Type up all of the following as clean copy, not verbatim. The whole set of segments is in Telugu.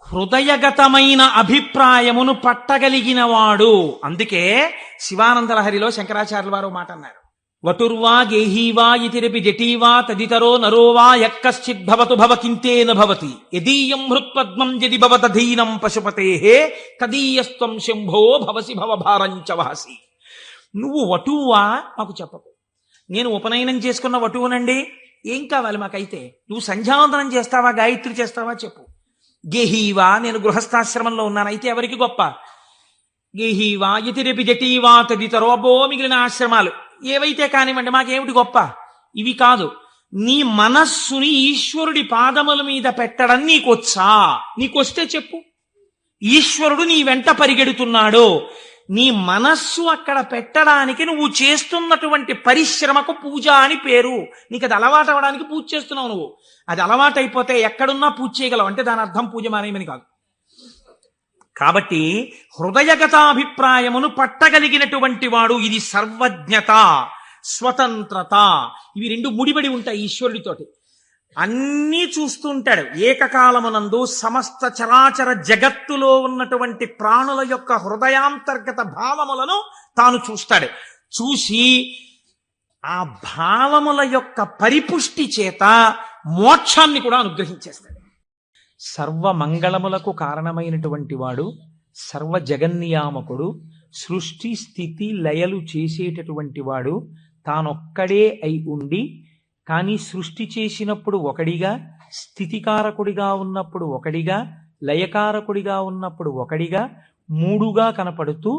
హృదయగతమైన అభిప్రాయమును పట్టగలిగిన వాడు. అందుకే శివానందలహరిలో శంకరాచార్యుల వారు మాట అన్నారు, వటుర్వా గేహీవా ఇతిరపి జటీవా తదితరో నరోవా యక్కశ్చిద్భవతు భవకింతేన భవతి యదీయం హృత్పద్మం యది భవతధీనం పశుపతేహే తదీయస్త్వం శంభో భవసి భవభారంచ వహసి. నువ్వు వటువా మాకు చెప్పకు, నేను ఉపనయనం చేసుకున్న వటువునండి, ఏం కావాలి మాకైతే? నువ్వు సంధ్యావందనం చేస్తావా, గాయత్రి చేస్తావా చెప్పు. గేహీవా, నేను గృహస్థాశ్రమంలో ఉన్నాను, అయితే ఎవరికి గొప్ప? గేహీవా యతిరపి జటీవా తదితరో, అబ్బో మిగిలిన ఆశ్రమాలు ఏవైతే కానివ్వండి, మాకేమిటి గొప్ప? ఇవి కాదు. నీ మనస్సుని ఈశ్వరుడి పాదముల మీద పెట్టడం నీకొచ్చా? నీకొస్తే చెప్పు. ఈశ్వరుడు నీ వెంట పరిగెడుతున్నాడు, నీ మనస్సు అక్కడ పెట్టడానికి నువ్వు చేస్తున్నటువంటి పరిశ్రమకు పూజ అని పేరు. నీకు అది అలవాటు అవ్వడానికి పూజ చేస్తున్నావు. నువ్వు అది అలవాటు అయిపోతే ఎక్కడున్నా పూజ చేయగలవు, అంటే దాని అర్థం పూజ మానేయమని కాదు. కాబట్టి హృదయగతాభిప్రాయమును పట్టగలిగినటువంటి వాడు, ఇది సర్వజ్ఞత, స్వతంత్రత, ఇవి రెండు ముడిపడి ఉంటాయి ఈశ్వరుడితోటి. అన్నీ చూస్తుంటాడు ఏకకాలమునందు. సమస్త చరాచర జగత్తులో ఉన్నటువంటి ప్రాణుల యొక్క హృదయాంతర్గత భావములను తాను చూస్తాడు. చూసి ఆ భావముల యొక్క పరిపుష్టి చేత మోక్షాన్ని కూడా అనుగ్రహించేస్తాడు. సర్వమంగళములకు కారణమైనటువంటి వాడు, సర్వ జగన్నియామకుడు, సృష్టి స్థితి లయలు చేసేటటువంటి వాడు తానొక్కడే అయి ఉండి, కానీ సృష్టి చేసినప్పుడు ఒకడిగా, స్థితికారకుడిగా ఉన్నప్పుడు ఒకడిగా, లయకారకుడిగా ఉన్నప్పుడు ఒకడిగా, మూడుగా కనపడుతూ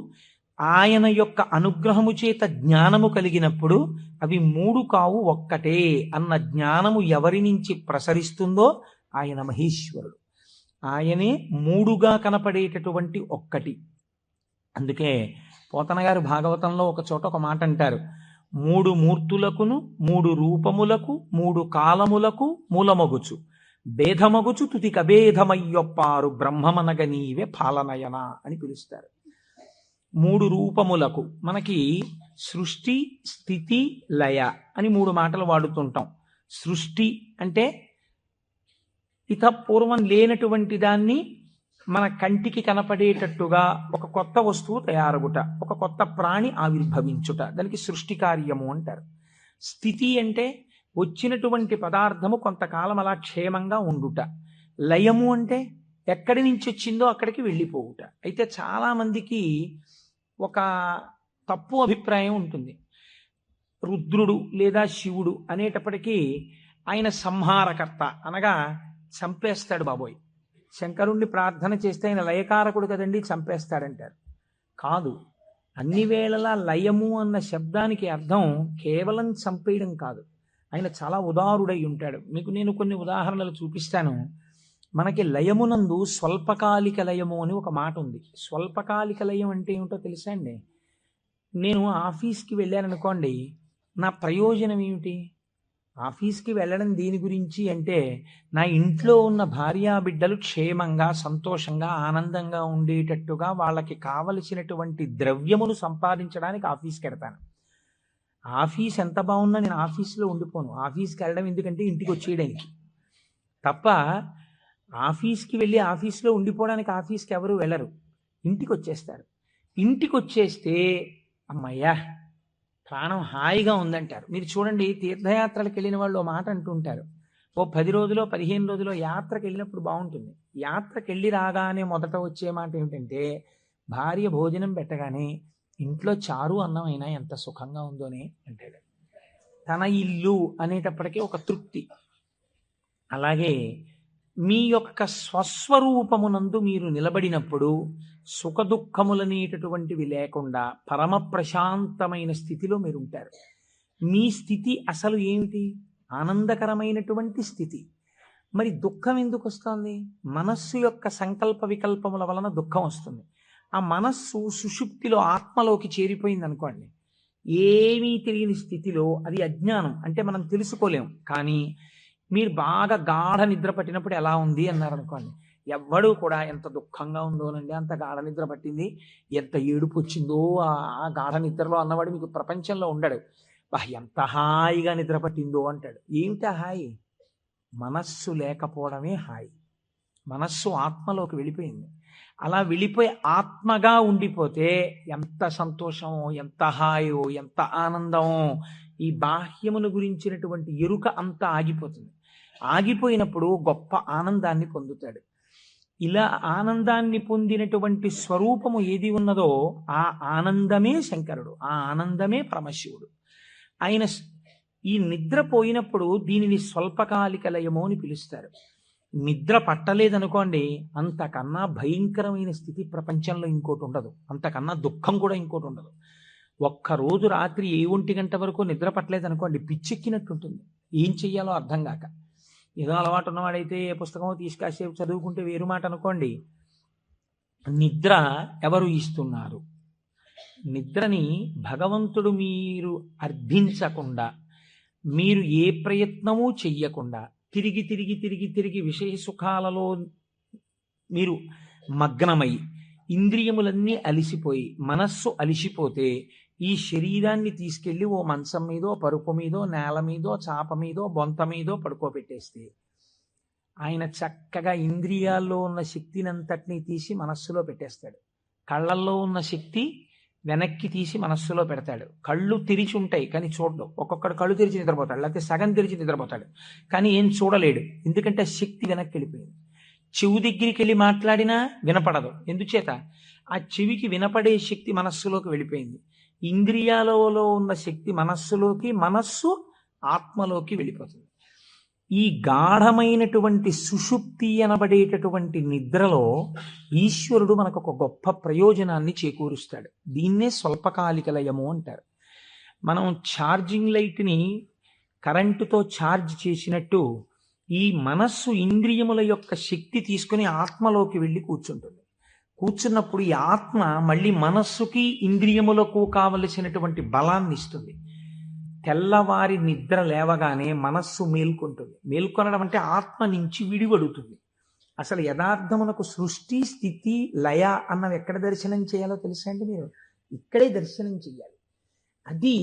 ఆయన యొక్క అనుగ్రహము చేత జ్ఞానము కలిగినప్పుడు అవి మూడు కావు ఒక్కటే అన్న జ్ఞానము ఎవరి నుంచి ప్రసరిస్తుందో ఆయన మహేశ్వరుడు. ఆయనే మూడుగా కనపడేటటువంటి ఒక్కటి. అందుకే పోతన గారు భాగవతంలో ఒక చోట ఒక మాట అంటారు, మూడు మూర్తులకును మూడు రూపములకు మూడు కాలములకు మూలమగుచు భేదమగుచు తుతి కభేదమయ్యొప్పారు బ్రహ్మమనగ నీవే పాలనయన అని పిలుస్తారు. మూడు రూపములకు, మనకి సృష్టి స్థితి లయ అని మూడు మాటలు వాడుతుంటాం. సృష్టి అంటే ఇత పూర్వం లేనటువంటి దాన్ని మన కంటికి కనపడేటట్టుగా ఒక కొత్త వస్తువు తయారగుట, ఒక కొత్త ప్రాణి ఆవిర్భవించుట, దానికి సృష్టి కార్యము అంటారు. స్థితి అంటే వచ్చినటువంటి పదార్థము కొంతకాలం అలా క్షేమంగా ఉండుట. లయము అంటే ఎక్కడి నుంచి వచ్చిందో అక్కడికి వెళ్ళిపోవుట. అయితే చాలామందికి ఒక తప్పు అభిప్రాయం ఉంటుంది. రుద్రుడు లేదా శివుడు అనేటప్పటికీ ఆయన సంహారకర్త, అనగా చంపేస్తాడు బాబోయ్. శంకరుణ్ణి ప్రార్థన చేస్తే ఆయన లయకారకుడు కదండి, చంపేస్తాడంటారు. కాదు, అన్ని వేళలా లయము అన్న శబ్దానికి అర్థం కేవలం చంపేయడం కాదు. ఆయన చాలా ఉదారుడై ఉంటాడు. మీకు నేను కొన్ని ఉదాహరణలు చూపిస్తాను. మనకి లయమునందు స్వల్పకాలిక లయము అని ఒక మాట ఉంది. స్వల్పకాలిక లయం అంటే ఏమిటో తెలుసా అండి? నేను ఆఫీస్కి వెళ్ళాననుకోండి, నా ప్రయోజనం ఏమిటి? ఆఫీస్కి వెళ్ళడం దేని గురించి అంటే, నా ఇంట్లో ఉన్న భార్యాబిడ్డలు క్షేమంగా సంతోషంగా ఆనందంగా ఉండేటట్టుగా వాళ్ళకి కావలసినటువంటి ద్రవ్యమును సంపాదించడానికి ఆఫీస్కి వెళ్తాను. ఆఫీస్ ఎంత బాగున్నా నేను ఆఫీస్లో ఉండిపోను. ఆఫీస్కి వెళ్ళడం ఎందుకంటే ఇంటికి వచ్చేయడానికి తప్ప. ఆఫీస్కి వెళ్ళి ఆఫీస్లో ఉండిపోవడానికి ఆఫీస్కి ఎవరు వెళ్ళరు, ఇంటికి వచ్చేస్తారు. ఇంటికి వచ్చేస్తే అమ్మయ్యా ప్రాణం హాయిగా ఉందంటారు. మీరు చూడండి, తీర్థయాత్రలకు వెళ్ళిన వాళ్ళు ఓ మాట అంటుంటారు, ఓ 10 రోజులో 15 రోజులో యాత్రకు వెళ్ళినప్పుడు బాగుంటుంది. యాత్రకు వెళ్ళి రాగానే మొదట వచ్చే మాట ఏమిటంటే, భార్య భోజనం పెట్టగానే ఇంట్లో చారు అన్నం అయినా ఎంత సుఖంగా ఉందోనే అంటాడు. తన ఇల్లు అనేటప్పటికీ ఒక తృప్తి. అలాగే మీ యొక్క స్వస్వరూపమునందు మీరు నిలబడినప్పుడు సుఖదుఖములనేటటువంటివి లేకుండా పరమ ప్రశాంతమైన స్థితిలో మీరు ఉంటారు. మీ స్థితి అసలు ఏమిటి? ఆనందకరమైనటువంటి స్థితి. మరి దుఃఖం ఎందుకు వస్తుంది? మనస్సు యొక్క సంకల్ప వికల్పముల వలన దుఃఖం వస్తుంది. ఆ మనస్సు సుషుప్తిలో ఆత్మలోకి చేరిపోయింది అనుకోండి, ఏమీ తెలియని స్థితిలో, అది అజ్ఞానం అంటే మనం తెలుసుకోలేం. కానీ మీరు బాగా గాఢ నిద్ర పట్టినప్పుడు ఎలా ఉంది అన్నారనుకోండి, ఎవ్వడూ కూడా ఎంత దుఃఖంగా ఉందోనండి, అంత గాఢ నిద్ర పట్టింది, ఎంత ఏడుపు వచ్చిందో ఆ గాఢ నిద్రలో అన్నవాడు మీకు ప్రపంచంలో ఉండడు. ఎంత హాయిగా నిద్ర పట్టిందో అంటాడు. ఏమిటా హాయి? మనస్సు లేకపోవడమే హాయి. మనస్సు ఆత్మలోకి వెళ్ళిపోయింది. అలా వెళ్ళిపోయి ఆత్మగా ఉండిపోతే ఎంత సంతోషమో, ఎంత హాయో, ఎంత ఆనందమో, ఈ బాహ్యమును గురించినటువంటి ఎరుక అంతా ఆగిపోతుంది. ఆగిపోయినప్పుడు గొప్ప ఆనందాన్ని పొందుతాడు. ఇలా ఆనందాన్ని పొందినటువంటి స్వరూపము ఏది ఉన్నదో ఆ ఆనందమే శంకరుడు, ఆ ఆనందమే పరమశివుడు. ఆయన ఈ నిద్ర పోయినప్పుడు దీనిని స్వల్పకాలిక లయము అని పిలుస్తారు. నిద్ర పట్టలేదనుకోండి, అంతకన్నా భయంకరమైన స్థితి ప్రపంచంలో ఇంకోటి ఉండదు, అంతకన్నా దుఃఖం కూడా ఇంకోటి ఉండదు. ఒక్కరోజు రాత్రి 1 వరకు నిద్ర పట్టలేదనుకోండి, పిచ్చెక్కినట్టు ఉంటుంది. ఏం చెయ్యాలో అర్థం కాక. ఏదో అలవాటు ఉన్నవాడైతే ఏ పుస్తకమో తీసుకాసేపు చదువుకుంటే వేరు మాట అనుకోండి. నిద్ర ఎవరు ఇస్తున్నారు? నిద్రని భగవంతుడు మీరు అర్థించకుండా, మీరు ఏ ప్రయత్నమూ చెయ్యకుండా తిరిగి తిరిగి తిరిగి తిరిగి విషయ సుఖాలలో మీరు మగ్నమై ఇంద్రియములన్నీ అలిసిపోయి మనస్సు అలిసిపోతే ఈ శరీరాన్ని తీసుకెళ్లి ఓ మంచం మీదో, పరుపు మీదో, నేల మీదో, చాప మీదో, బొంత మీదో పడుకోబెట్టేస్తే ఆయన చక్కగా ఇంద్రియాల్లో ఉన్న శక్తిని అంతటినీ తీసి మనస్సులో పెట్టేస్తాడు. కళ్ళల్లో ఉన్న శక్తి వెనక్కి తీసి మనస్సులో పెడతాడు. కళ్ళు తెరిచి ఉంటాయి కానీ చూడడు. ఒక్కొక్కడు కళ్ళు తెరిచి నిద్రపోతాడు, లేకపోతే సగం తెరిచి నిద్రపోతాడు, కానీ ఏం చూడలేడు. ఎందుకంటే శక్తి వెనక్కి వెళ్ళిపోయింది. చెవు దగ్గరికి వెళ్ళి మాట్లాడినా వినపడదు. ఎందుచేత? ఆ చెవికి వినపడే శక్తి మనస్సులోకి వెళ్ళిపోయింది. ఇంద్రియాలలో ఉన్న శక్తి మనస్సులోకి, మనస్సు ఆత్మలోకి వెళ్ళిపోతుంది. ఈ గాఢమైనటువంటి సుషుప్తి అనబడేటటువంటి నిద్రలో ఈశ్వరుడు మనకు ఒక గొప్ప ప్రయోజనాన్ని చేకూరుస్తాడు. దీన్నే స్వల్పకాలిక లయము అంటారు. మనం ఛార్జింగ్ లైట్ని కరెంటుతో ఛార్జ్ చేసినట్టు ఈ మనస్సు ఇంద్రియముల యొక్క శక్తి తీసుకుని ఆత్మలోకి వెళ్ళి కూర్చుంటుంది. కూర్చున్నప్పుడు ఈ ఆత్మ మళ్ళీ మనస్సుకి ఇంద్రియములకు కావలసినటువంటి బలాన్ని ఇస్తుంది. తెల్లవారి నిద్ర లేవగానే మనస్సు మేల్కొంటుంది. మేల్కొనడం అంటే ఆత్మ నుంచి విడివడుతుంది. అసలు యథార్థమునకు సృష్టి, స్థితి, లయ అన్నవి ఎక్కడ దర్శనం చేయాలో తెలుసా అండి? మీరు ఇక్కడే దర్శనం చెయ్యాలి. అది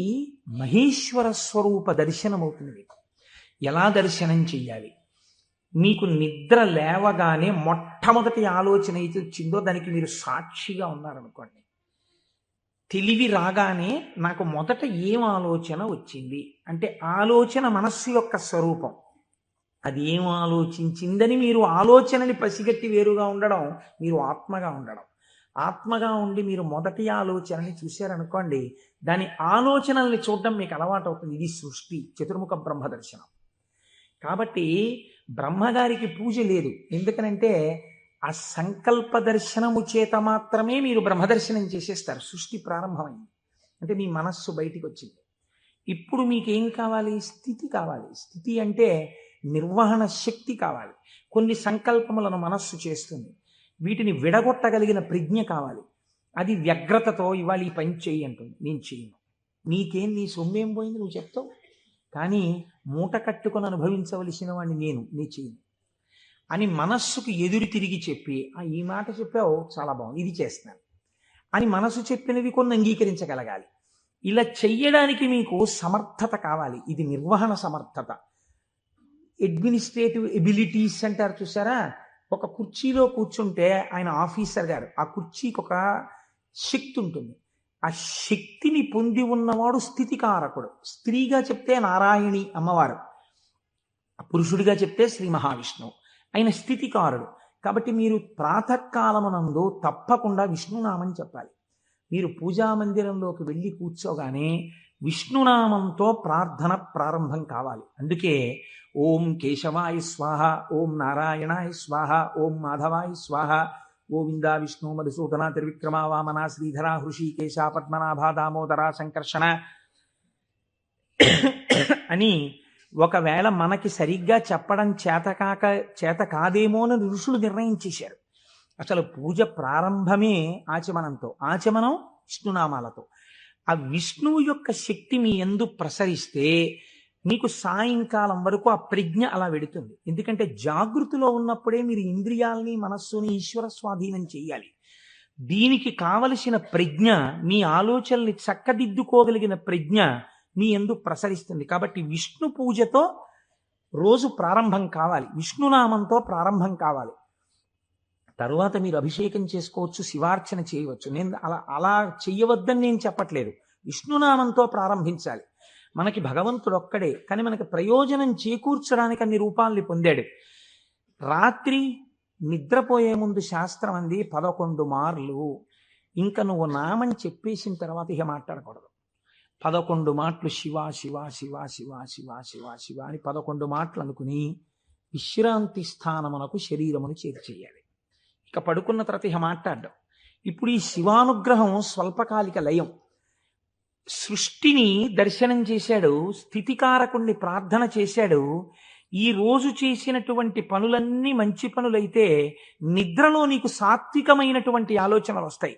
మహేశ్వర స్వరూప దర్శనం అవుతుంది. మీకు ఎలా దర్శనం చెయ్యాలి? మీకు నిద్ర లేవగానే మొట్టమొదటి ఆలోచన అయితే వచ్చిందో దానికి మీరు సాక్షిగా ఉన్నారనుకోండి. తెలివి రాగానే నాకు మొదట ఏం ఆలోచన వచ్చింది అంటే ఆలోచన మనస్సు యొక్క స్వరూపం. అది ఏం ఆలోచించిందని మీరు ఆలోచనని పసిగట్టి వేరుగా ఉండడం మీరు ఆత్మగా ఉండడం. ఆత్మగా ఉండి మీరు మొదటి ఆలోచనని చూశారనుకోండి, దాని ఆలోచనల్ని చూడడం మీకు అలవాటు అవుతుంది. ఇది సృష్టి, చతుర్ముఖ బ్రహ్మ దర్శనం. కాబట్టి బ్రహ్మగారికి పూజ లేదు. ఎందుకనంటే ఆ సంకల్ప దర్శనము చేత మాత్రమే మీరు బ్రహ్మదర్శనం చేసేస్తారు. సృష్టి ప్రారంభమైంది అంటే మీ మనస్సు బయటికి వచ్చింది. ఇప్పుడు మీకేం కావాలి? స్థితి కావాలి. స్థితి అంటే నిర్వహణ శక్తి కావాలి. కొన్ని సంకల్పములను మనస్సు చేస్తుంది, వీటిని విడగొట్టగలిగిన ప్రజ్ఞ కావాలి. అది వ్యగ్రతతో ఇవాళ ఈ పని చేయి అంటుంది, నేను చేయను. నీకేం, నీ సొమ్మేం పోయింది నువ్వు చెప్తావు, కానీ మూట కట్టుకొని అనుభవించవలసిన వాడిని నేను చేయను అని మనస్సుకు ఎదురు తిరిగి చెప్పి, ఈ మాట చెప్పావు చాలా బాగుంది, ఇది చేస్తున్నాను అని మనసు చెప్పినవి కొన్ని అంగీకరించగలగాలి. ఇలా చెయ్యడానికి మీకు సమర్థత కావాలి. ఇది నిర్వహణ సమర్థత. అడ్మినిస్ట్రేటివ్ ఎబిలిటీస్ అంటారు చూసారా? ఒక కుర్చీలో కూర్చుంటే ఆయన ఆఫీసర్ గారు, ఆ కుర్చీకి ఒక శక్తి ఉంటుంది. ఆ శక్తిని పొంది ఉన్నవాడు స్థితికారకుడు. స్త్రీగా చెప్తే నారాయణి అమ్మవారు, పురుషుడిగా చెప్తే శ్రీ మహావిష్ణువు. ఆయన స్థితికారుడు. కాబట్టి మీరు ప్రాతకాలమునందు తప్పకుండా విష్ణునామం చెప్పాలి. మీరు పూజామందిరంలోకి వెళ్ళి కూర్చోగానే విష్ణునామంతో ప్రార్థన ప్రారంభం కావాలి. అందుకే ఓం కేశవాయ స్వాహ, ఓం నారాయణాయ స్వాహ, ఓం మాధవాయ స్వాహ, గోవింద విష్ణు మధుసూదన త్రివిక్రమ వామన శ్రీధర హృషికేశ పద్మనాభ దామోదర సంకర్షణ అని ఒకవేళ మనకి సరిగ్గా చెప్పడం చేత కాదేమో అని ఋషులు నిర్ణయించేశారు. అసలు పూజ ప్రారంభమే ఆచమనంతో, ఆచమనం విష్ణునామాలతో. ఆ విష్ణువు యొక్క శక్తి మీ యందు ప్రసరిస్తే మీకు సాయంకాలం వరకు ఆ ప్రజ్ఞ అలా వెడుతుంది. ఎందుకంటే జాగృతిలో ఉన్నప్పుడే మీరు ఇంద్రియాలని, మనస్సుని ఈశ్వర స్వాధీనం చేయాలి. దీనికి కావలసిన ప్రజ్ఞ, మీ ఆలోచనల్ని చక్కదిద్దుకోగలిగిన ప్రజ్ఞ మీ యందు ప్రసరిస్తుంది. కాబట్టి విష్ణు పూజతో రోజు ప్రారంభం కావాలి, విష్ణునామంతో ప్రారంభం కావాలి. తరువాత మీరు అభిషేకం చేసుకోవచ్చు, శివార్చన చేయవచ్చు. నేను అలా అలా చెయ్యవద్దని నేను చెప్పట్లేదు. విష్ణునామంతో ప్రారంభించాలి. మనకి భగవంతుడు ఒక్కడే, కానీ మనకి ప్రయోజనం చేకూర్చడానికి అన్ని రూపాల్ని పొందాడు. రాత్రి నిద్రపోయే ముందు శాస్త్రం అంది 11 మార్లు. ఇంకా నువ్వు నామం చెప్పేసిన తర్వాత ఇక మాట్లాడకూడదు. 11 మాటలు శివ శివ శివ శివ శివ శివ శివ అని 11 మాటలు అనుకుని విశ్రాంతి స్థానమునకు శరీరమును చేర్చేయాలి. ఇక పడుకున్న తర్వాత ఇక మాట్లాడడం. ఇప్పుడు ఈ శివానుగ్రహం స్వల్పకాలిక లయం. సృష్టిని దర్శనం చేశాడు, స్థితికారకుణ్ణి ప్రార్థన చేశాడు. ఈ రోజు చేసినటువంటి పనులన్నీ మంచి పనులైతే నిద్రలో నీకు సాత్వికమైనటువంటి ఆలోచనలు వస్తాయి.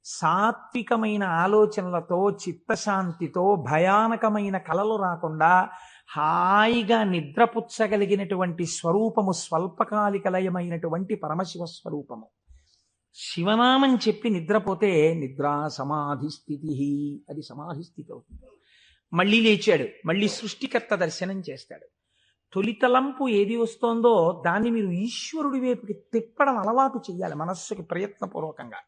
సాత్వికమైన ఆలోచనలతో, చిత్తశాంతితో, భయానకమైన కలలు రాకుండా హాయిగా నిద్రపుచ్చగలిగినటువంటి స్వరూపము స్వల్పకాలిక లయమైనటువంటి పరమశివ స్వరూపము. శివనామం చెప్పి నిద్రపోతే నిద్రా సమాధి స్థితి, అది సమాధి స్థితి అవుతుంది. మళ్ళీ లేచాడు, మళ్ళీ సృష్టికర్త దర్శనం చేస్తాడు. తొలితలంపు ఏది వస్తోందో దాన్ని మీరు ఈశ్వరుడి వైపుకి తిప్పడం అలవాటు చేయాలి మనస్సుకి ప్రయత్నపూర్వకంగా.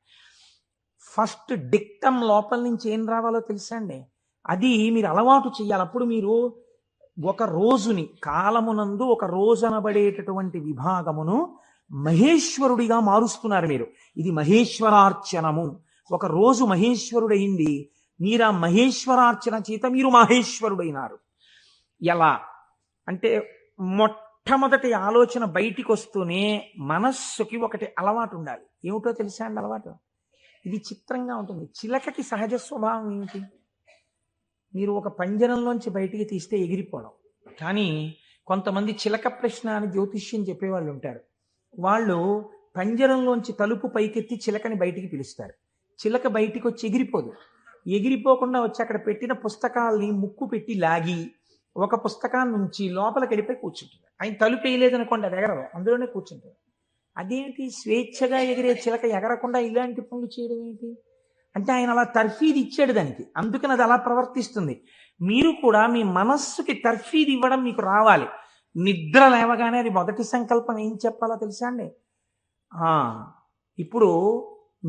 ఫస్ట్ డిక్టం లోపల నుంచి ఏం రావాలో తెలుసా అండి, అది మీరు అలవాటు చేయాలి. అప్పుడు మీరు ఒక రోజుని, కాలమునందు ఒక రోజు అనబడేటటువంటి విభాగమును మహేశ్వరుడిగా మారుస్తున్నారు మీరు. ఇది మహేశ్వరార్చనము. ఒక రోజు మహేశ్వరుడైంది, మీరు ఆ మహేశ్వరార్చన చేత మీరు మహేశ్వరుడైనారు. ఎలా అంటే మొట్టమొదటి ఆలోచన బయటికి వస్తూనే మనస్సుకి ఒకటి అలవాటు ఉండాలి. ఏమిటో తెలుసా అండి అలవాటు? ఇది చిత్రంగా ఉంటుంది. చిలకకి సహజ స్వభావం ఏమిటి? మీరు ఒక పంజరంలోంచి బయటికి తీస్తే ఎగిరిపోవడం. కానీ కొంతమంది చిలక ప్రశ్న అని జ్యోతిష్యం చెప్పేవాళ్ళు ఉంటారు. వాళ్ళు పంజరంలోంచి తలుపు పైకెత్తి చిలకని బయటికి పిలుస్తారు. చిలక బయటికి వచ్చి ఎగిరిపోదు. ఎగిరిపోకుండా వచ్చి అక్కడ పెట్టిన పుస్తకాల్ని ముక్కు పెట్టి లాగి ఒక పుస్తకాన్ని నుంచి లోపలికి వెళ్ళిపోయి కూర్చుంటుంది. ఆయన తలుపు వేయలేదనుకోండి, అది ఎగరదు, అందులోనే కూర్చుంటుంది. అదేంటి స్వేచ్ఛగా ఎగిరే చిలక ఎగరకుండా ఇలాంటి పనులు చేయడం ఏంటి అంటే ఆయన అలా తర్ఫీదు ఇచ్చాడు దానికి, అందుకని అది అలా ప్రవర్తిస్తుంది. మీరు కూడా మీ మనస్సుకి తర్ఫీదు ఇవ్వడం మీకు రావాలి. నిద్ర లేవగానే అది మొదటి సంకల్పం ఏం చెప్పాలో తెలుసా అండి? ఇప్పుడు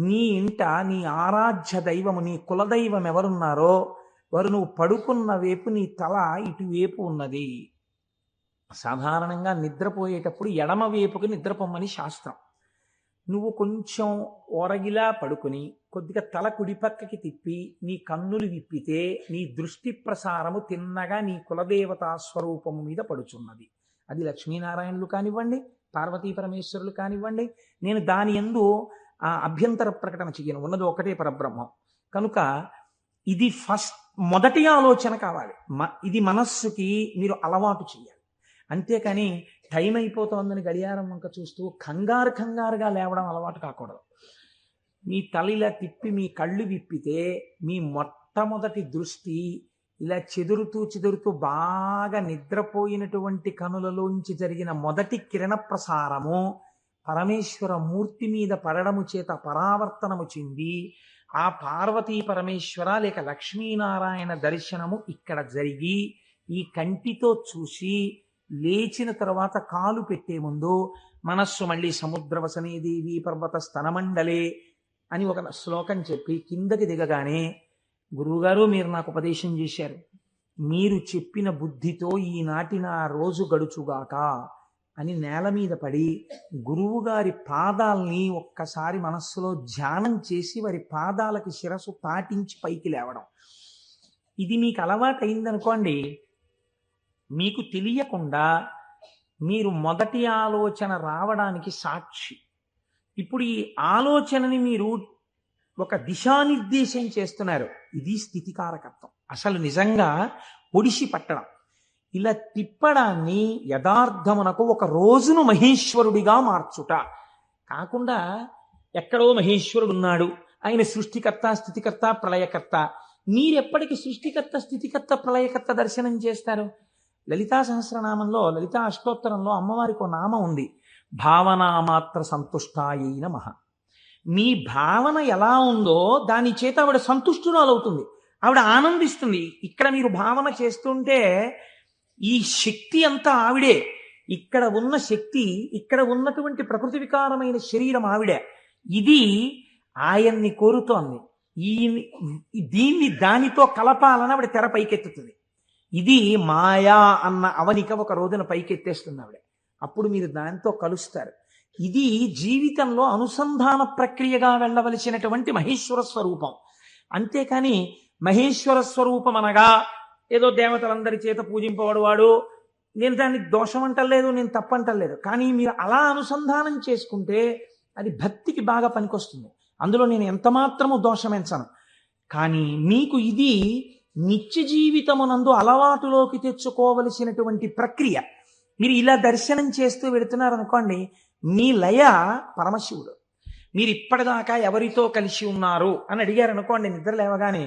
నీ ఇంట నీ ఆరాధ్య దైవము, నీ కులదైవం ఎవరున్నారో వారు నువ్వు పడుకున్న వైపు నీ తల ఇటువైపు ఉన్నది. సాధారణంగా నిద్రపోయేటప్పుడు ఎడమ వైపుకి నిద్రపోమ్మని శాస్త్రం. నువ్వు కొంచెం ఓరగిలా పడుకుని కొద్దిగా తల కుడిపక్కకి తిప్పి నీ కన్నులు విప్పితే నీ దృష్టి ప్రసారము తిన్నగా నీ కులదేవతా స్వరూపము మీద పడుచున్నది. అది లక్ష్మీనారాయణులు కానివ్వండి, పార్వతీ పరమేశ్వరులు కానివ్వండి. నేను దాని యందు అభ్యంతర ప్రకటన చెయ్యను, ఉన్నది ఒకటే పరబ్రహ్మం. కనుక ఇది మొదటి ఆలోచన కావాలి. ఇది మనస్సుకి మీరు అలవాటు చేయాలి. అంతేకాని టైం అయిపోతోందని గడియారం వంక చూస్తూ కంగారుగా లేవడం అలవాటు కాకూడదు. మీ తల ఇలా తిప్పి మీ కళ్ళు విప్పితే మీ మొట్టమొదటి దృష్టి ఇలా చెదురుతూ బాగా నిద్రపోయినటువంటి కనులలోంచి జరిగిన మొదటి కిరణ ప్రసారము పరమేశ్వర మూర్తి మీద పడడము చేత పరావర్తనము చెంది ఆ పార్వతీ పరమేశ్వర లేక లక్ష్మీనారాయణ దర్శనము ఇక్కడ జరిగి ఈ కంటితో చూసి లేచిన తర్వాత కాలు పెట్టే ముందు మనస్సు మళ్ళీ సముద్రవసనే దేవి పర్వత స్తనమండలే అని ఒక శ్లోకం చెప్పి కిందకి దిగగానే, గురువుగారు మీరు నాకు ఉపదేశం చేశారు, మీరు చెప్పిన బుద్ధితో ఈనాటి నా రోజు గడుచుగాక అని నేల మీద పడి గురువుగారి పాదాల్ని ఒక్కసారి మనస్సులో ధ్యానం చేసి వారి పాదాలకి శిరస్సు తాటించి పైకి లేవడం. ఇది మీకు అలవాటైందనుకోండి, మీకు తెలియకుండా మీరు మొదటి ఆలోచన రావడానికి సాక్షి. ఇప్పుడు ఈ ఆలోచనని మీరు ఒక దిశానిర్దేశం చేస్తున్నారు. ఇది స్థితికారకత్వం. అసలు నిజంగా ఒడిసి పట్టడం, ఇలా తిప్పడాన్ని యథార్థమునకు ఒక రోజును మహేశ్వరుడిగా మార్చుట కాకుండా ఎక్కడో మహేశ్వరుడు ఉన్నాడు, ఆయన సృష్టికర్త స్థితికర్త ప్రళయకర్త. మీరెప్పటికీ సృష్టికర్త స్థితికర్త ప్రళయకర్త దర్శనం చేస్తారు? లలితా సహస్రనామంలో, లలితా అష్టోత్తరంలో అమ్మవారికి ఒక నామం ఉంది, భావనామాత్ర సంతుష్టాయై నమః. మీ భావన ఎలా ఉందో దాని చేత ఆవిడ సంతుష్టురాలవుతుంది, ఆవిడ ఆనందిస్తుంది. ఇక్కడ మీరు భావన చేస్తుంటే ఈ శక్తి అంతా ఆవిడే. ఇక్కడ ఉన్న శక్తి, ఇక్కడ ఉన్నటువంటి ప్రకృతి వికారమైన శరీరం ఆవిడ. ఇది ఆయన్ని కోరుతోంది. ఈ దీన్ని దానితో కలపాలని ఆవిడ తెర పైకెత్తుతుంది. ఇది మాయా అన్న అవనిక ఒక రోజున పైకెత్తేస్తుంది ఆవిడ. అప్పుడు మీరు దానితో కలుస్తారు. ఇది జీవితంలో అనుసంధాన ప్రక్రియగా వెళ్ళవలసినటువంటి మహేశ్వర స్వరూపం. అంతేకాని మహేశ్వర స్వరూపం అనగా ఏదో దేవతలందరి చేత పూజింపబడువాడు, నేను దాన్ని దోషం అంటలేదు, నేను తప్పంటలేదు. కానీ మీరు అలా అనుసంధానం చేసుకుంటే అది భక్తికి బాగా పనికొస్తుంది. అందులో నేను ఎంత మాత్రము దోషమెంచను. కానీ మీకు ఇది నిత్య జీవితమునందు అలవాటులోకి తెచ్చుకోవలసినటువంటి ప్రక్రియ. మీరు ఇలా దర్శనం చేస్తూ వెళుతున్నారనుకోండి, మీ లయ పరమశివుడు. మీరు ఇప్పటిదాకా ఎవరితో కలిసి ఉన్నారు అని అడిగారు అనుకోండి, నిద్ర లేవగానే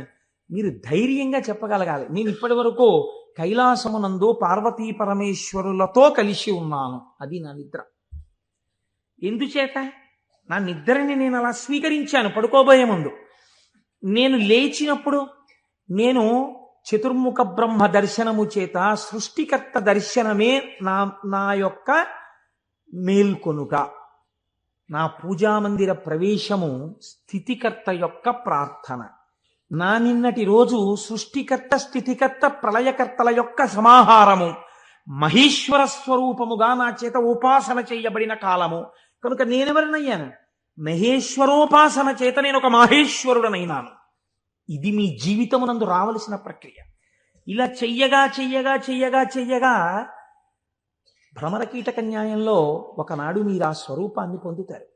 మీరు ధైర్యంగా చెప్పగలగాలి, నేను ఇప్పటి వరకు కైలాసమునందు పార్వతీ పరమేశ్వరులతో కలిసి ఉన్నాను. అది నా నిద్ర. ఎందుచేత? నా నిద్రని నేను అలా స్వీకరించాను పడుకోబోయే ముందు. నేను లేచినప్పుడు నేను చతుర్ముఖ బ్రహ్మ దర్శనము చేత సృష్టికర్త దర్శనమే నా యొక్క మేల్కొనుట. నా పూజామందిర ప్రవేశము స్థితికర్త యొక్క ప్రార్థన. నా నిన్నటి రోజు సృష్టికర్త, స్థితికర్త, ప్రళయకర్తల యొక్క సమాహారము, మహేశ్వర స్వరూపముగా నా చేత ఉపాసన చేయబడిన కాలము. కనుక నేనెవరినయ్యాను? మహేశ్వరోపాసన చేత నేను ఒక మహేశ్వరుడనైనాను. ఇది మీ జీవితమునందు రావలసిన ప్రక్రియ. ఇలా చెయ్యగా చెయ్యగా చెయ్యగా చెయ్యగా భ్రమరకీటక న్యాయంలో ఒకనాడు మీరు ఆ స్వరూపాన్ని పొందుతారు.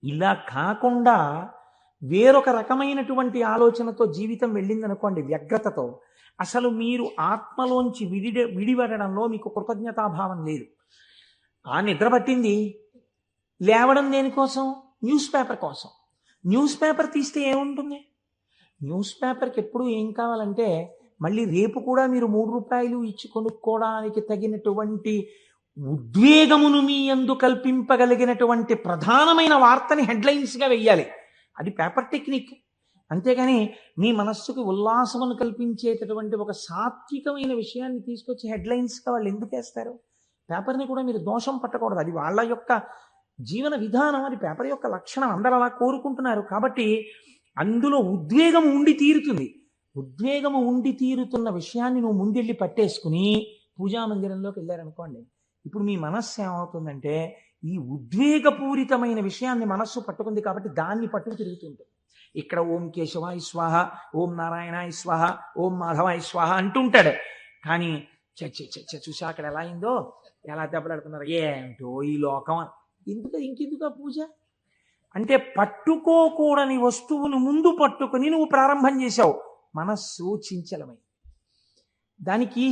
ఇలా కాకుండా వేరొక రకమైనటువంటి ఆలోచనతో జీవితం వెళ్ళిందనుకోండి, వ్యగ్రతతో, అసలు మీరు ఆత్మలోంచి విడిపడడంలో మీకు కృతజ్ఞతాభావం లేదు. ఆ నిద్ర పట్టింది, లేవడం దేనికోసం? న్యూస్ పేపర్ కోసం. న్యూస్ పేపర్ తీస్తే ఏముంటుంది? న్యూస్ పేపర్కి ఎప్పుడు ఏం కావాలంటే మళ్ళీ రేపు కూడా మీరు 3 రూపాయలు ఇచ్చి కొనుక్కోవడానికి తగినటువంటి ఉద్వేగమును మీ యందు కల్పింపగలిగినటువంటి ప్రధానమైన వార్తని హెడ్లైన్స్గా వెయ్యాలి. అది పేపర్ టెక్నిక్. అంతేగాని మీ మనస్సుకు ఉల్లాసమును కల్పించేటటువంటి ఒక సాత్వికమైన విషయాన్ని తీసుకొచ్చి హెడ్లైన్స్గా వాళ్ళు ఎందుకు వేస్తారు? పేపర్ని కూడా మీరు దోషం పట్టకూడదు. అది వాళ్ళ యొక్క జీవన విధానం, అది పేపర్ యొక్క లక్షణం. అందరూ అలా కోరుకుంటున్నారు కాబట్టి అందులో ఉద్వేగం ఉండి తీరుతుంది. ఉద్వేగము ఉండి తీరుతున్న విషయాన్ని నువ్వు ముందెళ్ళి పట్టేసుకుని పూజామందిరంలోకి వెళ్ళారనుకోండి, ఇప్పుడు మీ మనస్సు ఏమవుతుందంటే ఈ ఉద్వేగపూరితమైన విషయాన్ని మనస్సు పట్టుకుంది కాబట్టి దాన్ని పట్టుకు తిరుగుతుంటుంది. ఇక్కడ ఓం కేశవాయ స్వాహ, ఓం నారాయణాయ స్వాహ, ఓం మాధవాయ స్వాహ అంటుంటాడు. కానీ చూసా అక్కడ ఎలా అయిందో, ఎలా దెబ్బలాడుతున్నారు, ఏంటో ఈ లోకం. ఇంకెందుకు పూజ అంటే పట్టుకోకూడని వస్తువును ముందు పట్టుకుని నువ్వు ప్రారంభం చేశావు. మనస్సు చించలమై దానికి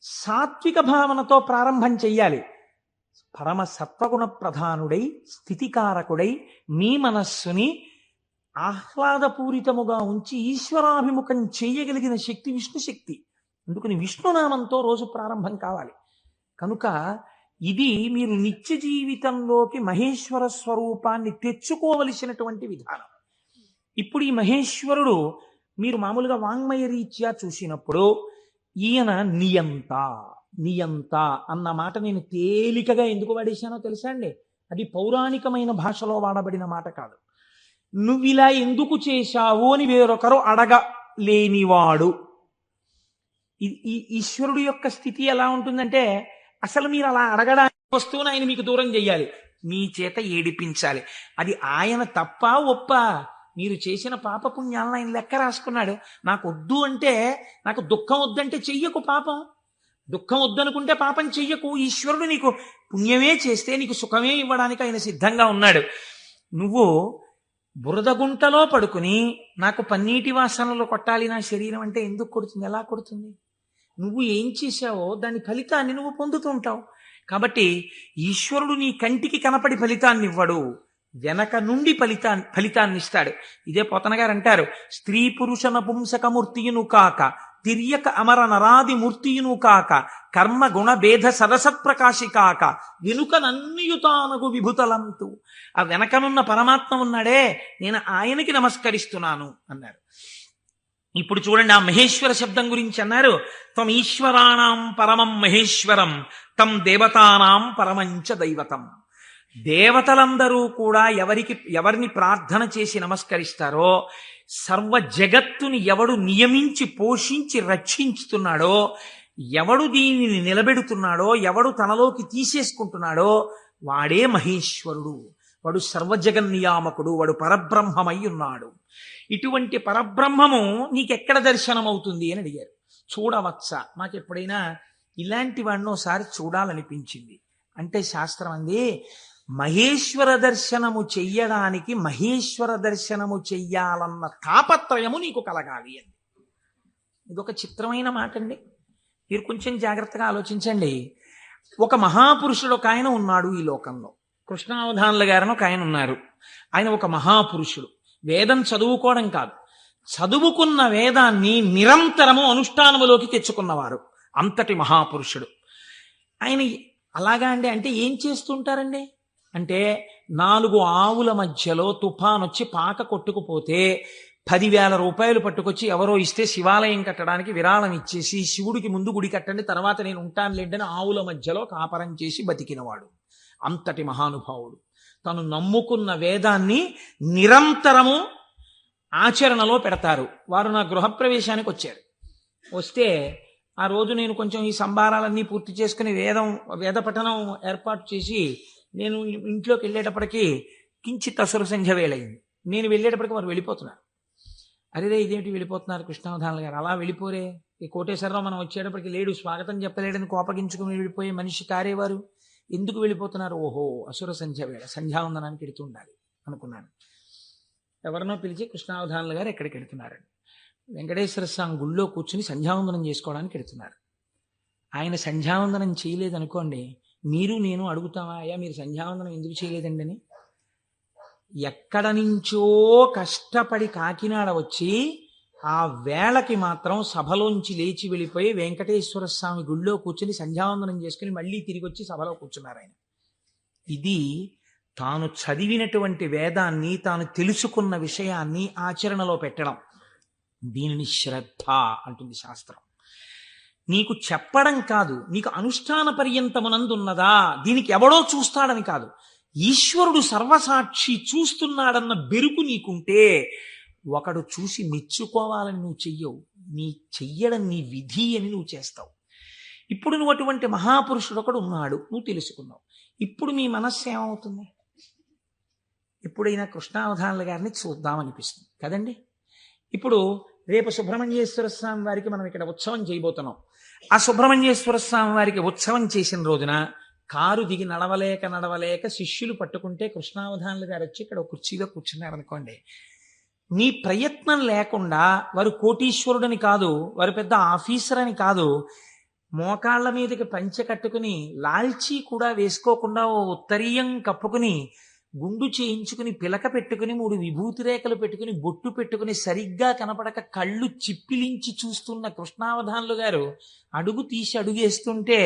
సాత్విక భావనతో ప్రారంభం చెయ్యాలి. పరమ సత్వగుణ ప్రధానుడై స్థితికారకుడై మీ మనస్సుని ఆహ్లాదపూరితముగా ఉంచి ఈశ్వరాభిముఖం చేయగలిగిన శక్తి విష్ణు శక్తి. అందుకని విష్ణునామంతో రోజు ప్రారంభం కావాలి. కనుక ఇది మీరు నిత్య జీవితంలోకి మహేశ్వర స్వరూపాన్ని తెచ్చుకోవలసినటువంటి విధానం. ఇప్పుడు ఈ మహేశ్వరుడు మీరు మామూలుగా వాంగ్మయ రీత్యా చూసినప్పుడు ఈయన నియంత నియంత అన్న మాట నేను తేలికగా ఎందుకు వాడేశానో తెలుసా అండి? అది పౌరాణికమైన భాషలో వాడబడిన మాట కాదు. నువ్వు ఇలా ఎందుకు చేశావు అని వేరొకరు అడగలేనివాడు. ఈ ఈశ్వరుడు యొక్క స్థితి ఎలా ఉంటుందంటే అసలు మీరు అలా అడగడానికి వస్తువుని ఆయన మీకు దూరం చెయ్యాలి, మీ చేత ఏడిపించాలి. అది ఆయన తప్ప ఒప్ప? మీరు చేసిన పాపపుణ్యాలను ఆయన లెక్క రాసుకున్నాడు. నాకు వద్దు అంటే, నాకు దుఃఖం వద్దంటే చెయ్యకు పాపం. దుఃఖం వద్దనుకుంటే పాపం చెయ్యకు. ఈశ్వరుడు నీకు పుణ్యమే చేస్తే నీకు సుఖమే ఇవ్వడానికి ఆయన సిద్ధంగా ఉన్నాడు. నువ్వు బురదగుంటలో పడుకుని నాకు పన్నీటి వాసనలు కొట్టాలి నా శరీరం అంటే ఎందుకు కొడుతుంది? ఎలా కొడుతుంది? నువ్వు ఏం చేశావో దాని ఫలితాన్ని నువ్వు పొందుతుంటావు. కాబట్టి ఈశ్వరుడు నీ కంటికి కనపడి ఫలితాన్ని ఇవ్వడు, వెనక నుండి ఫలితాన్ని ఇస్తాడు. ఇదే పోతన గారు అంటారు, స్త్రీ పురుష నపుంసకమూర్తియును కాక తిర్యక అమర నరాది మూర్తియును కాక కర్మ గుణ భేద సరసత్ప్రకాశి కాక వెనుక నన్నియుతానగు విభుతలంతు. ఆ వెనకనున్న పరమాత్మ ఉన్నాడే, నేను ఆయనకి నమస్కరిస్తున్నాను అన్నారు. ఇప్పుడు చూడండి, ఆ మహేశ్వర శబ్దం గురించి అన్నారు, త్వం ఈశ్వరాణం పరమం మహేశ్వరం తం దేవతానాం పరమంచ దైవతం. దేవతలందరూ కూడా ఎవరిని ప్రార్థన చేసి నమస్కరిస్తారో, సర్వ జగత్తుని ఎవడు నియమించి పోషించి రక్షించుతున్నాడో, ఎవడు దీనిని నిలబెడుతున్నాడో, ఎవడు తనలోకి తీసేసుకుంటున్నాడో వాడే మహేశ్వరుడు, వాడు సర్వజగన్నియామకుడు, వాడు పరబ్రహ్మమై ఉన్నాడు. ఇటువంటి పరబ్రహ్మము నీకెక్కడ దర్శనం అవుతుంది అని అడిగారు. చూడవచ్చా, మాకు ఎప్పుడైనా ఇలాంటి వాడిని ఒకసారి చూడాలనిపించింది అంటే శాస్త్రం అంది, మహేశ్వర దర్శనము చెయ్యడానికి మహేశ్వర దర్శనము చెయ్యాలన్న తాపత్రయము నీకు కలగాలి అని. ఇదొక చిత్రమైన మాట అండి. మీరు కొంచెం జాగ్రత్తగా ఆలోచించండి. ఒక మహాపురుషుడు ఒక ఆయన ఉన్నాడు ఈ లోకంలో. కృష్ణావధానుల గారని ఒక ఆయన ఉన్నారు. ఆయన ఒక మహాపురుషుడు. వేదం చదువుకోవడం కాదు, చదువుకున్న వేదాన్ని నిరంతరము అనుష్ఠానములోకి తెచ్చుకున్నవారు. అంతటి మహాపురుషుడు ఆయన. అలాగా అండి, అంటే ఏం చేస్తుంటారండి అంటే, 4 ఆవుల మధ్యలో తుఫాన్ వచ్చి పాక కొట్టుకుపోతే 10,000 రూపాయలు పట్టుకొచ్చి ఎవరో ఇస్తే శివాలయం కట్టడానికి విరాళం ఇచ్చేసి, శివుడికి ముందు గుడి కట్టండి తర్వాత నేను ఉంటానులేంటని ఆవుల మధ్యలో కాపరం చేసి బతికినవాడు. అంతటి మహానుభావుడు. తను నమ్ముకున్న వేదాన్ని నిరంతరము ఆచరణలో పెడతారు. వారు నా గృహప్రవేశానికి వచ్చారు. వస్తే ఆ రోజు నేను కొంచెం ఈ సంభారాలన్నీ పూర్తి చేసుకుని వేద పఠనం ఏర్పాటు చేసి నేను ఇంట్లోకి వెళ్ళేటప్పటికీ కించిత్ అసుర సంధ్య వేళయింది. నేను వెళ్ళేటప్పటికి వారు వెళ్ళిపోతున్నారు. అరేరే ఇదేంటి వెళ్ళిపోతున్నారు కృష్ణావధానులు గారు, అలా వెళ్ళిపోరే, ఈ కోటేశ్వరరావు మనం వచ్చేటప్పటికి లేడు, స్వాగతం చెప్పలేడని కోపగించుకుని వెళ్ళిపోయే మనిషి కారేవారు, ఎందుకు వెళ్ళిపోతున్నారు? ఓహో అసుర సంధ్య వేళ, సంధ్యావందనానికి ఎడుతూ ఉండాలి అనుకున్నాను. ఎవరినో పిలిచి కృష్ణావధానులు గారు ఎక్కడికి ఎడుతున్నారండి. వెంకటేశ్వర స్వామి గుళ్ళో కూర్చుని సంధ్యావందనం చేసుకోవడానికి ఎడుతున్నారు. ఆయన సంధ్యావందనం చేయలేదనుకోండి, మీరు నేను అడుగుతామా, అయ్యా మీరు సంధ్యావందనం ఎందుకు చేయలేదండి అని. ఎక్కడ నుంచో కష్టపడి కాకినాడ వచ్చి ఆ వేళకి మాత్రం సభలోంచి లేచి వెళ్ళిపోయి వెంకటేశ్వర స్వామి గుళ్ళో కూర్చుని సంధ్యావందనం చేసుకుని మళ్ళీ తిరిగి వచ్చి సభలో కూర్చున్నారు ఆయన. ఇది తాను చదివినటువంటి వేదాన్ని, తాను తెలుసుకున్న విషయాన్ని ఆచరణలో పెట్టడం. దీనిని శ్రద్ధ అంటుంది శాస్త్రం. నీకు చెప్పడం కాదు, నీకు అనుష్ఠాన పర్యంతమునందున్నదా, దీనికి ఎవడో చూస్తాడని కాదు, ఈశ్వరుడు సర్వసాక్షి చూస్తున్నాడన్న బెరుకు నీకుంటే ఒకడు చూసి మెచ్చుకోవాలని నువ్వు చెయ్యవు, నీ చెయ్యడం నీ విధి అని నువ్వు చేస్తావు. ఇప్పుడు నువ్వు అటువంటి మహాపురుషుడు ఒకడు ఉన్నాడు, నువ్వు తెలుసుకున్నావు. ఇప్పుడు మీ మనస్సు ఏమవుతుంది? ఎప్పుడైనా కృష్ణావధానుల గారిని చూద్దామనిపిస్తుంది కదండి. ఇప్పుడు రేపు సుబ్రహ్మణ్యేశ్వర స్వామి వారికి మనం ఇక్కడ ఉత్సవం చేయబోతున్నాం. ఆ సుబ్రహ్మణ్యేశ్వర స్వామి వారికి ఉత్సవం చేసిన రోజున కారు దిగి నడవలేక శిష్యులు పట్టుకుంటే కృష్ణావధానులు గారు వచ్చి ఇక్కడ కుర్చీలో కూర్చున్నారనుకోండి, నీ ప్రయత్నం లేకుండా, వారు కోటీశ్వరుడని కాదు, వారు పెద్ద ఆఫీసర్ అని కాదు, మోకాళ్ళ మీదకి పంచె కట్టుకుని లాల్చీ కూడా వేసుకోకుండా ఓ ఉత్తరీయం కప్పుకుని గుండు చేయించుకుని పిలక పెట్టుకుని 3 విభూతి రేఖలు పెట్టుకుని బొట్టు పెట్టుకుని సరిగ్గా కనపడక కళ్ళు చిప్పిలించి చూస్తున్న కృష్ణావధానులు గారు అడుగు తీసి అడుగేస్తుంటే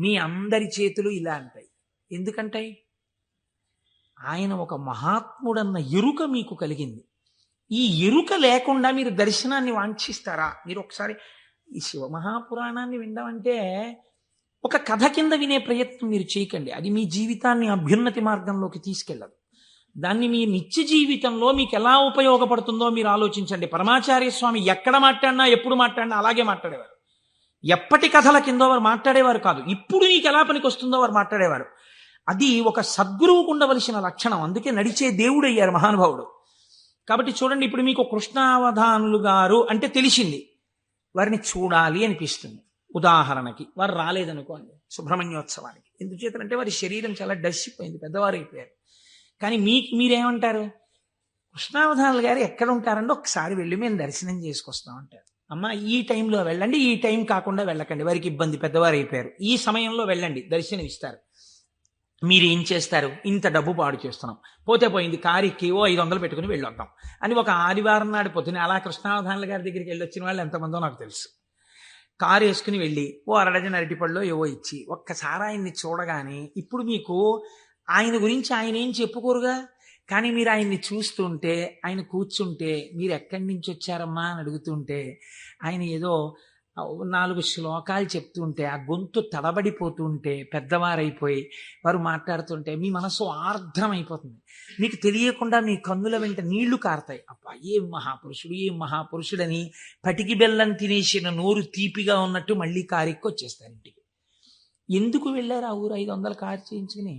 మీ అందరి చేతులు ఇలా అంటాయి. ఎందుకంటాయి? ఆయన ఒక మహాత్ముడన్న ఎరుక మీకు కలిగింది. ఈ ఎరుక లేకుండా మీరు దర్శనాన్ని వాంఛిస్తారా? మీరు ఒకసారి ఈ శివమహాపురాణాన్ని వినడం ఒక కథ కింద వినే ప్రయత్నం మీరు చేయకండి. అది మీ జీవితాన్ని అభ్యున్నతి మార్గంలోకి తీసుకెళ్ళదు. దాన్ని మీ నిత్య జీవితంలో మీకు ఎలా ఉపయోగపడుతుందో మీరు ఆలోచించండి. పరమాచార్య స్వామి ఎక్కడ మాట్లాడినా, ఎప్పుడు మాట్లాడినా అలాగే మాట్లాడేవారు. ఎప్పటి కథల కిందో వారు మాట్లాడేవారు కాదు, ఇప్పుడు నీకు ఎలా పనికి వస్తుందో వారు మాట్లాడేవారు. అది ఒక సద్గురువుకు ఉండవలసిన లక్షణం. అందుకే నడిచే దేవుడు అయ్యారు మహానుభావుడు. కాబట్టి చూడండి, ఇప్పుడు మీకు కృష్ణావధానులు గారు అంటే తెలిసింది, వారిని చూడాలి అనిపిస్తుంది. ఉదాహరణకి వారు రాలేదనుకోండి సుబ్రహ్మణ్యోత్సవానికి, ఎందుచేతంటే వారి శరీరం చాలా డస్సిపోయింది, పెద్దవారు అయిపోయారు. కానీ మీరేమంటారు? కృష్ణావధానులు గారు ఎక్కడ ఉంటారంటే ఒకసారి వెళ్ళి మేము దర్శనం చేసుకొస్తాం అంటారు. అమ్మ ఈ టైంలో వెళ్ళండి, ఈ టైం కాకుండా వెళ్ళకండి, వారికి ఇబ్బంది, పెద్దవారు అయిపోయారు, ఈ సమయంలో వెళ్ళండి దర్శనం ఇస్తారు. మీరు ఏం చేస్తారు? ఇంత డబ్బు పాడు చేస్తున్నాం, పోతే పోయింది, కారుకి 500 పెట్టుకుని వెళ్ళొద్దాం అని ఒక ఆదివారం నాడు పొద్దున అలా కృష్ణావధానుల గారి దగ్గరికి వెళ్ళి వచ్చిన వాళ్ళు ఎంతమందో నాకు తెలుసు. కారు వేసుకుని వెళ్ళి ఓ 1 డజన్ అరటిపళ్ళు ఏవో ఇచ్చి ఒక్కసారి ఆయన్ని చూడగానే, ఇప్పుడు మీకు ఆయన గురించి ఆయన ఏం చెప్పుకోరుగా, కానీ మీరు ఆయన్ని చూస్తుంటే, ఆయన కూర్చుంటే, మీరు ఎక్కడి నుంచి వచ్చారమ్మా అని అడుగుతుంటే, ఆయన ఏదో 4 శ్లోకాలు చెప్తుంటే, ఆ గొంతు తడబడిపోతుంటే, పెద్దవారైపోయి వారు మాట్లాడుతుంటే మీ మనసు ఆర్ద్రమైపోతుంది. మీకు తెలియకుండా మీ కన్నుల వెంట నీళ్లు కారుతాయి. అబ్బా, ఏం మహాపురుషుడు, ఏం మహాపురుషుడని పటికి బెల్లం తినేసిన నోరు తీపిగా ఉన్నట్టు మళ్ళీ కారెక్కి వచ్చేస్తారు ఇంటికి. ఎందుకు వెళ్ళారు ఆ ఊరు 500 కారు చేయించుకుని?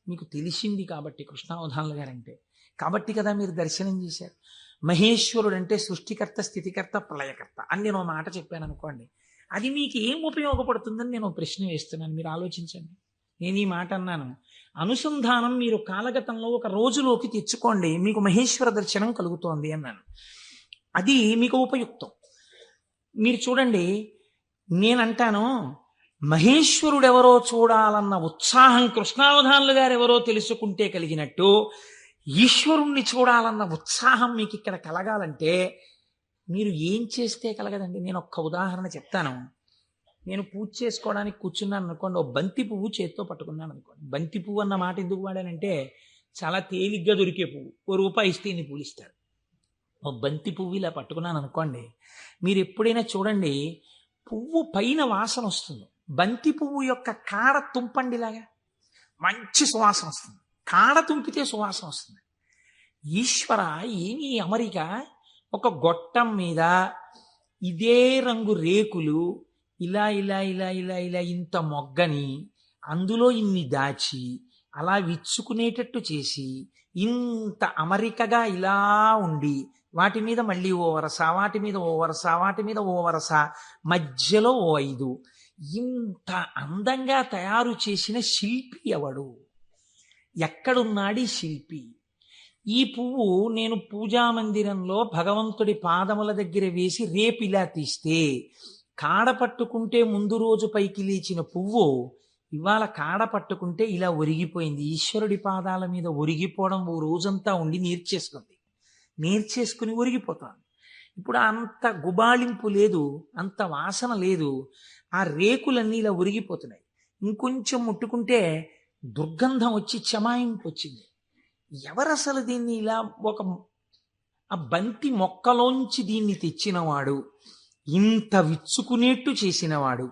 మీకు తెలిసింది కాబట్టి కృష్ణావధానులు గారంటే. కాబట్టి కదా మీరు దర్శనం చేశారు. మహేశ్వరుడు అంటే సృష్టికర్త, స్థితికర్త, ప్రళయకర్త అని నేను మాట చెప్పాను అనుకోండి, అది మీకు ఏం ఉపయోగపడుతుందని నేను ప్రశ్న వేస్తున్నాను. మీరు ఆలోచించండి. నేను ఈ మాట అన్నాను, అనుసంధానం మీరు కాలగతంలో ఒక రోజులోకి తెచ్చుకోండి, మీకు మహేశ్వర దర్శనం కలుగుతోంది అన్నాను. అది మీకు ఉపయుక్తం. మీరు చూడండి, నేనంటాను మహేశ్వరుడెవరో చూడాలన్న ఉత్సాహం కృష్ణావధానులు గారు ఎవరో తెలుసుకుంటే కలిగినట్టు, ఈశ్వరుణ్ణి చూడాలన్న ఉత్సాహం మీకు ఇక్కడ కలగాలంటే మీరు ఏం చేస్తే కలగదండి. నేను ఒక్క ఉదాహరణ చెప్తాను. నేను పూజ చేసుకోవడానికి కూర్చున్నాను అనుకోండి, ఓ బంతి పువ్వు చేత్తో పట్టుకున్నాను అనుకోండి. బంతి పువ్వు అన్న మాట ఎందుకు వాడానంటే చాలా తేలిగ్గా దొరికే పువ్వు. ₹1 ఇస్తే ఇన్ని పూలు ఇస్తారు. ఓ బంతి పువ్వు ఇలా పట్టుకున్నాను అనుకోండి, మీరు ఎప్పుడైనా చూడండి, పువ్వు పైన వాసన వస్తుంది. బంతి పువ్వు యొక్క కాడ తుంపండిలాగా మంచి సువాసన వస్తుంది. కాడ తుంపితే సువాసన వస్తుంది. ఈశ్వర, ఏమి అమరిక! ఒక గొట్టం మీద ఇదే రంగు రేకులు ఇలా ఇలా ఇలా ఇలా ఇలా ఇంత మొగ్గని అందులో ఇన్ని దాచి అలా విచ్చుకునేటట్టు చేసి ఇంత అమరికగా ఇలా ఉండి వాటి మీద మళ్ళీ ఓ వరస, వాటి మీద ఓ వరస, వాటి మీద ఓ వరస, మధ్యలో ఓ 5, ఇంత అందంగా తయారు చేసిన శిల్పి ఎవడు? ఎక్కడున్నాడు ఈ శిల్పి? ఈ పువ్వు నేను పూజామందిరంలో భగవంతుడి పాదముల దగ్గర వేసి రేపు ఇలా తీస్తే, కాడ పట్టుకుంటే ముందు రోజు పైకి లేచిన పువ్వు ఇవాళ కాడ పట్టుకుంటే ఇలా ఒరిగిపోయింది. ఈశ్వరుడి పాదాల మీద ఒరిగిపోవడం ఓ రోజంతా ఉండి నేర్చేసుకుని ఒరిగిపోతాను. ఇప్పుడు అంత గుబాళింపు లేదు, అంత వాసన లేదు, ఆ రేకులన్నీ ఇలా ఒరిగిపోతున్నాయి. ఇంకొంచెం ముట్టుకుంటే దుర్గంధం వచ్చి చెమాయింపు వచ్చింది. ఎవరసలు దీన్ని ఇలా ఆ బంతి మొక్కలోంచి దీన్ని తెచ్చినవాడు, ఇంత విచ్చుకునేట్టు చేసినవాడు,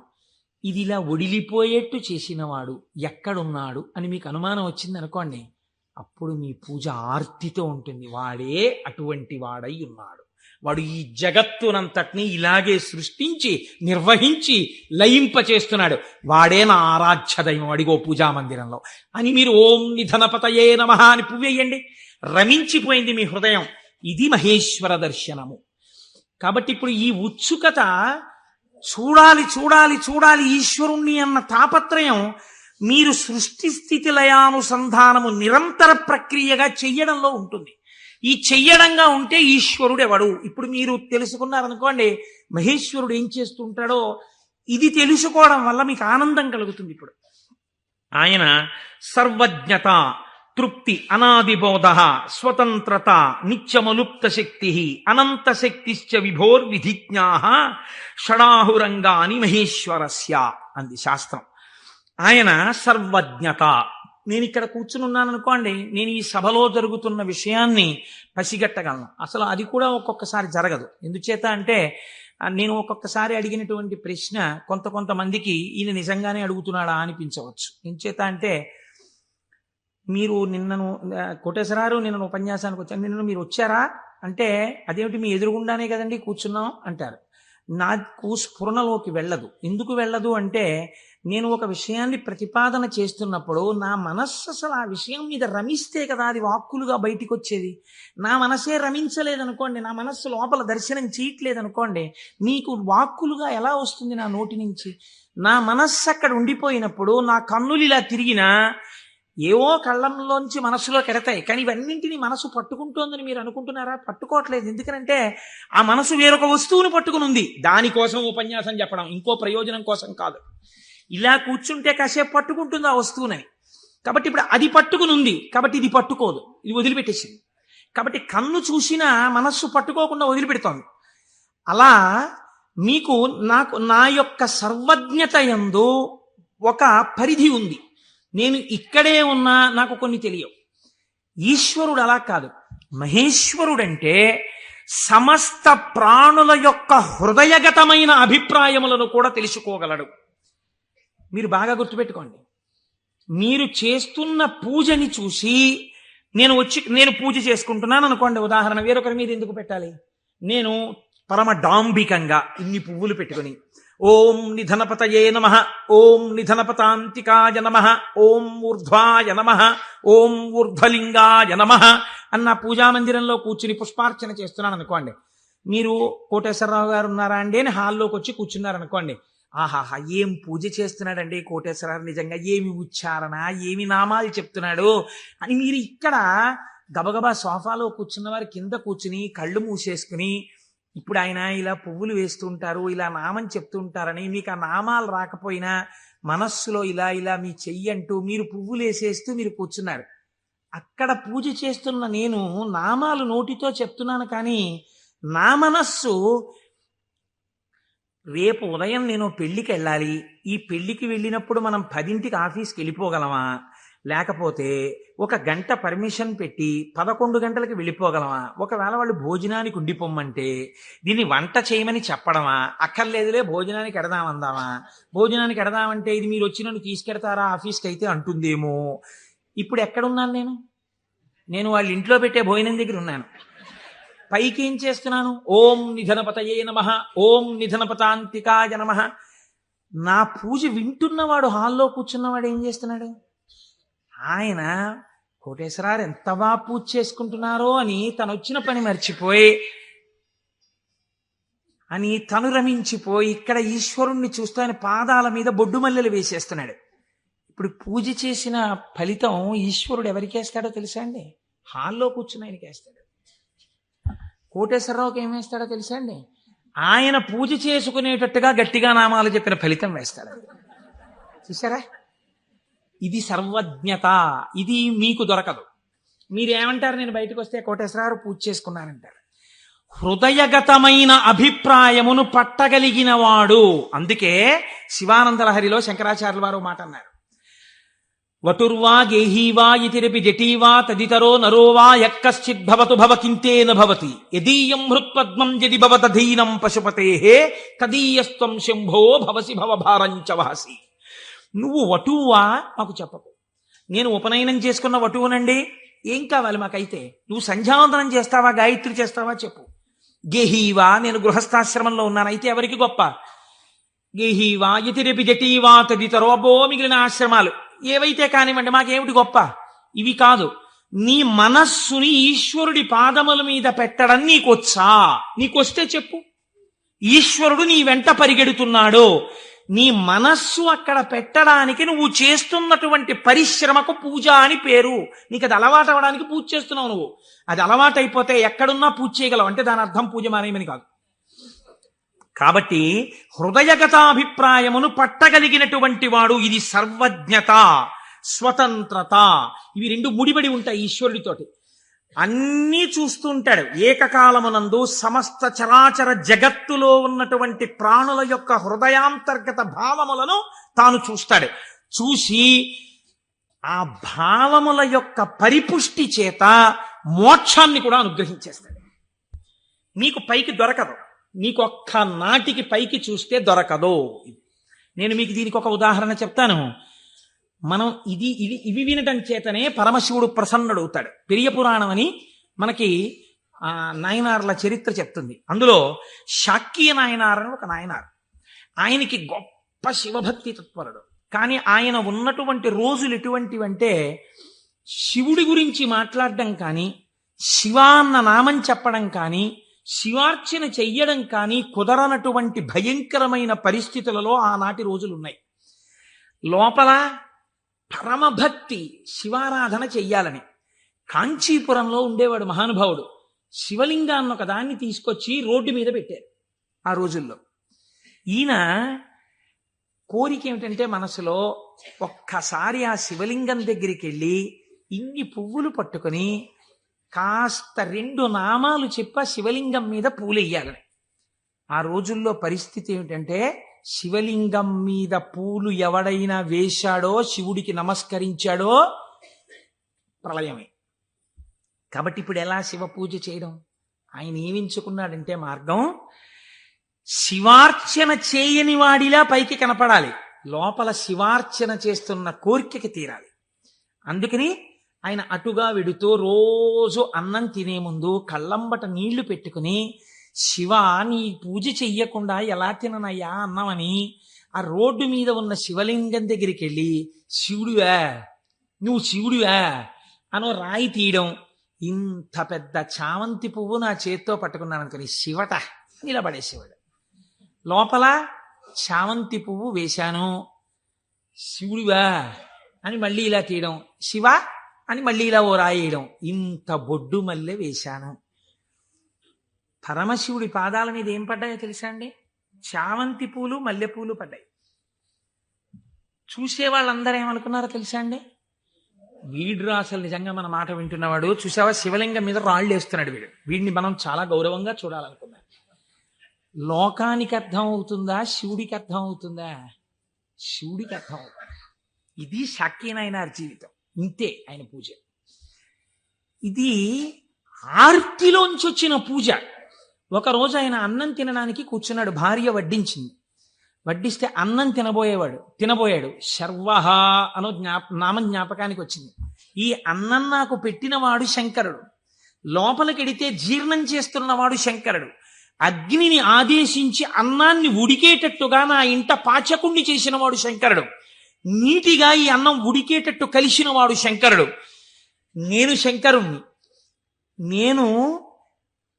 ఇది ఇలా ఒడిలిపోయేట్టు చేసినవాడు ఎక్కడున్నాడు అని మీకు అనుమానం వచ్చింది అనుకోండి, అప్పుడు మీ పూజ ఆర్తితో ఉంటుంది. వాడే అటువంటి వాడై ఉన్నాడు. వాడు ఈ జగత్తునంతటినీ ఇలాగే సృష్టించి నిర్వహించి లయింపచేస్తున్నాడు. వాడే నా ఆరాధ్య దైవం, అడిగో పూజామందిరంలో అని మీరు ఓం నిధనపతయే నమః అని పువ్వేయండి. రమించిపోయింది మీ హృదయం. ఇది మహేశ్వర దర్శనము. కాబట్టి ఇప్పుడు ఈ ఉత్సుకత, చూడాలి చూడాలి చూడాలి ఈశ్వరుణ్ణి అన్న తాపత్రయం మీరు సృష్టి స్థితి లయానుసంధానము నిరంతర ప్రక్రియగా చెయ్యడంలో ఉంటుంది. ఈ చెయ్యడంగా ఉంటే ఈశ్వరుడు ఎవడు? ఇప్పుడు మీరు తెలుసుకున్నారనుకోండి మహేశ్వరుడు ఏం చేస్తుంటాడో, ఇది తెలుసుకోవడం వల్ల మీకు ఆనందం కలుగుతుంది. ఇప్పుడు ఆయన సర్వజ్ఞత, తృప్తి, అనాదిబోధ, స్వతంత్రత, నిత్యమలుప్త శక్తి, అనంత శక్తిశ్చ విభోర్విధిజ్ఞా షడాహురంగాని మహేశ్వరస్య అంది శాస్త్రం. ఆయన సర్వజ్ఞత. నేను ఇక్కడ కూర్చుని ఉన్నాను అనుకోండి, నేను ఈ సభలో జరుగుతున్న విషయాన్ని పసిగట్టగలను. అసలు అది కూడా ఒక్కొక్కసారి జరగదు. ఎందుచేత అంటే నేను ఒక్కొక్కసారి అడిగినటువంటి ప్రశ్న కొంతమందికి ఈయన నిజంగానే అడుగుతున్నాడా అనిపించవచ్చు. ఎందుచేత అంటే మీరు నిన్నను కోటేశ్వరారు నిన్న ఉపన్యాసానికి వచ్చాను, నిన్న మీరు వచ్చారా అంటే అదేమిటి మీ ఎదురుగుండానే కదండి కూర్చున్నాం అంటారు. నాకు స్ఫురణలోకి వెళ్ళదు. ఎందుకు వెళ్ళదు అంటే నేను ఒక విషయాన్ని ప్రతిపాదన చేస్తున్నప్పుడు నా మనస్సు అసలు ఆ విషయం మీద రమిస్తే కదా అది వాక్కులుగా బయటికి వచ్చేది. నా మనసే రమించలేదనుకోండి, నా మనస్సు లోపల దర్శనం చేయట్లేదనుకోండి, మీకు వాక్కులుగా ఎలా వస్తుంది నా నోటి నుంచి? నా మనస్సు అక్కడ ఉండిపోయినప్పుడు నా కన్నులు ఇలా తిరిగినా ఏవో కళ్ళంలోంచి మనసులో కెడతాయి. కానీ ఇవన్నింటినీ మనసు పట్టుకుంటోందని మీరు అనుకుంటున్నారా? పట్టుకోవట్లేదు. ఎందుకనంటే ఆ మనసు వేరొక వస్తువును పట్టుకుని ఉంది. దానికోసం ఉపన్యాసం చెప్పడం, ఇంకో ప్రయోజనం కోసం కాదు. ఇలా కూర్చుంటే కాసేపు పట్టుకుంటుంది ఆ వస్తువునని. కాబట్టి ఇప్పుడు అది పట్టుకుని ఉంది, కాబట్టి ఇది పట్టుకోదు, ఇది వదిలిపెట్టేసింది. కాబట్టి కన్ను చూసినా మనస్సు పట్టుకోకుండా వదిలిపెడుతోంది. అలా మీకు నా యొక్క సర్వజ్ఞత యందు ఒక పరిధి ఉంది. నేను ఇక్కడే ఉన్నా నాకు కొన్ని తెలియవు. ఈశ్వరుడు అలా కాదు. మహేశ్వరుడంటే సమస్త ప్రాణుల యొక్క హృదయగతమైన అభిప్రాయములను కూడా తెలుసుకోగలడు. మీరు బాగా గుర్తుపెట్టుకోండి, మీరు చేస్తున్న పూజని చూసి నేను పూజ చేసుకుంటున్నాను అనుకోండి, ఉదాహరణ, వేరొకరి మీద ఎందుకు పెట్టాలి? నేను పరమ డాంబికంగా ఇన్ని పువ్వులు పెట్టుకుని ఓం నిధనపతయే నమః, ఓం నిధనపతాంతికాయ నమః, ఓం ఊర్ధ్వాయ నమః, ఓం ఊర్ధ్వలింగాయ నమః అన్న పూజామందిరంలో కూర్చుని పుష్పార్చన చేస్తున్నాను అనుకోండి. మీరు కోటేశ్వరరావు గారు ఉన్నారా అండి అని హాల్లోకి వచ్చి కూర్చున్నారనుకోండి. ఆహాహా, ఏం పూజ చేస్తున్నాడండి కోటేశ్వరరావు, నిజంగా ఏమి ఉచ్చారణ, ఏమి నామాలు చెప్తున్నాడు అని మీరు ఇక్కడ గబగబా సోఫాలో కూర్చున్న వారి కింద కూర్చుని కళ్ళు మూసేసుకుని, ఇప్పుడు ఆయన ఇలా పువ్వులు వేస్తుంటారు, ఇలా నామం చెప్తుంటారని మీకు ఆ నామాలు రాకపోయినా మనస్సులో ఇలా ఇలా మీ చెయ్యి అంటూ మీరు పువ్వులు వేసేస్తూ మీరు కూర్చున్నారు. అక్కడ పూజ చేస్తున్న నేను నామాలు నోటితో చెప్తున్నాను, కానీ నా మనస్సు రేపు ఉదయం నేను పెళ్లికి వెళ్ళాలి, ఈ పెళ్లికి వెళ్ళినప్పుడు మనం 10ంటికి ఆఫీస్కి వెళ్ళిపోగలమా, లేకపోతే 1 గంట పర్మిషన్ పెట్టి 11 గంటలకు వెళ్ళిపోగలమా, ఒకవేళ వాళ్ళు భోజనానికి ఉండిపోమ్మంటే దీన్ని వంట చేయమని చెప్పడమా, అక్కర్లేదులే భోజనానికి ఎడదామందామా, భోజనానికి ఎడదామంటే ఇది మీరు వచ్చి నన్ను తీసుకెడతారా ఆఫీస్కి అయితే అంటుందేమో. ఇప్పుడు ఎక్కడున్నాను నేను వాళ్ళ ఇంట్లో పెట్టే భోజనం దగ్గర ఉన్నాను. పైకి ఏం చేస్తున్నాను? ఓం నిధనపతయే నమః, ఓం నిధనపతాంతికాయ నమః. నా పూజ వింటున్నవాడు, హాల్లో కూర్చున్నవాడు ఏం చేస్తున్నాడు? ఆయన కోటేశ్వరారు ఎంత బాగా పూజ చేసుకుంటున్నారో అని తను వచ్చిన పని మర్చిపోయి తను రమించిపోయి ఇక్కడ ఈశ్వరుణ్ణి చూస్తూ ఆయన పాదాల మీద బొడ్డు మల్లెలు వేసేస్తున్నాడు. ఇప్పుడు పూజ చేసిన ఫలితం ఈశ్వరుడు ఎవరికి వేస్తాడో తెలుసా అండి? హాల్లో కూర్చుని ఆయనకి వేస్తాడు. కోటేశ్వరరావుకి ఏం వేస్తాడో తెలుసా అండి? ఆయన పూజ చేసుకునేటట్టుగా గట్టిగా నామాలు చెప్పిన ఫలితం వేస్తాడు. చూసారా? ఇది సర్వజ్ఞత. ఇది మీకు దొరకదు. మీరేమంటారు? నేను బయటకు వస్తే కోటేశ్వరరావు పూజ చేసుకున్నానంటారు. హృదయగతమైన అభిప్రాయమును పట్టగలిగిన వాడు. అందుకే శివానందలహరిలో శంకరాచార్యుల వారు మాట అన్నారు, వటుర్వా గేహీవా ఇతిరపి జటీవా తదితరో నరోవా యక్కశ్చిద్భవతు భవకింతేన భవతి యదీయం హృత్పద్మం యది భవతధీనం పశుపతేహే తదీయస్త్వం శంభో భవసి భవభారంచ వహసి. నువ్వు వటువా మాకు చెప్పకు. నేను ఉపనయనం చేసుకున్న వటువునండి, ఏం కావాలి మాకైతే? నువ్వు సంధ్యావందనం చేస్తావా, గాయత్రి చేస్తావా చెప్పు. గేహీవా, నేను గృహస్థాశ్రమంలో ఉన్నాను, అయితే ఎవరికి గొప్ప? గేహీవా యతిరపి జటీవా తదితరో, అబ్బో మిగిలిన ఆశ్రమాలు ఏవైతే కానివ్వండి, మాకేమిటి గొప్ప? ఇవి కాదు. నీ మనస్సుని ఈశ్వరుడి పాదముల మీద పెట్టడం నీకొచ్చా? నీకొస్తే చెప్పు. ఈశ్వరుడు నీ వెంట పరిగెడుతున్నాడు. నీ మనస్సు అక్కడ పెట్టడానికి నువ్వు చేస్తున్నటువంటి పరిశ్రమకు పూజ అని పేరు. నీకు అది అలవాటు అవ్వడానికి పూజ చేస్తున్నావు. నువ్వు అది అలవాటైపోతే ఎక్కడున్నా పూజ చేయగలవు. అంటే దాని అర్థం పూజ మానేయమని కాదు. కాబట్టి హృదయగతాభిప్రాయమును పట్టగలిగినటువంటి వాడు. ఇది సర్వజ్ఞత, స్వతంత్రత. ఇవి 2 ముడిపడి ఉంటాయి ఈశ్వరుడితోటి. అన్నీ చూస్తుంటాడు ఏకకాలమునందు. సమస్త చరాచర జగత్తులో ఉన్నటువంటి ప్రాణుల యొక్క హృదయాంతర్గత భావములను తాను చూస్తాడు. చూసి ఆ భావముల యొక్క పరిపుష్టి చేత మోక్షాన్ని కూడా అనుగ్రహించేస్తాడు. నీకు పైకి దొరకదు. నీకొక్క నాటికి పైకి చూస్తే దొరకదు. నేను మీకు దీనికి ఒక ఉదాహరణ చెప్తాను. మనం ఇవి వినటం చేతనే పరమశివుడు ప్రసన్నుడవుతాడు. పెరియ పురాణం అని మనకి నాయనార్ల చరిత్ర చెప్తుంది. అందులో శాక్య నాయనార్ అని ఒక నాయనార్. ఆయనకి గొప్ప శివభక్తి తత్పరుడు. కానీ ఆయన ఉన్నటువంటి రోజులు ఎటువంటివంటే శివుడి గురించి మాట్లాడడం కానీ, శివ అన్న నామం చెప్పడం కానీ, శివార్చన చెయ్యడం కానీ కుదరనటువంటి భయంకరమైన పరిస్థితులలో ఆనాటి రోజులున్నాయి. లోపల పరమభక్తి, శివారాధన చెయ్యాలని. కాంచీపురంలో ఉండేవాడు మహానుభావుడు. శివలింగాన్ని ఒక దాన్ని తీసుకొచ్చి రోడ్డు మీద పెట్టారు ఆ రోజుల్లో. ఈయన కోరిక ఏమిటంటే మనసులో ఒక్కసారి ఆ శివలింగం దగ్గరికి వెళ్ళి ఇన్ని పువ్వులు పట్టుకొని కాస్త 2 నామాలు చెప్ప శివలింగం మీద పూలెయ్యాలని. ఆ రోజుల్లో పరిస్థితి ఏమిటంటే శివలింగం మీద పూలు ఎవడైనా వేశాడో, శివుడికి నమస్కరించాడో ప్రళయమే. కాబట్టి ఇప్పుడు ఎలా శివ పూజ చేయడం? ఆయన ఏమించుకున్నాడంటే మార్గం, శివార్చన చేయని వాడిలా పైకి కనపడాలి, లోపల శివార్చన చేస్తున్న కోరికకి తీరాలి. అందుకని ఆయన అటుగా వెడుతూ రోజు అన్నం తినే ముందు కళ్ళంబట నీళ్లు పెట్టుకుని, శివ నీ పూజ చెయ్యకుండా ఎలా తిననయ్యా అన్నమని ఆ రోడ్డు మీద ఉన్న శివలింగం దగ్గరికి వెళ్ళి, శివుడివా నువ్వు శివుడివా అనో రాయి తీయడం. ఇంత పెద్ద చామంతి పువ్వు నా చేత్తో పట్టుకున్నాను అనుకుని శివట నిలబడే శివుడు, లోపల చామంతి పువ్వు వేశాను, శివుడివా అని మళ్ళీ ఇలా తీయడం, శివ అని మళ్ళీ ఇలా ఓ రాయేయడం, ఇంత బొడ్డు మల్లె వేశాను. పరమశివుడి పాదాల మీద ఏం పడ్డాయో తెలుసా అండి? చామంతి పూలు మల్లెపూలు పడ్డాయి. చూసే వాళ్ళందరూ ఏమనుకున్నారో తెలుసా అండి? వీడు అసలు నిజంగా మన మాట వింటున్నవాడు, చూసావా శివలింగం మీద రాళ్ళు వేస్తున్నాడు వీడు, వీడిని మనం చాలా గౌరవంగా చూడాలనుకున్నాం. లోకానికి అర్థం అవుతుందా, శివుడికి అర్థం అవుతుందా? శివుడికి అర్థం అవుతుంది. ఇది శాక్యనాయనార్ జీవితం, ఇంతే ఆయన పూజ. ఇది ఆర్తిలోంచి వచ్చిన పూజ. ఒకరోజు ఆయన అన్నం తినడానికి కూర్చున్నాడు, భార్య వడ్డించింది. వడ్డిస్తే అన్నం తినబోయాడు. శర్వహ అనో నామం జ్ఞాపకానికి వచ్చింది. ఈ అన్నం నాకు పెట్టినవాడు శంకరుడు, లోపలికెడితే జీర్ణం చేస్తున్నవాడు శంకరుడు, అగ్నిని ఆదేశించి అన్నాన్ని ఉడికేటట్టుగా నా ఇంట పాచకుణ్ణి చేసినవాడు శంకరుడు, నీటిగా ఈ అన్నం ఉడికేటట్టు కలిసినవాడు శంకరుడు. నేను శంకరుణ్ణి, నేను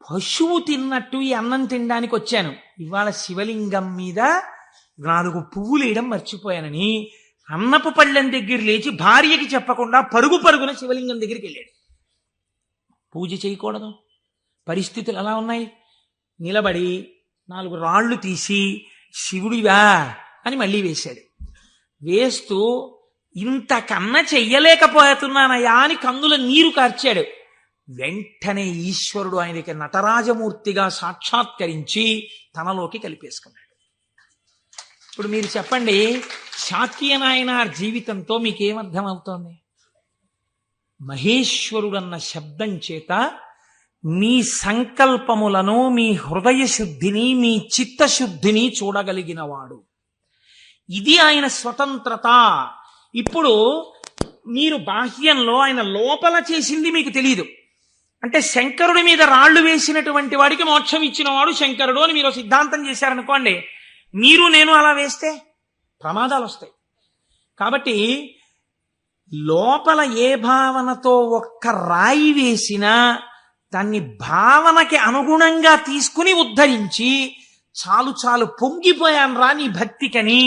పశువు తిన్నట్టు ఈ అన్నం తినడానికి వచ్చాను. ఇవాళ శివలింగం మీద 4 పువ్వులు వేయడం మర్చిపోయానని అన్నపు పళ్ళెం దగ్గర లేచి భార్యకి చెప్పకుండా పరుగున శివలింగం దగ్గరికి వెళ్ళాడు. పూజ చేయకూడదు, పరిస్థితులు అలా ఉన్నాయి. నిలబడి 4 రాళ్ళు తీసి శివుడివా అని మళ్ళీ వేశాడు. వేస్తూ ఇంతకన్నా చెయ్యలేకపోతున్నానయ్యా అని కన్నుల నీరు కార్చాడు. వెంటనే ఈశ్వరుడు ఆయనకి నటరాజమూర్తిగా సాక్షాత్కరించి తనలోకి కలిపేసుకున్నాడు. ఇప్పుడు మీరు చెప్పండి, శాక్యనాయనార్ జీవితంతో మీకేమర్థం అవుతోంది? మహేశ్వరుడన్న శబ్దం చేత మీ సంకల్పములను, మీ హృదయ శుద్ధిని, మీ చిత్తశుద్ధిని చూడగలిగినవాడు. ఇది ఆయన స్వతంత్రత. ఇప్పుడు మీరు బాహ్యంలో ఆయన లోపల చేసింది మీకు తెలియదు. అంటే శంకరుడి మీద రాళ్లు వేసినటువంటి వాడికి మోక్షం ఇచ్చినవాడు శంకరుడు అని మీరు సిద్ధాంతం చేశారనుకోండి, మీరు నేను అలా వేస్తే ప్రమాదాలు వస్తాయి. కాబట్టి లోపల ఏ భావనతో ఒక్క రాయి వేసినా దాన్ని భావనకి అనుగుణంగా తీసుకుని ఉద్ధరించి, చాలు పొంగిపోయాను రా నీ భక్తికని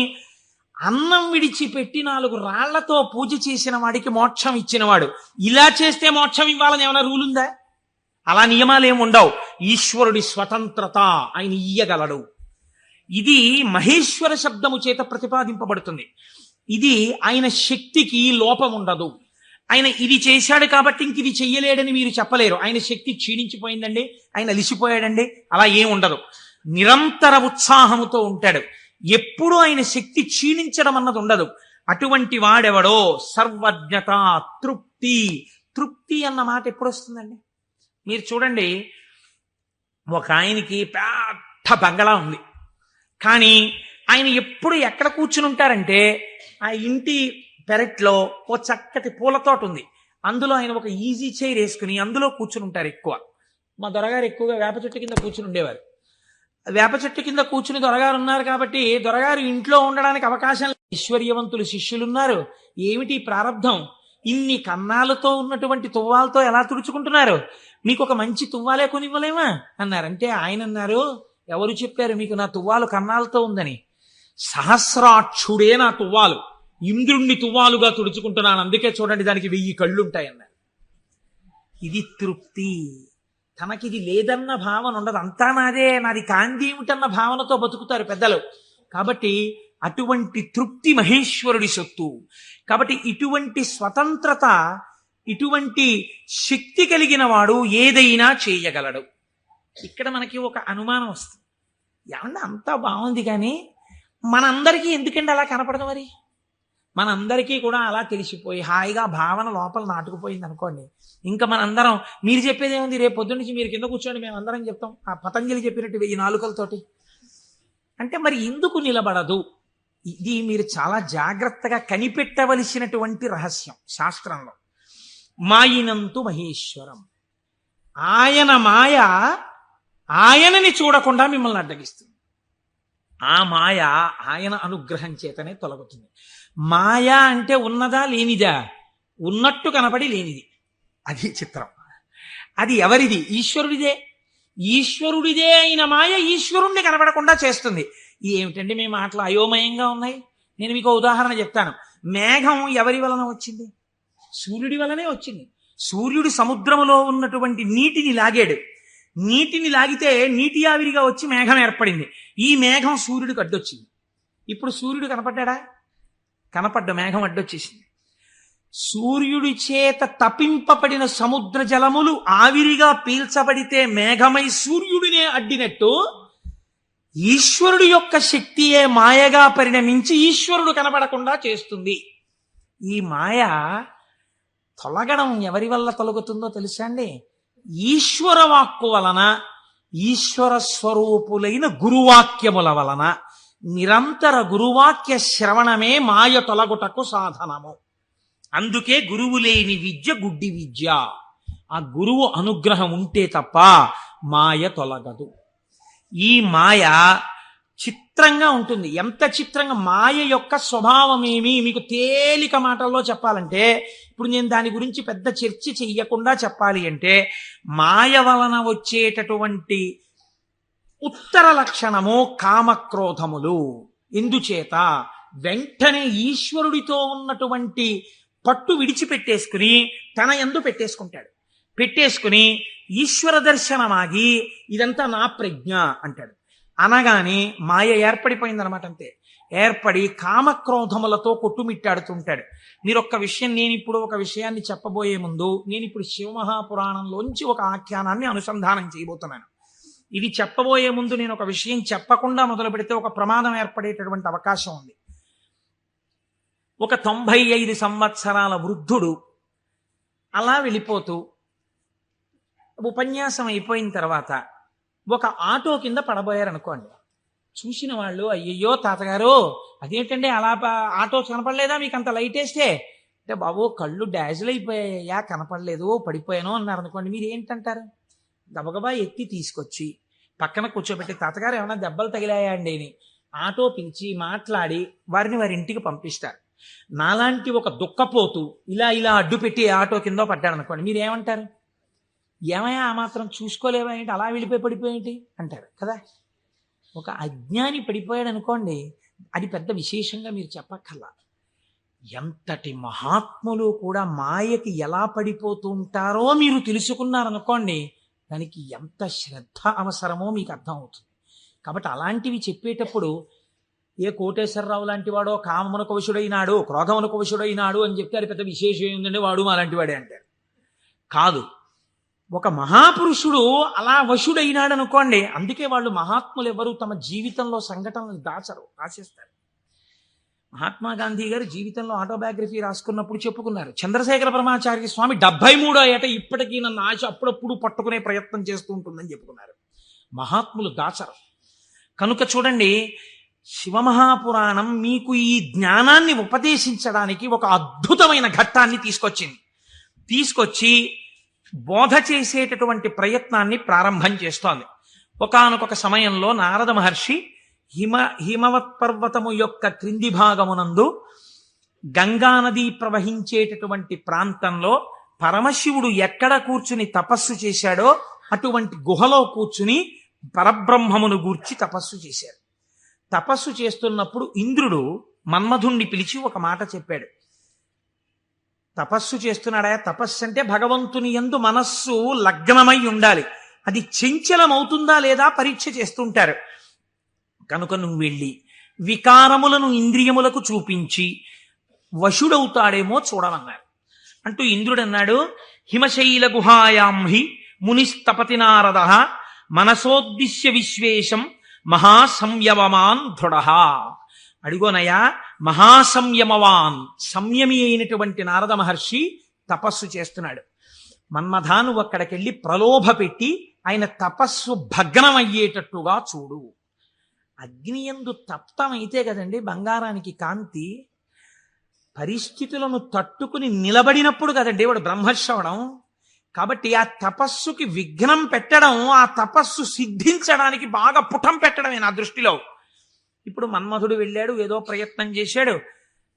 అన్నం విడిచిపెట్టి 4 రాళ్లతో పూజ చేసిన వాడికి మోక్షం ఇచ్చినవాడు. ఇలా చేస్తే మోక్షం ఇవ్వాలని ఏమైనా రూల్ ఉందా? అలా నియమాలు ఏమి ఉండవు. ఈశ్వరుడి స్వతంత్రత, ఆయన ఇయ్యగలడు. ఇది మహేశ్వర శబ్దము చేత ప్రతిపాదింపబడుతుంది. ఇది ఆయన శక్తికి లోపం ఉండదు. ఆయన ఇది చేశాడు కాబట్టి ఇంక ఇది చెయ్యలేడని మీరు చెప్పలేరు. ఆయన శక్తి క్షీణించిపోయిందండి, ఆయన అలిసిపోయాడండి, అలా ఏం ఉండదు. నిరంతర ఉత్సాహముతో ఉంటాడు. ఎప్పుడూ ఆయన శక్తి క్షీణించడం అన్నది ఉండదు. అటువంటి వాడెవడో సర్వజ్ఞత, తృప్తి అన్న మాట ఎప్పుడు వస్తుందండి? మీరు చూడండి, ఒక ఆయనకి పెద్ద బంగళా ఉంది, కానీ ఆయన ఎప్పుడు ఎక్కడ కూర్చుని ఉంటారంటే ఆ ఇంటి పెరట్లో ఓ చక్కటి పూలతోట ఉంది, అందులో ఆయన ఒక ఈజీ చైర్ వేసుకుని అందులో కూర్చుని ఉంటారు ఎక్కువ. మా దొరగారు ఎక్కువగా వేప చెట్టు కింద కూర్చుని ఉండేవారు. వేప చెట్టు కింద కూర్చుని దొరగారు ఉన్నారు కాబట్టి దొరగారు ఇంట్లో ఉండడానికి అవకాశం. ఐశ్వర్యవంతులు శిష్యులున్నారు. ఏమిటి ప్రారంధం? ఇన్ని కన్నాలతో ఉన్నటువంటి తువ్వాలతో ఎలా తుడుచుకుంటున్నారు? మీకు ఒక మంచి తువ్వాలే కొనివ్వలేమా అన్నారంటే ఆయన అన్నారు, ఎవరు చెప్పారు మీకు నా తువ్వాలు కన్నాలతో ఉందని? సహస్రాక్షుడే నా తువ్వాలు, ఇంద్రుణ్ణి తువ్వాలుగా తుడుచుకుంటున్నాను, అందుకే చూడండి దానికి 1000 కళ్ళుంటాయన్నారు. ఇది తృప్తి. తనకిది లేదన్న భావన ఉండదు. అంతా నాది కాంతి ఏమిటన్న భావనతో బతుకుతారు పెద్దలు. కాబట్టి అటువంటి తృప్తి మహేశ్వరుడి సొత్తు. కాబట్టి ఇటువంటి స్వతంత్రత, ఇటువంటి శక్తి కలిగిన వాడు ఏదైనా చేయగలడు. ఇక్కడ మనకి ఒక అనుమానం వస్తుంది, ఏమన్నా అంతా బాగుంది కానీ మనందరికీ ఎందుకండి అలా కనపడదు? మనందరికీ కూడా అలా తెలిసిపోయి హాయిగా భావన లోపల నాటుకుపోయింది అనుకోండి, ఇంకా మనందరం మీరు చెప్పేది ఏముంది, రేపు పొద్దున్న నుంచి మీరు కింద కూర్చోండి మేము అందరం చెప్తాం ఆ పతంజలి చెప్పినట్టు 1000 నాలుకలతోటి. అంటే మరి ఎందుకు నిలబడదు? ఇది మీరు చాలా జాగ్రత్తగా కనిపెట్టవలసినటువంటి రహస్యం శాస్త్రంలో. మాయినంతు మహేశ్వరం, ఆయన మాయ ఆయనని చూడకుండా మిమ్మల్ని అడ్డగిస్తుంది. ఆ మాయ ఆయన అనుగ్రహం చేతనే తొలగుతుంది. మాయ అంటే ఉన్నదా లేనిదా? ఉన్నట్టు కనపడి లేనిది. అది చిత్రం. అది ఎవరిది? ఈశ్వరుడిదే. ఈశ్వరుడిదే అయిన మాయ ఈశ్వరుణ్ణి కనపడకుండా చేస్తుంది. ఏమిటండి మీ మాటలు అయోమయంగా ఉన్నాయి. నేను మీకు ఉదాహరణ చెప్తాను. మేఘం ఎవరి వలన వచ్చింది? సూర్యుడి వలనే వచ్చింది. సూర్యుడు సముద్రములో ఉన్నటువంటి నీటిని లాగాడు. నీటిని లాగితే నీటి ఆవిరిగా వచ్చి మేఘం ఏర్పడింది. ఈ మేఘం సూర్యుడికి అడ్డొచ్చింది. ఇప్పుడు సూర్యుడు కనపడ్డా? కనపడ్డ మేఘం అడ్డొచ్చేసింది. సూర్యుడి చేత తపింపబడిన సముద్ర జలములు ఆవిరిగా పీల్చబడితే మేఘమై సూర్యుడినే అడ్డినట్టు ఈశ్వరుడు యొక్క శక్తియే మాయగా పరిణమించి ఈశ్వరుడు కనబడకుండా చేస్తుంది. ఈ మాయ తొలగడం ఎవరి వల్ల తొలగుతుందో తెలుసా అండి? ఈశ్వర వాక్కు వలన, ఈశ్వర స్వరూపులైన గురువాక్యముల వలన. నిరంతర గురువాక్య శ్రవణమే మాయ తొలగుటకు సాధనము. అందుకే గురువు లేని విద్య గుడ్డి విద్య. ఆ గురువు అనుగ్రహం ఉంటే తప్ప మాయ తొలగదు. ఈ మాయ చిత్రంగా ఉంటుంది. ఎంత చిత్రంగా! మాయ యొక్క స్వభావం ఏమి మీకు తేలిక మాటల్లో చెప్పాలంటే, ఇప్పుడు నేను దాని గురించి పెద్ద చర్చ చెయ్యకుండా చెప్పాలి అంటే, మాయ వలన వచ్చేటటువంటి ఉత్తర లక్షణము కామక్రోధములు. ఎందుచేత? వెంటనే ఈశ్వరుడితో ఉన్నటువంటి పట్టు విడిచిపెట్టేసుకుని తన యందు పెట్టేసుకుని ఈశ్వర దర్శనమాగి ఇదంతా నా ప్రజ్ఞ అంటాడు. అనగానే మాయ ఏర్పడిపోయిందనమాట. అంతే. ఏర్పడి కామక్రోధములతో కొట్టుమిట్టాడుతుంటాడు. మీరు ఒక్క విషయం, నేను ఇప్పుడు ఒక విషయాన్ని చెప్పబోయే ముందు నేను ఇప్పుడు శివమహాపురాణంలోంచి ఒక ఆఖ్యానాన్ని అనుసంధానం చేయబోతున్నాను. ఇది చెప్పబోయే ముందు నేను ఒక విషయం చెప్పకుండా మొదలు పెడితే ఒక ప్రమాదం ఏర్పడేటటువంటి అవకాశం ఉంది. ఒక 95 సంవత్సరాల వృద్ధుడు అలా వెళ్ళిపోతూ ఉపన్యాసం అయిపోయిన తర్వాత ఒక ఆటో కింద పడబోయారనుకోండి. చూసిన వాళ్ళు, అయ్యయ్యో తాతగారు అదేంటండి అలా ఆటో కనపడలేదా మీకు అంత లైట్ వేస్తే? అంటే బాబు కళ్ళు డాజిల్ అయిపోయాయా, కనపడలేదు, పడిపోయాను అన్నారు అనుకోండి. మీరు ఏంటంటారు? గబగబా ఎత్తి తీసుకొచ్చి పక్కన కూర్చోబెట్టి, తాతగారు ఏమైనా దెబ్బలు తగిలాయా అండి అని ఆటో పిలిచి మాట్లాడి వారిని వారి ఇంటికి పంపిస్తారు. నాలాంటి ఒక దుఃఖపోతూ ఇలా అడ్డు పెట్టి ఆటో కింద పడ్డాడు అనుకోండి, మీరు ఏమంటారు? ఏమయ్యా ఆ మాత్రం చూసుకోలేవా ఏంటి, అలా వెళ్ళిపోయి పడిపోయేంటి అంటారు కదా. ఒక అజ్ఞాని పడిపోయాడు అనుకోండి, అది పెద్ద విశేషంగా మీరు చెప్పక్కర్లా. ఎంతటి మహాత్ములు కూడా మాయకి ఎలా పడిపోతూ ఉంటారో మీరు తెలుసుకున్నారనుకోండి, దానికి ఎంత శ్రద్ధ అవసరమో మీకు అర్థం అవుతుంది. కాబట్టి అలాంటివి చెప్పేటప్పుడు ఏ కోటేశ్వరరావు లాంటి వాడో కామమునకు వశుడైనాడు, క్రోధమునకు వశుడైనాడు అని చెప్తే అది పెద్ద విశేషం ఏంటంటే వాడు అలాంటి వాడే అంటారు. కాదు, ఒక మహాపురుషుడు అలా వశుడైనాడు అనుకోండి. అందుకే వాళ్ళు మహాత్ములు ఎవరు తమ జీవితంలో సంఘటనలు దాచరు, రాసేస్తారు. మహాత్మా గాంధీ గారు జీవితంలో ఆటోబయోగ్రఫీ రాసుకున్నప్పుడు చెప్పుకున్నారు, చంద్రశేఖర పరమాచార్య స్వామి 73వ ఏట ఇప్పటికీ నన్ను ఆశ అప్పుడప్పుడు పట్టుకునే ప్రయత్నం చేస్తూ ఉంటుందని చెప్పుకున్నారు. మహాత్ములు దాచరు. కనుక చూడండి, శివమహాపురాణం మీకు ఈ జ్ఞానాన్ని ఉపదేశించడానికి ఒక అద్భుతమైన ఘట్టాన్ని తీసుకొచ్చి బోధ చేసేటటువంటి ప్రయత్నాన్ని ప్రారంభం చేస్తోంది. ఒకానొక సమయంలో నారద మహర్షి హిమవత్ పర్వతము యొక్క క్రింది భాగమునందు గంగానది ప్రవహించేటటువంటి ప్రాంతంలో పరమశివుడు ఎక్కడ కూర్చుని తపస్సు చేశాడో అటువంటి గుహలో కూర్చుని పరబ్రహ్మమును గూర్చి తపస్సు చేశాడు. తపస్సు చేస్తున్నప్పుడు ఇంద్రుడు మన్మధుణ్ణి పిలిచి ఒక మాట చెప్పాడు. తపస్సు చేస్తున్నాడా? తపస్సు అంటే భగవంతుని యందు మనస్సు లగ్నమై ఉండాలి. అది చంచలమవుతుందా లేదా పరీక్ష చేస్తుంటారు. కనుక నువ్వు వెళ్ళి వికారములను ఇంద్రియములకు చూపించి వశుడవుతాడేమో చూడమన్నారు. అంటూ ఇంద్రుడు అన్నాడు, హిమశైల గుహాయాం హి మునిస్తపతి నారద మనసోద్దిశ్య విశ్వేశం మహాసంయవమాన్ దృఢ. అడుగోనయ్యా, మహాసంయమవాన్, సంయమి అయినటువంటి నారద మహర్షి తపస్సు చేస్తున్నాడు. మన్మథాను అక్కడికెళ్ళి ప్రలోభ పెట్టి ఆయన తపస్సు భగ్నమయ్యేటట్టుగా చూడు. అగ్నియందు తప్తమైతే కదండి బంగారానికి కాంతి. పరిస్థితులను తట్టుకుని నిలబడినప్పుడు కదండి వాడు బ్రహ్మర్షి అవడం. కాబట్టి ఆ తపస్సుకి విఘ్నం పెట్టడం, ఆ తపస్సు సిద్ధించడానికి బాగా పుటం పెట్టడమే నా దృష్టిలో. ఇప్పుడు మన్మధుడు వెళ్ళాడు, ఏదో ప్రయత్నం చేశాడు,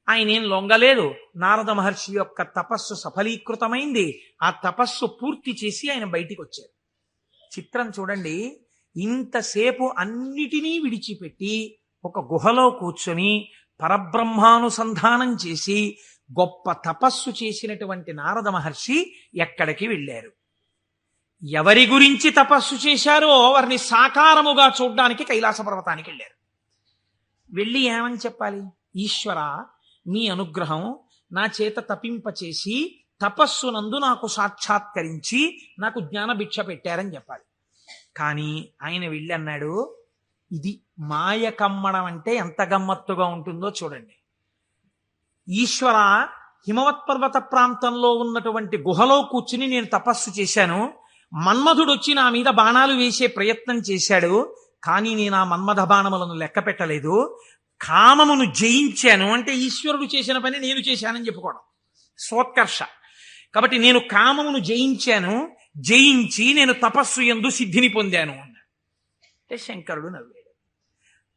ఆయన ఏం లొంగలేదు. నారద మహర్షి యొక్క తపస్సు సఫలీకృతమైంది. ఆ తపస్సు పూర్తి చేసి ఆయన బయటికి వచ్చారు. చిత్రం చూడండి, ఇంతసేపు అన్నిటినీ విడిచిపెట్టి ఒక గుహలో కూర్చొని పరబ్రహ్మానుసంధానం చేసి గొప్ప తపస్సు చేసినటువంటి నారద మహర్షి ఎక్కడికి వెళ్ళారు? ఎవరి గురించి తపస్సు చేశారో వారిని సాకారముగా చూడ్డానికి కైలాస పర్వతానికి వెళ్ళారు. వెళ్ళి ఏమని చెప్పాలి? ఈశ్వర, మీ అనుగ్రహం నా చేత తపింపచేసి తపస్సునందు నాకు సాక్షాత్కరించి నాకు జ్ఞానభిక్ష పెట్టారని చెప్పాలి. కానీ ఆయన వెళ్ళి అన్నాడు, ఇది మాయ కమ్మడం అంటే ఎంత గమ్మత్తుగా ఉంటుందో చూడండి. ఈశ్వర, హిమవత్ పర్వత ప్రాంతంలో ఉన్నటువంటి గుహలో కూర్చుని నేను తపస్సు చేశాను. మన్మధుడు వచ్చి నా మీద బాణాలు వేసే ప్రయత్నం చేశాడు. కానీ నేను ఆ మన్మథ బాణములను లెక్క పెట్టలేదు. కామమును జయించాను అంటే ఈశ్వరుడు చేసిన పని నేను చేశానని చెప్పుకోవడం స్వోత్కర్ష. కాబట్టి నేను కామమును జయించాను, జయించి నేను తపస్సు యందు సిద్ధిని పొందాను అన్నాడు. అంటే శంకరుడు నవ్వాడు.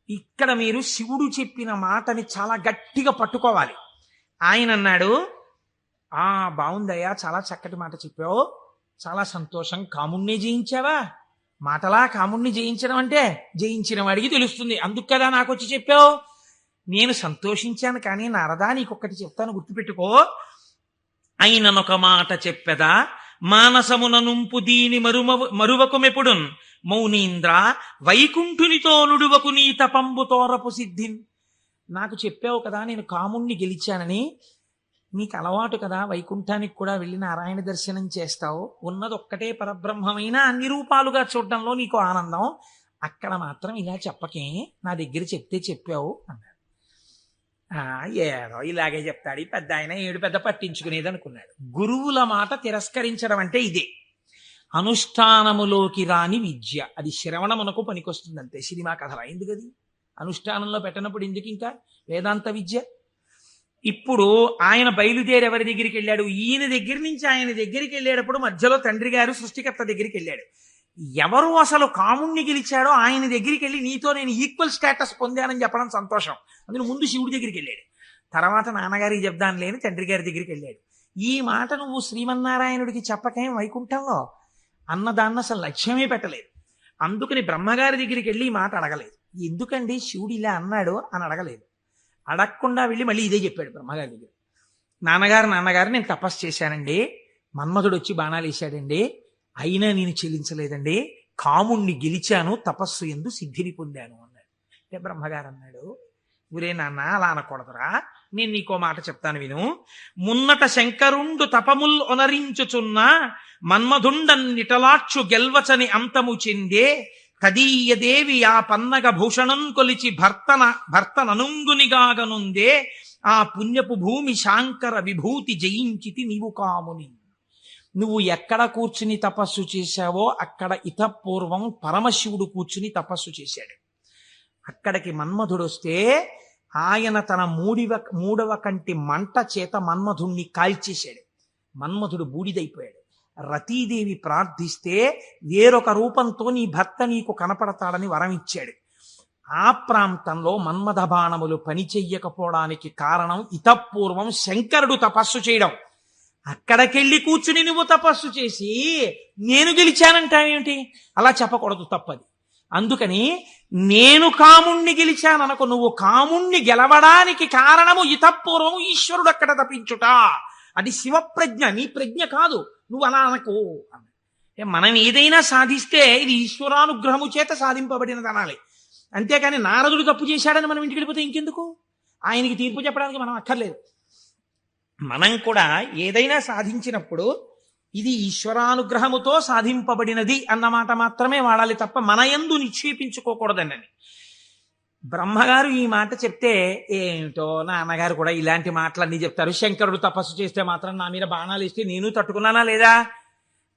ఇక్కడ మీరు శివుడు చెప్పిన మాటని చాలా గట్టిగా పట్టుకోవాలి. ఆయన అన్నాడు, బాగుందయ్యా, చాలా చక్కటి మాట చెప్పావు, చాలా సంతోషం. కాముణ్ణి జయించావా? మాటలా కాముణ్ణి జయించడం అంటే జయించిన వాడికి తెలుస్తుంది, అందుకు కదా నాకు వచ్చి చెప్పావు. నేను సంతోషించాను. కానీ నారదా, నీకొక్కటి చెప్తాను, గుర్తుపెట్టుకో. అయిననొక మాట చెప్పెదా, మానసమున నుంపు దీని మరువకుమెప్పుడున్ మౌనీంద్ర వైకుంఠునితో నుడువకు నీ తపంబు తోరపు సిద్ధిన్. నాకు చెప్పావు కదా నేను కాముణ్ణి గెలిచానని. నీకు అలవాటు కదా, వైకుంఠానికి కూడా వెళ్ళి నారాయణ దర్శనం చేస్తావు. ఉన్నది ఒక్కటే పరబ్రహ్మమైన అన్ని రూపాలుగా చూడడంలో నీకు ఆనందం. అక్కడ మాత్రం ఇలా చెప్పకే, నా దగ్గర చెప్తే చెప్పావు అన్నాడు. ఏదో ఇలాగే చెప్తాడు ఈ పెద్ద ఆయన, ఏడు పెద్ద పట్టించుకునేది అనుకున్నాడు. గురువుల మాట తిరస్కరించడం అంటే ఇదే. అనుష్ఠానములోకి రాని విద్య, అది శ్రవణమునకు పనికొస్తుంది అంతే. సినిమా కథల ఎందుకు అది అనుష్ఠానంలో పెట్టనప్పుడు ఎందుకు ఇంకా వేదాంత విద్య? ఇప్పుడు ఆయన బయలుదేరి ఎవరి దగ్గరికి వెళ్ళాడు? ఈయన దగ్గర నుంచి ఆయన దగ్గరికి వెళ్ళేటప్పుడు మధ్యలో తండ్రి గారు సృష్టికర్త దగ్గరికి వెళ్ళాడు. ఎవరు అసలు కాముణ్ణి గెలిచాడో ఆయన దగ్గరికి వెళ్ళి నీతో నేను ఈక్వల్ స్టేటస్ పొందానని చెప్పడం సంతోషం. అందులో ముందు శివుడి దగ్గరికి వెళ్ళాడు, తర్వాత నాన్నగారికి చెప్దాను లేని తండ్రి గారి దగ్గరికి వెళ్ళాడు. ఈ మాట నువ్వు శ్రీమన్నారాయణుడికి చెప్పకేం వైకుంఠంలో అన్నదాన్ని అసలు లక్ష్యమే పెట్టలేదు. అందుకని బ్రహ్మగారి దగ్గరికి వెళ్ళి ఈ మాట అడగలేదు. ఎందుకండి శివుడు ఇలా అన్నాడు అని అడగలేదు. అడగకుండా వెళ్ళి మళ్ళీ ఇదే చెప్పాడు బ్రహ్మగారి దగ్గర. నాన్నగారు నేను తపస్సు చేశానండి, మన్మధుడు వచ్చి బాణాలు వేశాడండి, అయినా నేను చెల్లించలేదండి, కాముణ్ణి గెలిచాను, తపస్సు యందు సిద్ధిని పొందాను అన్నాడు. అంటే బ్రహ్మగారు అన్నాడు, ఊరే నాన్న అలా అనకూడదురా, నేను నీకో మాట చెప్తాను విను. మున్నట శంకరుండు తపముల్ ఒనరించుచున్న మన్మధుండన్నిటలాక్షు గెల్వచని అంతము చెందే తదీయదేవి ఆ పన్నగ భూషణం కొలిచి భర్తననుంగునిగాగనుందే ఆ పుణ్యపు భూమి శాంకర విభూతి జయించితి నీవు కాముని. నువ్వు ఎక్కడ కూర్చుని తపస్సు చేశావో అక్కడ ఇతపూర్వం పరమశివుడు కూర్చుని తపస్సు చేశాడు. అక్కడికి మన్మధుడు వస్తే ఆయన తన మూడవ కంటి మంట చేత మన్మధుణ్ణి కాల్చేశాడు. మన్మధుడు బూడిదైపోయాడు. రతీదేవి ప్రార్థిస్తే వేరొక రూపంతో నీ భర్త నీకు కనపడతాడని వరం ఇచ్చాడు. ఆ ప్రాంతంలో మన్మథ బాణములు పనిచెయ్యకపోవడానికి కారణం ఇతపూర్వం శంకరుడు తపస్సు చేయడం. అక్కడికెళ్ళి కూర్చుని నువ్వు తపస్సు చేసి నేను గెలిచానంటావేమిటి? అలా చెప్పకూడదు, తప్పది. అందుకని నేను కాముణ్ణి గెలిచాననుకో, నువ్వు కాముణ్ణి గెలవడానికి కారణము ఇతపూర్వము ఈశ్వరుడు అక్కడ తపించుట. అది శివప్రజ్ఞ, నీ ప్రజ్ఞ కాదు, నువ్వు అలా అనకు. మనం ఏదైనా సాధిస్తే ఇది ఈశ్వరానుగ్రహము చేత సాధింపబడినది అనాలి. అంతేకాని నారదుడు తప్పు చేశాడని మనం ఇంటికి వెళ్ళిపోతే ఇంకెందుకు? ఆయనకి తీర్పు చెప్పడానికి మనం అక్కర్లేదు. మనం కూడా ఏదైనా సాధించినప్పుడు ఇది ఈశ్వరానుగ్రహముతో సాధింపబడినది అన్నమాట మాత్రమే వాడాలి తప్ప మన యందు నిక్షేపించుకోకూడదండి. బ్రహ్మగారు ఈ మాట చెప్తే, ఏమిటో నాన్నగారు కూడా ఇలాంటి మాటలన్నీ చెప్తారు, శంకరుడు తపస్సు చేస్తే మాత్రం నా మీద బాణాలు ఇస్తే నేను తట్టుకున్నానా లేదా?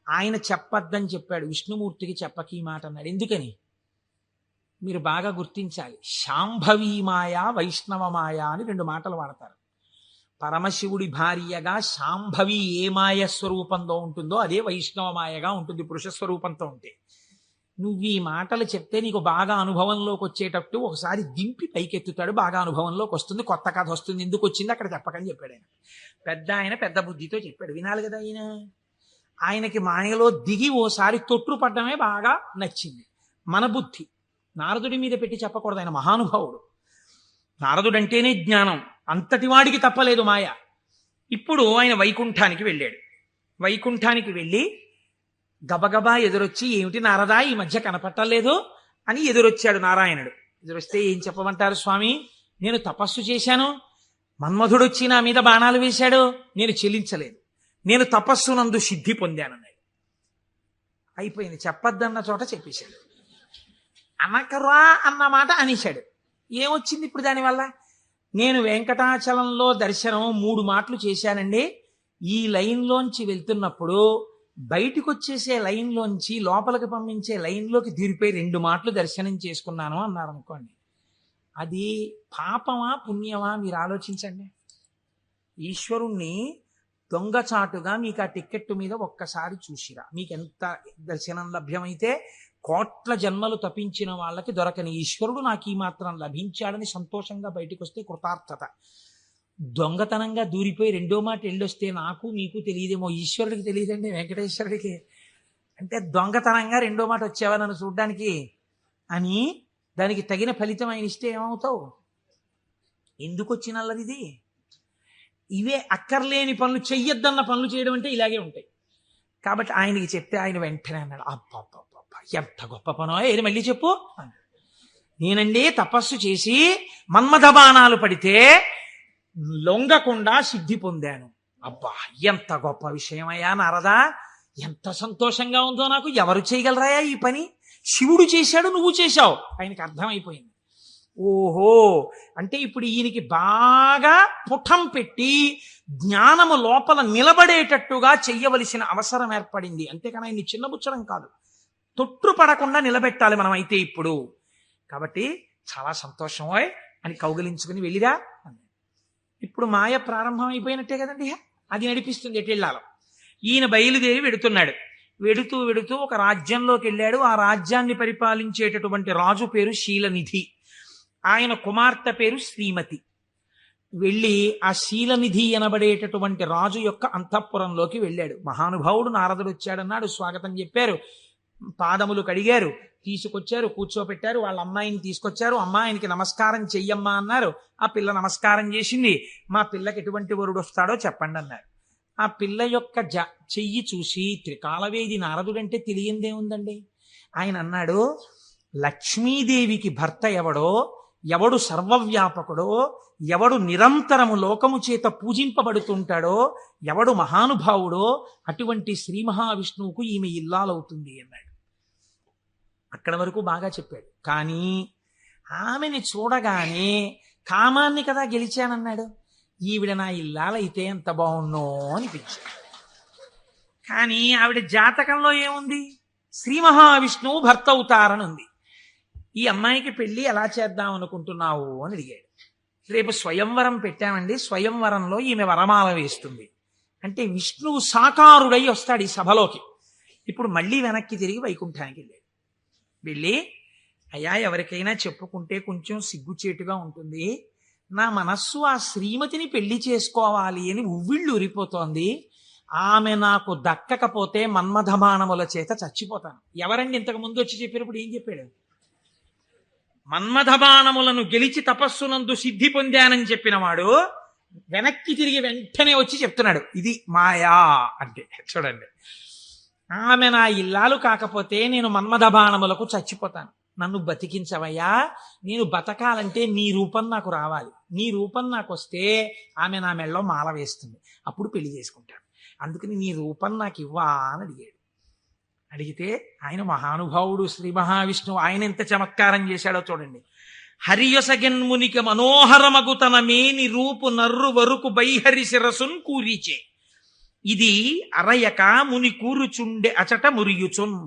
ఆయన చెప్పొద్దని చెప్పాడు, విష్ణుమూర్తికి చెప్పక ఈ మాట అన్నాడు. ఎందుకని మీరు బాగా గుర్తించాలి. శాంభవీ మాయ, వైష్ణవ మాయ అని రెండు మాటలు వాడతారు. పరమశివుడి భార్యగా శాంభవి ఏ మాయ స్వరూపంలో ఉంటుందో అదే వైష్ణవ మాయగా ఉంటుంది పురుష స్వరూపంతో ఉంటే. నువ్వు ఈ మాటలు చెప్తే నీకు బాగా అనుభవంలోకి వచ్చేటట్టు ఒకసారి దింపి పైకెత్తుతాడు, బాగా అనుభవంలోకి వస్తుంది, కొత్త కథ వస్తుంది. ఎందుకు వచ్చింది అక్కడ చెప్పకని చెప్పాడు ఆయన. పెద్ద బుద్ధితో చెప్పాడు, వినాలి కదా ఆయనకి మాయలో దిగి ఓసారి తొట్టుపడ్డమే బాగా నచ్చింది. మన బుద్ధి నారదుడి మీద పెట్టి చెప్పకూడదు, ఆయన మహానుభావుడు. నారదుడంటేనే జ్ఞానం, అంతటి వాడికి తప్పలేదు మాయ. ఇప్పుడు ఆయన వైకుంఠానికి వెళ్ళాడు. వైకుంఠానికి వెళ్ళి గబగబా ఎదురొచ్చి, ఏమిటి నారదా ఈ మధ్య కనపట్టలేదు అని ఎదురొచ్చాడు నారాయణుడు. ఎదురొస్తే, ఏం చెప్పమంటారు స్వామి, నేను తపస్సు చేశాను, మన్మధుడొచ్చి నా మీద బాణాలు వేశాడు, నేను చెల్లించలేదు, నేను తపస్సునందు సిద్ధి పొందానన్నాడు. అయిపోయింది, చెప్పద్దన్న చోట చెప్పేశాడు. అనకరా అన్న మాట అనేశాడు. ఏమొచ్చింది ఇప్పుడు దానివల్ల? నేను వెంకటాచలంలో దర్శనం 3 మాటలు చేశానండి, ఈ లైన్లోంచి వెళ్తున్నప్పుడు బయటికి వచ్చేసే లైన్లోంచి లోపలికి పంపించే లైన్లోకి దిరిపోయి 2 మాటలు దర్శనం చేసుకున్నాను అన్నారు అనుకోండి. అది పాపమా పుణ్యమా మీరు ఆలోచించండి. ఈశ్వరుణ్ణి దొంగచాటుగా మీకు ఆ టిక్కెట్టు మీద ఒక్కసారి చూసిరా, మీకు ఎంత దర్శనం లభ్యమైతే కోట్ల జన్మలు తపించిన వాళ్ళకి దొరకని ఈశ్వరుడు నాకు ఈ మాత్రం లభించాడని సంతోషంగా బయటకు వస్తే కృతార్థత. దొంగతనంగా దూరిపోయి 2వ మాట వెళ్ళొస్తే నాకు మీకు తెలియదేమో, ఈశ్వరుడికి తెలియదండి, వెంకటేశ్వరుడికి. అంటే దొంగతనంగా 2వ మాట వచ్చావా నన్ను చూడ్డానికి అని దానికి తగిన ఫలితం ఆయన ఇస్తే ఏమవుతావు? ఎందుకు వచ్చినల్లది? ఇవే అక్కర్లేని పనులు, చెయ్యొద్దన్న పనులు చేయడం అంటే ఇలాగే ఉంటాయి. కాబట్టి ఆయనకి చెప్తే ఆయన వెంటనే అన్నాడు, అబ్బా ఎంత గొప్ప పనో, ఏది మళ్ళీ చెప్పు. నేనండి తపస్సు చేసి మన్మథ బాణాలు పడితే లొంగకుండా సిద్ధి పొందాను. అబ్బా ఎంత గొప్ప విషయమయ్యా నారదా, ఎంత సంతోషంగా ఉందో నాకు. ఎవరు చేయగలరాయా ఈ పని? శివుడు చేశాడు, నువ్వు చేశావు. ఆయనకి అర్థమైపోయింది. ఓహో, అంటే ఇప్పుడు ఈయనకి బాగా పుటం పెట్టి జ్ఞానము లోపల నిలబడేటట్టుగా చెయ్యవలసిన అవసరం ఏర్పడింది. అంతేకాని ఆయన్ని చిన్నబుచ్చడం కాదు, తొట్టుపడకుండా నిలబెట్టాలి మనం అయితే ఇప్పుడు. కాబట్టి చాలా సంతోషం అని కౌగిలించుకుని వెళ్ళిరా. ఇప్పుడు మాయ ప్రారంభం అయిపోయినట్టే కదండి, అది నడిపిస్తుంది ఎటెళ్ళాలో. ఈయన బయలుదేరి వెడుతున్నాడు. వెడుతూ ఒక రాజ్యంలోకి వెళ్ళాడు. ఆ రాజ్యాన్ని పరిపాలించేటటువంటి రాజు పేరు శీలనిధి, ఆయన కుమార్తె పేరు శ్రీమతి. వెళ్ళి ఆ శీలనిధి అనబడేటటువంటి రాజు యొక్క అంతఃపురంలోకి వెళ్ళాడు. మహానుభావుడు నారదుడు వచ్చాడన్నాడు, స్వాగతం చెప్పారు, పాదములు కడిగారు, తీసుకొచ్చారు, కూర్చోపెట్టారు. వాళ్ళ అమ్మాయిని తీసుకొచ్చారు. అమ్మాయినికి నమస్కారం చెయ్యమ్మా అన్నారు. ఆ పిల్ల నమస్కారం చేసింది. మా పిల్లకి ఎటువంటి వరుడు వస్తాడో చెప్పండి అన్నారు. ఆ పిల్ల యొక్క చెయ్యి చూసి త్రికాలవేది నారదుడంటే తెలియందే ఉందండి. ఆయన అన్నాడు, లక్ష్మీదేవికి భర్త ఎవడో, ఎవడు సర్వవ్యాపకుడో, ఎవడు నిరంతరము లోకము చేత పూజింపబడుతుంటాడో, ఎవడు మహానుభావుడో అటువంటి శ్రీ మహావిష్ణువుకు ఈమె ఇల్లాలవుతుంది అన్నాడు. అక్కడి వరకు బాగా చెప్పాడు. కానీ ఆమెని చూడగానే కామాన్ని కదా గెలిచానన్నాడు. ఈవిడ నా ఇల్లాలైతే ఎంత బాగున్నో అనిపించాడు. కానీ ఆవిడ జాతకంలో ఏముంది? శ్రీ మహావిష్ణువు భర్త అవుతారని ఉంది. ఈ అమ్మాయికి పెళ్లి ఎలా చేద్దాం అనుకుంటున్నావు అని అడిగాడు. రేపు స్వయంవరం పెట్టామండి, స్వయంవరంలో ఈమె వరమాల వేస్తుంది అంటే విష్ణువు సాకారుడై వస్తాడు ఈ సభలోకి. ఇప్పుడు మళ్ళీ వెనక్కి తిరిగి వైకుంఠానికి వెళ్ళాడు. వెళ్ళి, అయ్యా ఎవరికైనా చెప్పుకుంటే కొంచెం సిగ్గుచేటుగా ఉంటుంది, నా మనస్సు ఆ శ్రీమతిని పెళ్లి చేసుకోవాలి అని ఉవ్విళ్ళు ఉరిపోతోంది, ఆమె నాకు దక్కకపోతే మన్మథబాణముల చేత చచ్చిపోతాను. ఎవరండి ఇంతకు ముందు వచ్చి చెప్పినప్పుడు ఏం చెప్పాడు? మన్మథబాణములను గెలిచి తపస్సునందు సిద్ధి పొందానని చెప్పినవాడు వెనక్కి తిరిగి వెంటనే వచ్చి చెప్తున్నాడు, ఇది మాయా అంటే. చూడండి, ఆమె నా ఇల్లాలు కాకపోతే నేను మన్మథబాణములకు చచ్చిపోతాను, నన్ను బతికించవయ్యా, నేను బతకాలంటే నీ రూపం నాకు రావాలి, నీ రూపం నాకు వస్తే ఆమె నా మెళ్ళలో మాల వేస్తుంది, అప్పుడు పెళ్లి చేసుకుంటాను, అందుకని నీ రూపం నాకు ఇవ్వా అని అడిగాడు. అడిగితే ఆయన మహానుభావుడు శ్రీ మహావిష్ణువు, ఆయన ఎంత చమత్కారం చేశాడో చూడండి. హరియొసగెన్మునికి మనోహరమగు తన మేని రూపు నర్రు వరుకు బైహరి శిరసున్ కూరిచే. ఇది అరయక ముని కూరుచుండె అచట మురియుచున్.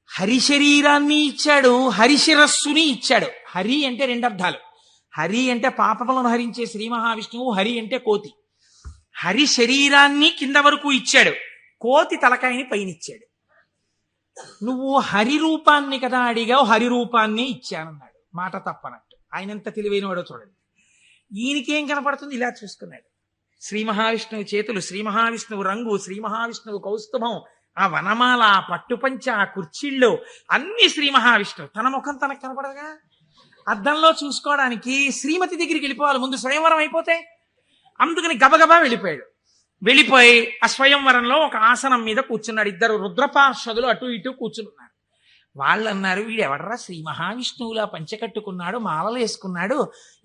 హరి శరీరాన్ని ఇచ్చాడు, హరిశిరస్సుని ఇచ్చాడు. హరి అంటే రెండు అర్థాలు. హరి అంటే పాపములను హరించే శ్రీ మహావిష్ణువు, హరి అంటే కోతి. హరి శరీరాన్ని కింద వరకు ఇచ్చాడు, కోతి తలకాయని పైనిచ్చాడు. నువ్వు హరి రూపాన్ని కదా అడిగావు, హరి రూపాన్ని ఇచ్చానన్నాడు. మాట తప్పనట్టు. ఆయన ఎంత తెలివైనవాడో చూడండి. ఈయనకేం కనపడుతుంది? ఇలా చూసుకున్నాడు. శ్రీ మహావిష్ణువు చేతులు, శ్రీ మహావిష్ణువు రంగు, శ్రీ మహావిష్ణువు కౌస్తుభం, ఆ వనమాల, ఆ పట్టుపంచ, ఆ కుర్చీళ్ళు అన్ని శ్రీ మహావిష్ణువు. తన ముఖం తనకు కనపడదుగా. అద్దంలో చూసుకోవడానికి శ్రీమతి దగ్గరికి వెళ్ళిపోవాలి ముందు, స్వయంవరం అయిపోతే. అందుకని గబగబా వెళ్ళిపోయాడు. వెళ్ళిపోయి ఆ స్వయంవరంలో ఒక ఆసనం మీద కూర్చున్నాడు. ఇద్దరు రుద్రపార్షదులు అటు ఇటు కూర్చున్నారు. వాళ్ళు అన్నారు, వీడెవడరా శ్రీ మహావిష్ణువులా పంచకట్టుకున్నాడు, మాలలు వేసుకున్నాడు,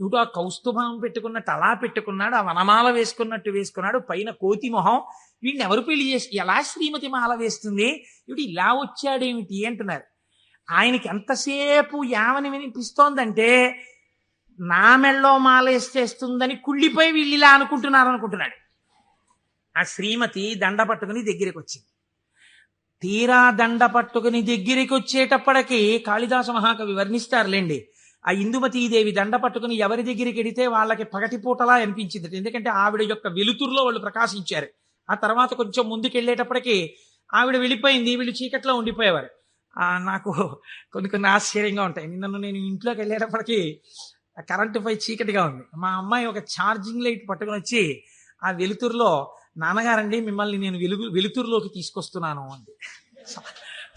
ఇటు ఆ కౌస్తుభం పెట్టుకున్నట్టు అలా పెట్టుకున్నాడు, ఆ వనమాల వేసుకున్నట్టు వేసుకున్నాడు, పైన కోతి మొహం, వీడిని ఎవరు పెళ్లి చేసి ఎలా శ్రీమతి మాల వేస్తుంది, వీడు ఇలా వచ్చాడేమిటి అంటున్నారు. ఆయనకి ఎంతసేపు యావని వినిపిస్తోందంటే నా మెళ్ళో మాల వేస్తేస్తుందని కుళ్ళిపోయి వీళ్ళు ఇలా అనుకుంటున్నాడు. ఆ శ్రీమతి దండ పట్టుకుని దగ్గరికి వచ్చింది. తీరా దండ పట్టుకుని దగ్గరికి వచ్చేటప్పటికి కాళిదాస మహాకవి వర్ణిస్తారులేండి. ఆ ఇందుమతీదేవి దండ పట్టుకుని ఎవరి దగ్గరికి వెడితే వాళ్ళకి పగటిపూటలా అనిపించింది. ఎందుకంటే ఆవిడ యొక్క వెలుతురులో వాళ్ళు ప్రకాశించారు. ఆ తర్వాత కొంచెం ముందుకెళ్ళేటప్పటికి ఆవిడ వెళ్ళిపోయింది, వీళ్ళు చీకట్లో ఉండిపోయేవారు. నాకు కొన్ని ఆశ్చర్యంగా ఉంటాయి. నేను ఇంట్లోకి వెళ్ళేటప్పటికి కరెంటు పై చీకటిగా ఉంది. మా అమ్మాయి ఒక ఛార్జింగ్ లైట్ పట్టుకుని వచ్చి ఆ వెలుతురులో, నాన్నగారండి మిమ్మల్ని నేను వెలుతురులోకి తీసుకొస్తున్నాను అంది.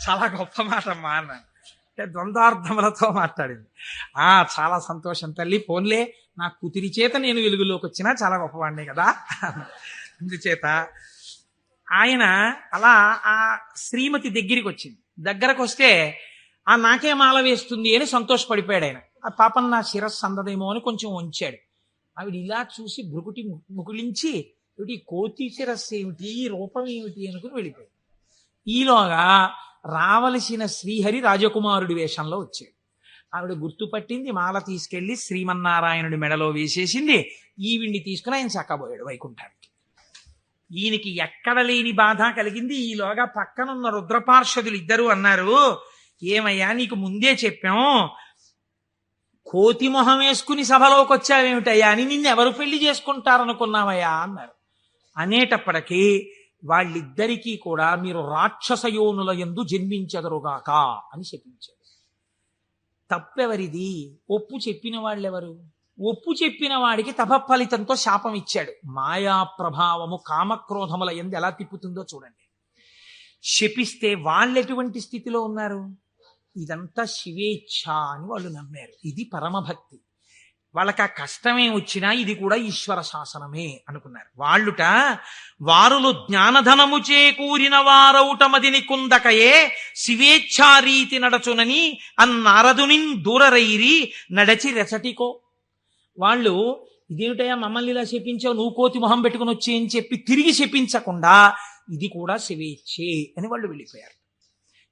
చాలా గొప్ప మాట అమ్మా అన్నాను. అంటే ద్వంద్వార్థములతో మాట్లాడింది. చాలా సంతోషం తల్లి, ఫోన్లే నా కూతురి చేత నేను వెలుగులోకి వచ్చినా చాలా గొప్పవాడినే కదా. అందుచేత ఆయన అలా ఆ శ్రీమతి దగ్గరికి వచ్చింది. దగ్గరకు వస్తే నాకే మాల వేస్తుంది అని సంతోషపడిపోయాడు ఆయన. ఆ పాపం నా శిరస్సు అందదేమో అని కొంచెం వంచాడు. ఆవిడ ఇలా చూసి భృకుటి ముకులించి, ఏమిటి కోతి శిరస్సు ఏమిటి, ఈ రూపం ఏమిటి అనుకుని వెళ్ళిపోయాడు. ఈలోగా రావలసిన శ్రీహరి రాజకుమారుడి వేషంలో వచ్చాడు. ఆవిడ గుర్తుపట్టింది, మాల తీసుకెళ్లి శ్రీమన్నారాయణుడి మెడలో వేసేసింది. ఈవిడ్ని తీసుకుని ఆయన చక్కబోయాడు వైకుంఠానికి. ఈయనకి ఎక్కడ లేని బాధ కలిగింది. ఈలోగా పక్కనున్న రుద్రపార్షదులు ఇద్దరు అన్నారు, ఏమయ్యా నీకు ముందే చెప్పాం, కోతి మొహం వేసుకుని సభలోకి వచ్చావేమిటయ్యా అని, నిన్ను ఎవరు పెళ్లి చేసుకుంటారనుకున్నావయ్యా అన్నారు. అనేటప్పటికీ వాళ్ళిద్దరికీ కూడా మీరు రాక్షసయోనుల యందు జన్మించెదరుగాక అని చెప్పించాడు. తప్పెవరిది? ఒప్పు చెప్పిన వాళ్ళెవరు? ఒప్పు చెప్పిన వాడికి తపఫలితంతో శాపం ఇచ్చాడు. మాయా ప్రభావము కామక్రోధముల యందు ఎలా తిప్పుతుందో చూడండి. శపిస్తే వాళ్ళెటువంటి స్థితిలో ఉన్నారు? ఇదంతా శివేచ్ఛ అని వాళ్ళు నమ్మారు. ఇది పరమభక్తి. వాళ్ళకి ఆ కష్టమే వచ్చినా ఇది కూడా ఈశ్వర శాసనమే అనుకున్నారు. వారులు జ్ఞానధనము చేకూరిన వారౌటమదిని కుందకయే శివేచ్ఛారీతి నడచునని అన్నారదునిన్ దూరరైరి నడచి రెసటికో. వాళ్ళు ఇదేమిటయా మమ్మల్ని ఇలా శపించావు, నువ్వు కోతి మొహం పెట్టుకుని వచ్చి అని చెప్పి తిరిగి శపించకుండా ఇది కూడా శివేచ్ఛే అని వాళ్ళు వెళ్ళిపోయారు.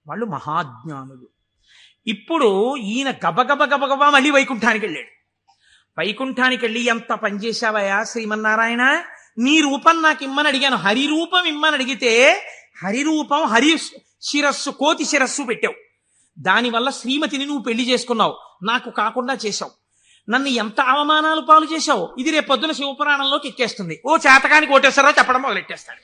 వాళ్ళు మహాజ్ఞానులు. ఇప్పుడు ఈయన గబగబా మళ్ళీ వైకుంఠానికి వెళ్ళాడు. వైకుంఠానికి వెళ్ళి, ఎంత పనిచేశావయ్యా శ్రీమన్నారాయణ, నీ రూపం నాకు ఇమ్మని అడిగాను, హరి రూపం ఇమ్మని అడిగితే హరి రూపం, హరి శిరస్సు, కోతి శిరస్సు పెట్టావు. దానివల్ల శ్రీమతిని నువ్వు పెళ్లి చేసుకున్నావు, నాకు కాకుండా చేశావు. నన్ను ఎంత అవమానాలు పాలు చేశావు. ఇది రేపు పొద్దున శివపురాణంలోకి ఎక్కేస్తుంది. ఓ చేతకాని కోటేశ్వరరావు చెప్పడం మొదలెట్టేస్తాడు.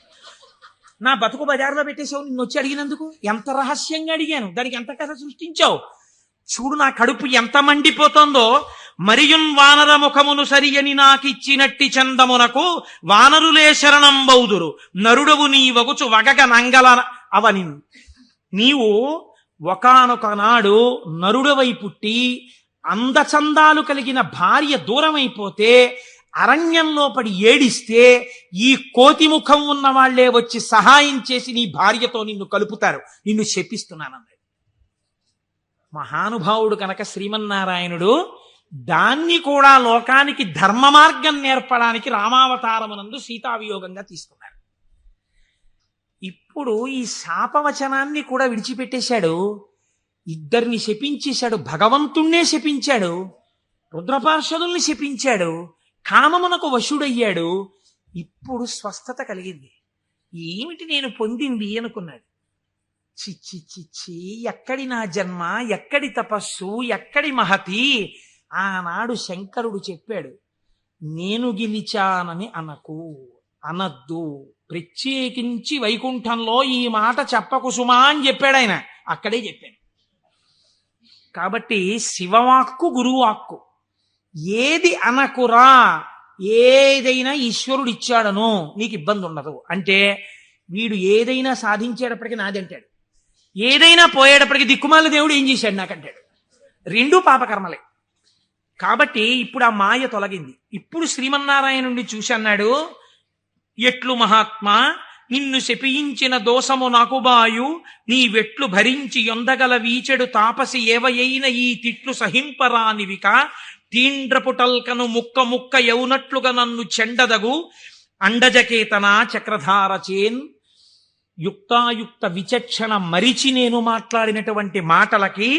నా బతుకు బజార్లో పెట్టేశావు నిన్ను వచ్చి అడిగినందుకు. ఎంత రహస్యంగా అడిగాను, దానికి ఎంత కథ సృష్టించావు. చూడు నా కడుపు ఎంత మండిపోతుందో. మరియున్ వానర ముఖమును సరియని నాకిచ్చినట్టి చందమునకు వానరులే శరణం బౌదురు నరుడవు నీ వగుచు వగగ నంగల అవని. నీవు ఒకానొక నాడు నరుడవై పుట్టి అందచందాలు కలిగిన భార్య దూరమైపోతే అరణ్యంలో పడి ఏడిస్తే ఈ కోతి ముఖం ఉన్న వాళ్లే వచ్చి సహాయం చేసి నీ భార్యతో నిన్ను కలుపుతారు, నిన్ను శపిస్తున్నానన్నాడు. మహానుభావుడు కనుక శ్రీమన్నారాయణుడు దాన్ని కూడా లోకానికి ధర్మ మార్గం నేర్పడానికి రామావతారమునందు సీతావియోగంగా తీసుకున్నాడు. ఇప్పుడు ఈ శాపవచనాన్ని కూడా విడిచిపెట్టేశాడు. ఇద్దరిని శపించేశాడు, భగవంతుణ్ణే శపించాడు, రుద్రపార్షదుల్ని శపించాడు, కామమునకు వశుడయ్యాడు. ఇప్పుడు స్వస్థత కలిగింది. ఏమిటి నేను పొందింది అనుకున్నాడు. చిచ్చి చిచ్చి, ఎక్కడి నా జన్మ, ఎక్కడి తపస్సు, ఎక్కడి మహతి. ఆనాడు శంకరుడు చెప్పాడు, నేను గెలిచానని అనద్దు, ప్రత్యేకించి వైకుంఠంలో ఈ మాట చెప్పకు సుమా అని చెప్పాడు ఆయన. అక్కడే చెప్పాను. కాబట్టి శివవాక్కు గురువాక్కు, ఏది అనకురా, ఏదైనా ఈశ్వరుడు ఇచ్చాడను నీకు ఇబ్బంది ఉండదు. అంటే వీడు ఏదైనా సాధించేటప్పటికి నాది అంటాడు, ఏదైనా పోయేటప్పటికి దిక్కుమాల దేవుడు ఏం చేశాడు నాకంటాడు. రెండూ పాపకర్మలే. కాబట్టి ఇప్పుడు ఆ మాయ తొలగింది. ఇప్పుడు శ్రీమన్నారాయణుడిని చూసి అన్నాడు, ఎట్లు మహాత్మా, నిన్ను శపించిన దోషము నాకు బాయు, నీ వెట్లు భరించి యొందగల వీచెడు తాపసి ఏవయైన ఈ తిట్లు సహింపరానివిక, తీండ్రపుటల్కను ముక్క ముక్క యౌనట్లుగా నన్ను చెండదగు, అండజకేతన చక్రధార చేన్. యుక్తాయుక్త విచక్షణ మరిచి నేను మాట్లాడినటువంటి మాటలకి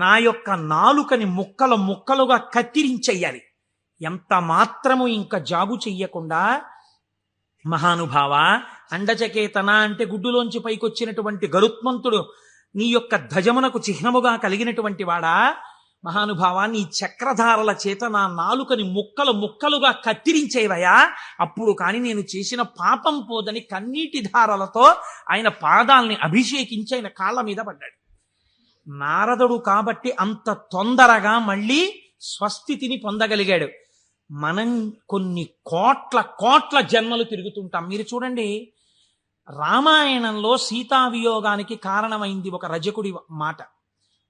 నా యొక్క నాలుకని ముక్కలు ముక్కలుగా కత్తిరించెయ్యాలి. ఎంత మాత్రము ఇంకా జాగు చెయ్యకుండా, మహానుభావ, అండచకేతన అంటే గుడ్డులోంచి పైకొచ్చినటువంటి గరుత్మంతుడు నీ యొక్క ధ్వజమునకు చిహ్నముగా కలిగినటువంటి వాడా, మహానుభావ, నీ చక్రధారల చేత నా నాలుకని ముక్కలు ముక్కలుగా కత్తిరించేవయా, అప్పుడు కాని నేను చేసిన పాపం పోదని కన్నీటి ధారలతో ఆయన పాదాల్ని అభిషేకించి ఆయన కాళ్ళ మీద పడ్డాడు. నారదుడు కాబట్టి అంత తొందరగా మళ్ళీ స్వస్థితిని పొందగలిగాడు. మనం కొన్ని కోట్ల కోట్ల జన్మలు తిరుగుతుంటాం. మీరు చూడండి, రామాయణంలో సీతావియోగానికి కారణమైంది ఒక రజకుడి మాట.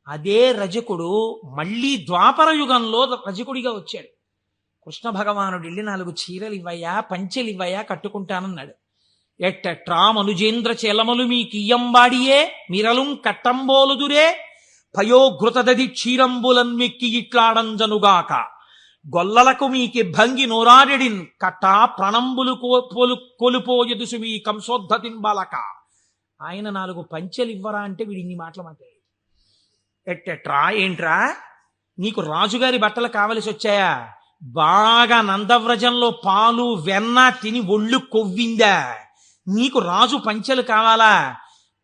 అదే రజకుడు మళ్ళీ ద్వాపర యుగంలో రజకుడిగా వచ్చాడు. కృష్ణ భగవానుడు వెళ్ళి 4 చీరలు ఇవ్వయా, పంచెలు ఇవ్వయా, కట్టుకుంటానన్నాడు. ఎట్టట్రా మనుజేంద్ర చేలములు మీ కియ్యంబాడియే మిరలుం కట్టంబోలుదురే, పయోఘృతదది క్షీరంబులన్మెక్కి ఇట్లాడంజనుగాక, గొల్లలకు మీకి భంగి నోరారెడిన్ కట్టా ప్రణంబులు కొలుపోయదుసు మీ కంసోద్ధతిన్ బాలక. ఆయన 4 పంచెలు ఇవ్వరా అంటే వీడు ఇన్ని మాటలు మాట్లాడు. ఎట్టెట్రా, ఏంట్రా, నీకు రాజుగారి బట్టలు కావలసి వచ్చాయా? బాగా నందవ్రజంలో పాలు వెన్న తిని ఒళ్ళు కొవ్విందా? నీకు రాజు పంచెలు కావాలా?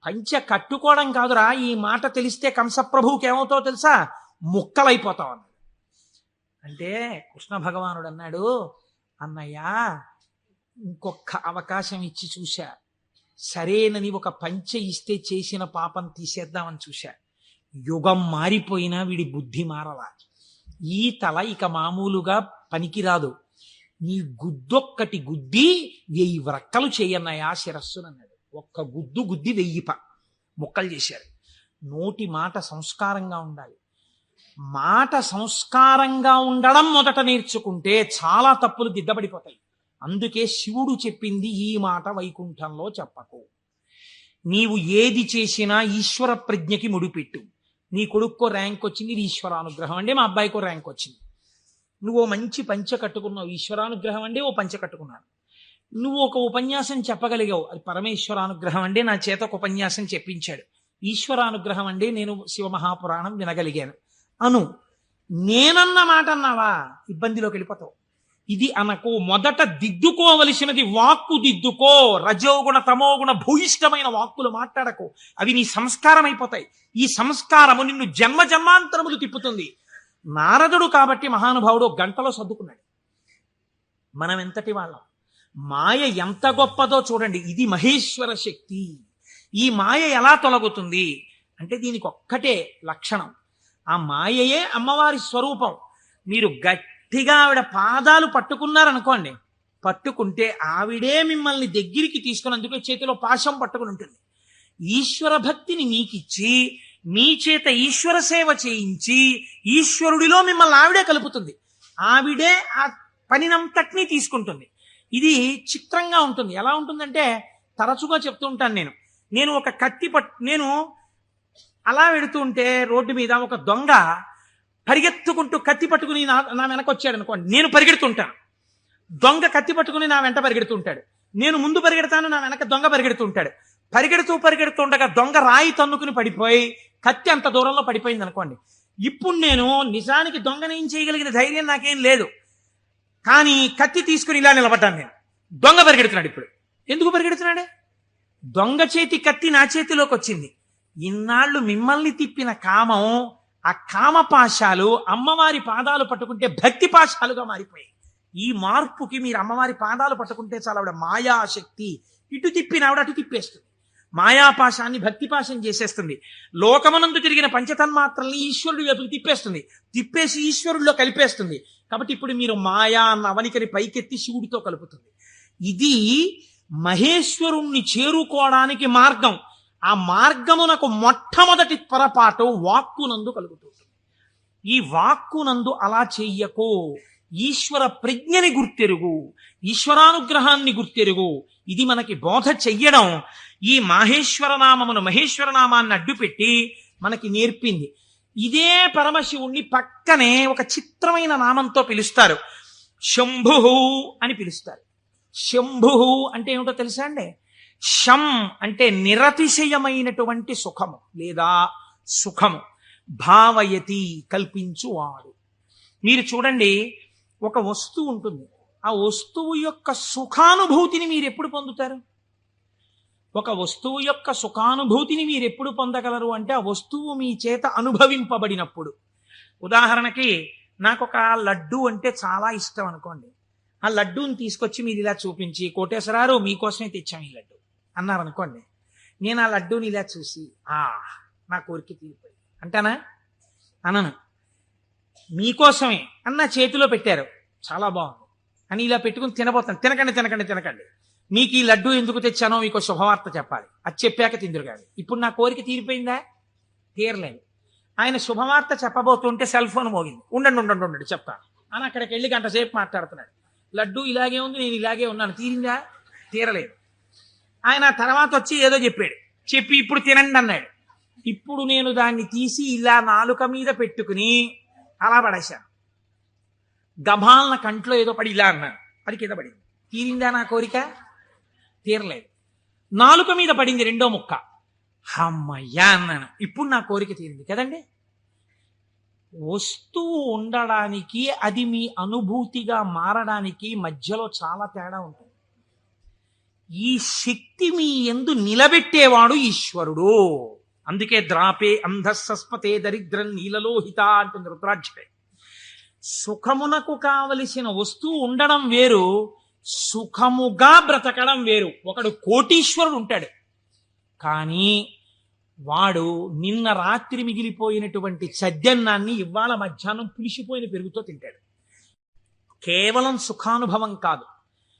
పంచె కట్టుకోవడం కాదురా, ఈ మాట తెలిస్తే కంసప్రభువుకి ఏమవుతావు తెలుసా, ముక్కలైపోతావు అన్నాడు. అంటే కృష్ణ భగవానుడు అన్నాడు, అన్నయ్యా, ఇంకొక అవకాశం ఇచ్చి చూశా, సరేనని ఒక పంచె ఇస్తే చేసిన పాపం తీసేద్దామని చూశా. యుగం మారిపోయినా వీడి బుద్ధి మారలా. ఈ తల ఇక మామూలుగా పనికిరాదు, నీ గుద్దొక్కటి గుద్ది 1000 వ్రక్కలు చేయన్నయా శిరస్సునన్నాడు. ఒక్క గుద్దు గుద్ది 1000 ముక్కలు చేశారు. నోటి మాట సంస్కారంగా ఉండాలి. మాట సంస్కారంగా ఉండడం మొదట నేర్చుకుంటే చాలా తప్పులు దిద్దబడిపోతాయి. అందుకే శివుడు చెప్పింది ఈ మాట వైకుంఠంలో చెప్పకు. నీవు ఏది చేసినా ఈశ్వర ప్రజ్ఞకి ముడిపెట్టు. నీ కొడుక్కో ర్యాంక్ వచ్చింది, ఇది ఈశ్వరానుగ్రహం అండి. మా అబ్బాయికో ర్యాంక్ వచ్చింది, నువ్వు మంచి పంచె కట్టుకున్నావు, ఈశ్వరానుగ్రహం అండి. ఓ పంచె కట్టుకున్నాను. నువ్వు ఒక ఉపన్యాసం చెప్పగలిగావు, అది పరమేశ్వరానుగ్రహం అండి. నా చేత ఒక ఉపన్యాసం చెప్పించాడు, ఈశ్వరానుగ్రహం అండి. నేను శివమహాపురాణం వినగలిగాను అను. నేనన్న మాట అన్నావా, ఇబ్బందిలోకి వెళ్ళిపోతావు. ఇది అనకు. మొదట దిద్దుకోవలసినది వాక్కు దిద్దుకో. రజోగుణ తమోగుణ భూయిష్టమైన వాక్కులు మాట్లాడకు, అవి నీ సంస్కారం అయిపోతాయి. ఈ సంస్కారము నిన్ను జన్మ జన్మాంతరములు తిప్పుతుంది. నారదుడు కాబట్టి మహానుభావుడు గంటలో సర్దుకున్నాడు. మనం ఎంతటి వాళ్ళం, మాయ ఎంత గొప్పదో చూడండి. ఇది మహేశ్వర శక్తి. ఈ మాయ ఎలా తొలగుతుంది అంటే దీనికి ఒక్కటే లక్షణం, ఆ మాయయే అమ్మవారి స్వరూపం. మీరు గట్టిగా ఆవిడ పాదాలు పట్టుకున్నారనుకోండి, పట్టుకుంటే ఆవిడే మిమ్మల్ని దగ్గరికి తీసుకున్నందుకు చేతిలో పాశం పట్టుకుని ఉంటుంది. ఈశ్వర భక్తిని మీకిచ్చి మీ చేత ఈశ్వర సేవ చేయించి ఈశ్వరుడిలో మిమ్మల్ని ఆవిడే కలుపుతుంది. ఆవిడే ఆ పనినంతటినీ తీసుకుంటుంది. ఇది చిత్రంగా ఉంటుంది. ఎలా ఉంటుందంటే, తరచుగా చెప్తూ ఉంటాను నేను ఒక కత్తి నేను అలా వెడుతూ ఉంటే రోడ్డు మీద ఒక దొంగ పరిగెత్తుకుంటూ కత్తి పట్టుకుని నా వెనక వచ్చాడు అనుకోండి, నేను పరిగెడుతుంటాను. దొంగ కత్తి పట్టుకుని నా వెంట పరిగెడుతుంటాడు. నేను ముందు పరిగెడతాను, నా వెనక దొంగ పరిగెడుతుంటాడు. పరిగెడుతూ ఉండగా దొంగ రాయి తన్నుకుని పడిపోయి కత్తి అంత దూరంలో పడిపోయింది అనుకోండి. ఇప్పుడు నేను నిజానికి దొంగని ఏం చేయగలిగిన ధైర్యం నాకేం లేదు, కానీ కత్తి తీసుకుని ఇలా నిలబడ్డాను నేను. దొంగ పరిగెడుతున్నాడు. ఇప్పుడు ఎందుకు పరిగెడుతున్నాడే? దొంగ చేతి కత్తి నా చేతిలోకి వచ్చింది. ఇన్నాళ్ళు మిమ్మల్ని తిప్పిన కామం, ఆ కామపాశాలు అమ్మవారి పాదాలు పట్టుకుంటే భక్తి పాశాలుగా మారిపోయాయి. ఈ మార్పుకి మీరు అమ్మవారి పాదాలు పట్టుకుంటే చాలా ఆవిడ మాయాశక్తి. ఇటు తిప్పిన ఆవిడ అటు తిప్పేస్తుంది. మాయాపాశాన్ని భక్తిపాశం చేసేస్తుంది. లోకమనందు తిరిగిన పంచతన్మాత్రల్ని ఈశ్వరుడు వైపుకి తిప్పేస్తుంది. తిప్పేసి ఈశ్వరుడిలో కలిపేస్తుంది. కాబట్టి ఇప్పుడు మీరు మాయా అన్న అవనికని పైకెత్తి శివుడితో కలుపుతుంది. ఇది మహేశ్వరుణ్ణి చేరుకోవడానికి మార్గం. ఆ మార్గమునకు మొట్టమొదటి పొరపాటు వాక్కునందు కలుగుతుంది. ఈ వాక్కునందు అలా చెయ్యకో. ఈశ్వర ప్రజ్ఞని గుర్తెరుగు, ఈశ్వరానుగ్రహాన్ని గుర్తెరుగు. ఇది మనకి బోధ చెయ్యడం ఈ మాహేశ్వర నామమును, మహేశ్వర నామాన్ని అడ్డుపెట్టి మనకి నేర్పింది. ఇదే పరమశివుణ్ణి పక్కనే ఒక చిత్రమైన నామంతో పిలుస్తారు. శంభు అని పిలుస్తారు. శంభు అంటే ఏమిటో తెలుసా అండి? శం అంటే నిరతిశయమైనటువంటి సుఖము లేదా సుఖము. భావయతి కల్పించువాడు. మీరు చూడండి, ఒక వస్తువు ఉంటుంది. ఆ వస్తువు యొక్క సుఖానుభూతిని మీరు ఎప్పుడు పొందుతారు? ఒక వస్తువు యొక్క సుఖానుభూతిని మీరు ఎప్పుడు పొందగలరు అంటే ఆ వస్తువు మీ చేత అనుభవింపబడినప్పుడు. ఉదాహరణకి నాకు ఒక లడ్డు అంటే చాలా ఇష్టం అనుకోండి. ఆ లడ్డూని తీసుకొచ్చి మీరు ఇలా చూపించి, కోటేశ్వరారు మీకోసమే తెచ్చాం ఈ లడ్డు అన్నారనుకోండి. నేను ఆ లడ్డూని ఇలా చూసి నా కోరిక తీరిపోయి అంటానా? అనను. మీకోసమే అన్న చేతిలో పెట్టారు, చాలా బాగుంది అని ఇలా పెట్టుకుని తినబోతాను. తినకండి తినకండి తినకండి, మీకు ఈ లడ్డు ఎందుకు తెచ్చానో మీకు శుభవార్త చెప్పాలి, అది చెప్పాక తిందురు కానీ. ఇప్పుడు నా కోరిక తీరిపోయిందా? తీరలేదు. ఆయన శుభవార్త చెప్పబోతుంటే సెల్ ఫోన్ మోగింది. ఉండండి ఉండండి ఉండండి చెప్తాను అని అక్కడికి వెళ్ళి గంట సేపు మాట్లాడుతున్నాడు. లడ్డు ఇలాగే ఉంది, నేను ఇలాగే ఉన్నాను. తీరిందా? తీరలేదు. ఆయన తర్వాత వచ్చి ఏదో చెప్పి ఇప్పుడు తినండి అన్నాడు. ఇప్పుడు నేను దాన్ని తీసి ఇలా నాలుక మీద పెట్టుకుని అలా పడేశాను. గభాలన కంట్లో ఏదో పడి ఇలా అన్నాను, అది కింద పడింది. తీరిందా నా కోరిక? తీరలేదు. నాలుక మీద పడింది రెండో ముక్క, అమ్మయ్యా అన్నాను. ఇప్పుడు నా కోరిక తీరింది కదండి. వస్తువు ఉండడానికి, అది మీ అనుభూతిగా మారడానికి మధ్యలో చాలా తేడా ఉంటుంది. ఈ శక్తి మీ యందు నిలబెట్టేవాడు ఈశ్వరుడు. అందుకే ద్రాపే అంధస్సస్పతే దరిద్రం నీలలోహిత అంటుంది రుద్రాక్షపై. సుఖమునకు కావలసిన వస్తువు ఉండడం వేరు, సుఖముగా బ్రతకడం వేరు. ఒకడు కోటీశ్వరుడు ఉంటాడు, కానీ వాడు నిన్న రాత్రి మిగిలిపోయినటువంటి చద్దన్నాన్ని ఇవాళ మధ్యాహ్నం పులిసిపోయిన పెరుగుతో తింటాడు. కేవలం సుఖానుభవం కాదు.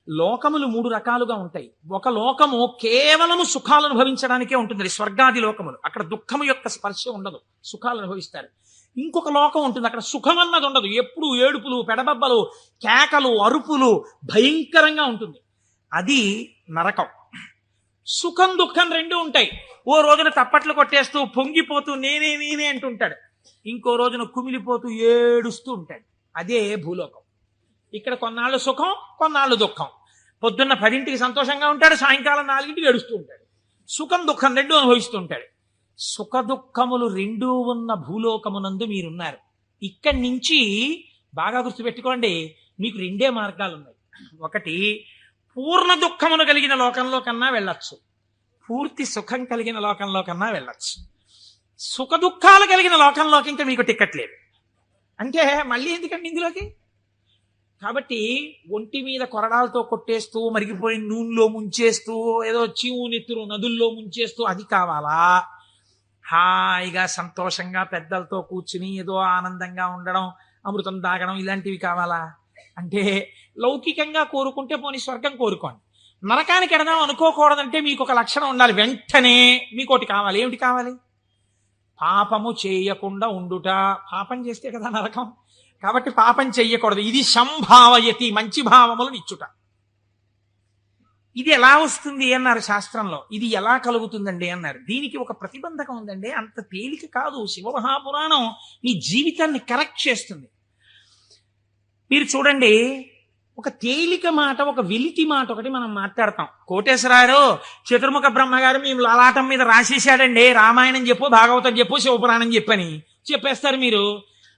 లోకములు 3 రకాలుగా ఉంటాయి. ఒక లోకము కేవలము సుఖాలు అనుభవించడానికే ఉంటుంది, స్వర్గాది లోకములు. అక్కడ దుఃఖము యొక్క స్పర్శ ఉండదు, సుఖాలు అనుభవిస్తారు. ఇంకొక లోకం ఉంటుంది, అక్కడ సుఖం అన్నది ఉండదు. ఎప్పుడు ఏడుపులు, పెడబబ్బలు, కేకలు, అరుపులు, భయంకరంగా ఉంటుంది. అది నరకం. సుఖం దుఃఖం 2 ఉంటాయి. ఓ రోజున తప్పట్లు కొట్టేస్తూ పొంగిపోతూ నేనే అంటుంటాడు, ఇంకో రోజున కుమిలిపోతూ ఏడుస్తూ ఉంటాడు. అదే భూలోకం. ఇక్కడ కొన్నాళ్ళు సుఖం, కొన్నాళ్ళు దుఃఖం. పొద్దున్న 10ంటికి సంతోషంగా ఉంటాడు, సాయంకాలం 4ంటికి ఏడుస్తూ ఉంటాడు. సుఖం దుఃఖం 2 అనుభవిస్తూ ఉంటాడు. సుఖ దుఃఖములు 2 ఉన్న భూలోకమునందు మీరున్నారు. ఇక్కడి నుంచి బాగా గుర్తుపెట్టుకోండి, మీకు 2 మార్గాలు ఉన్నాయి. ఒకటి, పూర్ణ దుఃఖమును కలిగిన లోకంలో కన్నా వెళ్ళొచ్చు, పూర్తి సుఖం కలిగిన లోకంలో కన్నా వెళ్ళొచ్చు. సుఖ దుఃఖాలు కలిగిన లోకంలోకి ఇంకా మీకు టికెట్ లేదు. అంటే మళ్ళీ ఎందుకండి ఇందులోకి? కాబట్టి ఒంటి మీద కొరడాలతో కొట్టేస్తూ, మరిగిపోయిన నూనెలో ముంచేస్తూ, ఏదో చీవు నెత్తురు నదుల్లో ముంచేస్తూ అది కావాలా? హాయిగా సంతోషంగా పెద్దలతో కూర్చుని ఏదో ఆనందంగా ఉండడం, అమృతం తాగడం, ఇలాంటివి కావాలా? అంటే లౌకికంగా కోరుకుంటే పోనీ స్వర్గం కోరుకోండి. నరకానికి ఎడదాం అనుకోకూడదంటే మీకు ఒక లక్షణం ఉండాలి. వెంటనే మీకోటి కావాలి. ఏమిటి కావాలి? పాపము చేయకుండా ఉండుట. పాపం చేస్తే కదా నరకం. కాబట్టి పాపం చెయ్యకూడదు. ఇది సంభావయతి, మంచి భావములను ఇచ్చుట. ఇది ఎలా వస్తుంది అన్నారు శాస్త్రంలో. ఇది ఎలా కలుగుతుందండి అన్నారు. దీనికి ఒక ప్రతిబంధకం ఉందండి, అంత తేలిక కాదు. శివమహాపురాణం మీ జీవితాన్ని కరెక్ట్ చేస్తుంది. మీరు చూడండి, ఒక తేలిక మాట, ఒక వెలితి మాట ఒకటి మనం మాట్లాడతాం. కోటేశ్వరారు చతుర్ముఖ బ్రహ్మగారు మేము లలాటం మీద రాసేసాడండి, రామాయణం చెప్పు, భాగవతం చెప్పు, శివపురాణం చెప్పని చెప్పేస్తారు మీరు.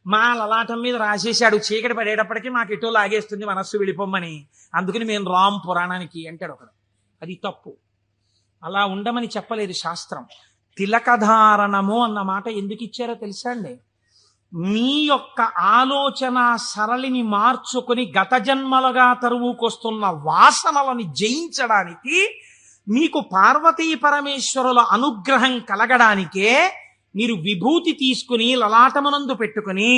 మా లలాటం మీద రాసేసాడు, చీకటి పడేటప్పటికీ మాకు ఎటో లాగేస్తుంది మనస్సు వెళ్ళిపోమ్మని, అందుకని మేము రామ్ పురాణానికి అంటాడు ఒకడు. అది తప్పు. అలా ఉండమని చెప్పలేదు శాస్త్రం. తిలకధారణము అన్న మాట ఎందుకు ఇచ్చారో తెలుసా అండి? మీ యొక్క ఆలోచన సరళిని మార్చుకొని గత జన్మలుగా తరువుకొస్తున్న వాసనలని జయించడానికి, మీకు పార్వతీ పరమేశ్వరుల అనుగ్రహం కలగడానికే మీరు విభూతి తీసుకుని లలాటమునందు పెట్టుకుని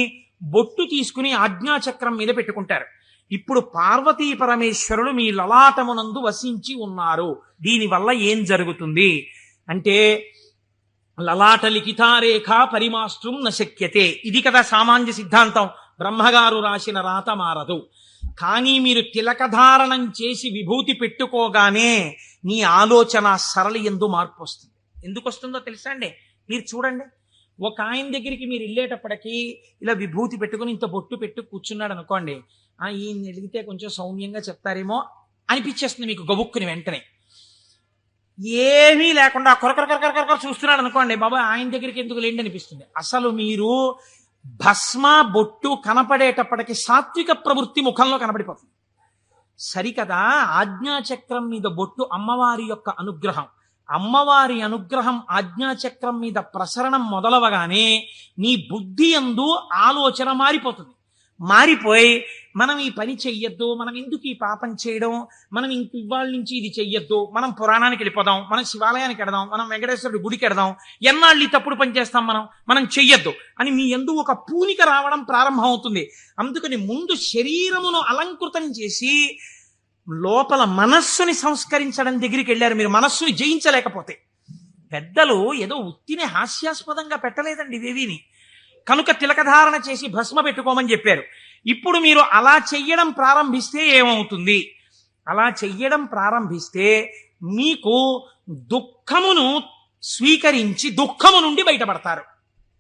బొట్టు తీసుకుని ఆజ్ఞాచక్రం మీద పెట్టుకుంటారు. ఇప్పుడు పార్వతీ పరమేశ్వరులు మీ లలాటమునందు వసించి ఉన్నారు. దీనివల్ల ఏం జరుగుతుంది అంటే, లలాట లిఖితారేఖ పరిమాస్త్రం నశక్యతే, ఇది కదా సామాన్య సిద్ధాంతం. బ్రహ్మగారు రాసిన రాత మారదు. కానీ మీరు తిలకధారణం చేసి విభూతి పెట్టుకోగానే నీ ఆలోచన సరళి ఎందు మార్పు వస్తుంది. ఎందుకు వస్తుందో తెలుసా అండి? మీరు చూడండి, ఒక ఆయన దగ్గరికి మీరు వెళ్ళేటప్పటికీ ఇలా విభూతి పెట్టుకుని ఇంత బొట్టు పెట్టు కూర్చున్నాడు అనుకోండి, ఈయన అడిగితే కొంచెం సౌమ్యంగా చెప్తారేమో అనిపించేస్తుంది మీకు గబుక్కుని వెంటనే. ఏమీ లేకుండా కొరకొర చూస్తున్నాడు అనుకోండి, బాబా ఆయన దగ్గరికి ఎందుకు లేండి అనిపిస్తుంది. అసలు మీరు భస్మ బొట్టు కనపడేటప్పటికి సాత్విక ప్రవృత్తి ముఖంలో కనపడిపోతుంది. సరికదా, ఆజ్ఞాచక్రం మీద బొట్టు అమ్మవారి యొక్క అనుగ్రహం. అమ్మవారి అనుగ్రహం ఆజ్ఞాచక్రం మీద ప్రసరణం మొదలవగానే నీ బుద్ధి యందు ఆలోచన మారిపోతుంది. మారిపోయి మనం ఈ పని చెయ్యొద్దు, మనం ఎందుకు ఈ పాపం చేయడం, మనం ఇంక ఇవాళ నుంచి ఇది చెయ్యొద్దు, మనం పురాణానికి వెళ్ళిపోదాం, మనం శివాలయానికి వెడదాం, మనం వెంకటేశ్వరుడి గుడికి వెడదాం, ఎన్నాళ్ళు ఈ తప్పుడు పని చేస్తాం, మనం చెయ్యొద్దు అని మీ యందు ఒక పూనిక రావడం ప్రారంభం అవుతుంది. అందుకని ముందు శరీరమును అలంకృతం చేసి లోపల మనస్సుని సంస్కరించడం దగ్గరికి వెళ్ళారు. మీరు మనస్సుని జయించలేకపోతే. పెద్దలు ఏదో ఉత్తినే హాస్యాస్పదంగా పెట్టలేదండి ఇవేవిని. కనుక తిలకధారణ చేసి భస్మ పెట్టుకోమని చెప్పారు. ఇప్పుడు మీరు అలా చెయ్యడం ప్రారంభిస్తే ఏమవుతుంది? అలా చెయ్యడం ప్రారంభిస్తే మీకు దుఃఖమును స్వీకరించి దుఃఖము నుండి బయటపడతారు.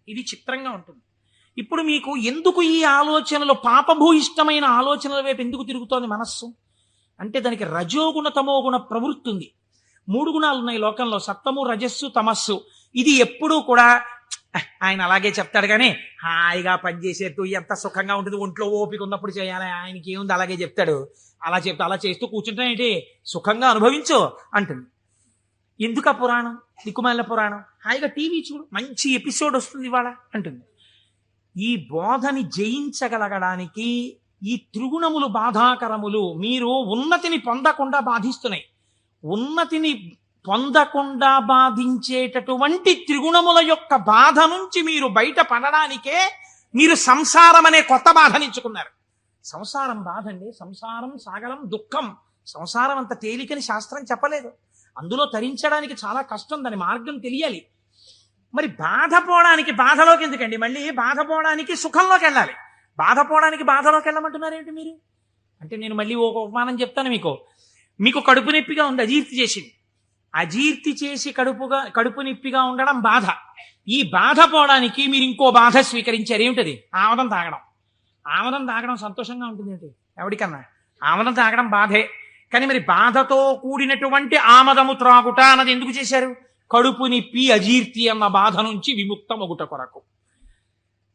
ఇది చిత్రంగా ఉంటుంది. ఇప్పుడు మీకు ఎందుకు ఈ ఆలోచనలు, పాపభూయిష్టమైన ఆలోచనల వైపు ఎందుకు తిరుగుతోంది మనస్సు అంటే, దానికి రజోగుణ తమోగుణ ప్రవృత్తి ఉంది. 3 గుణాలు ఉన్నాయి లోకంలో, సత్వము రజస్సు తమస్సు. ఇది ఎప్పుడూ కూడా ఆయన అలాగే చెప్తాడు కానీ హాయిగా పనిచేసేట్టు ఎంత సుఖంగా ఉంటుంది, ఒంట్లో ఓపిక ఉన్నప్పుడు చేయాలి, ఆయనకి ఏముంది అలాగే చెప్తాడు, అలా చెప్తా అలా చేస్తూ కూర్చుంటా ఏంటి, సుఖంగా అనుభవించు అంటుంది. ఎందుకు ఆ పురాణం, దిక్కుమాలిన పురాణం, హాయిగా టీవీ చూడు, మంచి ఎపిసోడ్ వస్తుంది ఇవాళ అంటుంది. ఈ బోధని జయించగలగడానికి ఈ త్రిగుణములు బాధాకరములు. మీరు ఉన్నతిని పొందకుండా బాధిస్తున్నాయి. ఉన్నతిని పొందకుండా బాధించేటటువంటి త్రిగుణముల యొక్క బాధ నుంచి మీరు బయటపడడానికే మీరు సంసారం అనే కొత్త బాధనించుకున్నారు. సంసారం బాధ అండి. సంసారం సాగరం దుఃఖం. సంసారం అంత తేలికని శాస్త్రం చెప్పలేదు. అందులో తరించడానికి చాలా కష్టం, దాని మార్గం తెలియాలి. మరి బాధపోవడానికి బాధలోకి ఎందుకండి, మళ్ళీ బాధపోవడానికి సుఖంలోకి వెళ్ళాలి. బాధపోవడానికి బాధలోకి వెళ్ళమంటున్నారు ఏంటి మీరు అంటే, నేను మళ్ళీ ఒక ఉపమానం చెప్తాను మీకు కడుపు నొప్పిగా ఉంది, అజీర్తి చేసింది. అజీర్తి చేసి కడుపు నొప్పిగా ఉండడం బాధ. ఈ బాధ పోవడానికి మీరు ఇంకో బాధ స్వీకరించారు. ఏమిటది? ఆమదం తాగడం. ఆమదం తాగడం సంతోషంగా ఉంటుంది ఏంటి ఎవరికన్నా? ఆమదం తాగడం బాధే. కానీ మరి బాధతో కూడినటువంటి ఆమదము త్రాగుట అన్నది ఎందుకు చేశారు? కడుపు నొప్పి అజీర్తి అన్న బాధ నుంచి విముక్తమగుట కొరకు.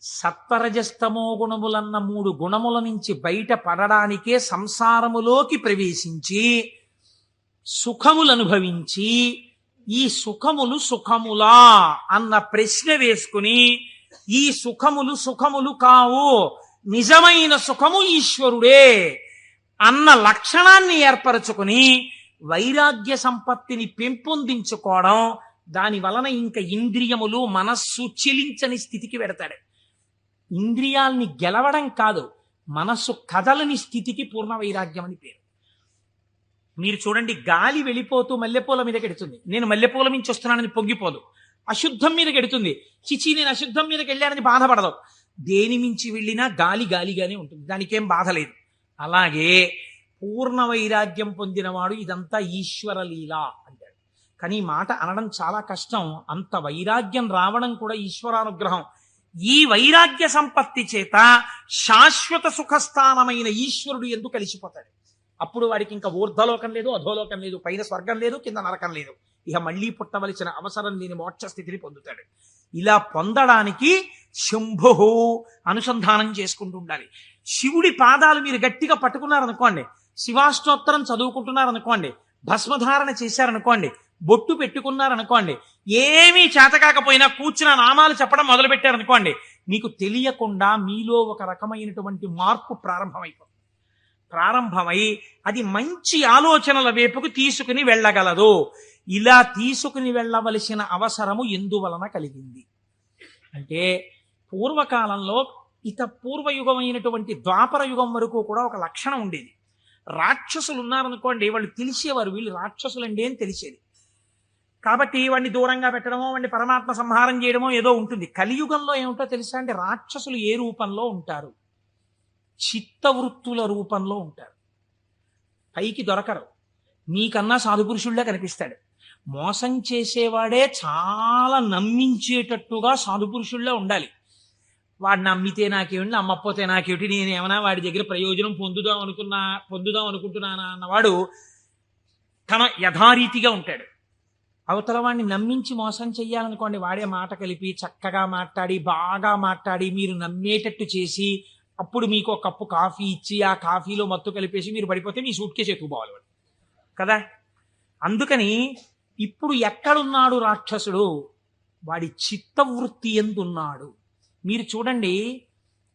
సత్వరజస్తమో గుణములన్న 3 గుణముల నుంచి బయట పడడానికే సంసారములోకి ప్రవేశించి సుఖములు అనుభవించి, ఈ సుఖములు సుఖములా అన్న ప్రశ్న వేసుకుని, ఈ సుఖములు సుఖములు కావు, నిజమైన సుఖము ఈశ్వరుడే అన్న లక్షణాన్ని ఏర్పరచుకుని వైరాగ్య సంపత్తిని పెంపొందించుకోవడం, దాని వలన ఇంకా ఇంద్రియములు మనస్సు చెలించని స్థితికి వెడతాడు. ఇంద్రియాల్ని గెలవడం కాదు, మనస్సు కదలని స్థితికి పూర్ణ వైరాగ్యం అని పేరు. మీరు చూడండి, గాలి వెళ్ళిపోతూ మల్లెపూల మీద గెడుతుంది. నేను మల్లెపూల నుంచి వస్తున్నానని పొంగిపోదు. అశుద్ధం మీద గెడుతుంది. చిచి నేను అశుద్ధం మీదకి వెళ్ళానని బాధపడదు. దేని మించి వెళ్ళినా గాలి గాలిగానే ఉంటుంది, దానికేం బాధ లేదు. అలాగే పూర్ణ వైరాగ్యం పొందినవాడు ఇదంతా ఈశ్వర లీల అంటాడు. కానీ ఈ మాట అనడం చాలా కష్టం. అంత వైరాగ్యం రావడం కూడా ఈశ్వరానుగ్రహం. ఈ వైరాగ్య సంపత్తి చేత శాశ్వత సుఖస్థానమైన ఈశ్వరుడు ఎందుకు కలిసిపోతాడు. అప్పుడు వాడికి ఇంకా ఊర్ధ్వలోకం లేదు, అధోలోకం లేదు, పైన స్వర్గం లేదు, కింద నరకం లేదు. ఇక మళ్ళీ పుట్టవలసిన అవసరం లేని మోక్ష స్థితిని పొందుతాడు. ఇలా పొందడానికి శంభు అనుసంధానం చేసుకుంటూ ఉండాలి. శివుడి పాదాలు మీరు గట్టిగా పట్టుకున్నారనుకోండి, శివాష్టోత్తరం చదువుకుంటున్నారనుకోండి, భస్మధారణ చేశారనుకోండి, బొట్టు పెట్టుకున్నారనుకోండి, ఏమీ చేతకాకపోయినా కూర్చున్న నామాలు చెప్పడం మొదలు పెట్టారనుకోండి, మీకు తెలియకుండా మీలో ఒక రకమైనటువంటి మార్పు ప్రారంభమై అది మంచి ఆలోచనల వైపుకు తీసుకుని వెళ్ళగలదు. ఇలా తీసుకుని వెళ్ళవలసిన అవసరము ఎందువలన కలిగింది అంటే, పూర్వకాలంలో పూర్వయుగమైనటువంటి ద్వాపర యుగం వరకు కూడా ఒక లక్షణం ఉండేది. రాక్షసులు ఉన్నారనుకోండి, వాళ్ళు తెలిసేవారు వీళ్ళు రాక్షసులండి అని తెలిసేది. కాబట్టి వాడిని దూరంగా పెట్టడమో, వాడిని పరమాత్మ సంహారం చేయడమో ఏదో ఉంటుంది. కలియుగంలో ఏమిటో తెలుసా అంటే, రాక్షసులు ఏ రూపంలో ఉంటారు? చిత్తవృత్తుల రూపంలో ఉంటారు. పైకి దొరకరు, నీకన్నా సాధుపురుషుళ్ళే కనిపిస్తాడు. మోసం చేసేవాడే చాలా నమ్మించేటట్టుగా సాధుపురుషుళ్ళే ఉండాలి. వాడు నమ్మితే నాకేమిటి, నమ్మకపోతే నాకేమిటి, నేను ఏమైనా వాడి దగ్గర ప్రయోజనం పొందుదాం అనుకుంటున్నానా అన్నవాడు తన యథారీతిగా ఉంటాడు. అవతల వాడిని నమ్మించి మోసం చెయ్యాలనుకోండి, వాడే మాట కలిపి చక్కగా మాట్లాడి బాగా మాట్లాడి మీరు నమ్మేటట్టు చేసి అప్పుడు మీకు ఒక కప్పు కాఫీ ఇచ్చి ఆ కాఫీలో మత్తు కలిపేసి మీరు పడిపోతే మీ సూట్ కేసు ఎత్తుకుపోవాలి వాడు కదా. అందుకని ఇప్పుడు ఎక్కడున్నాడు రాక్షసుడు? వాడి చిత్తవృత్తి ఎందున్నాడు? మీరు చూడండి,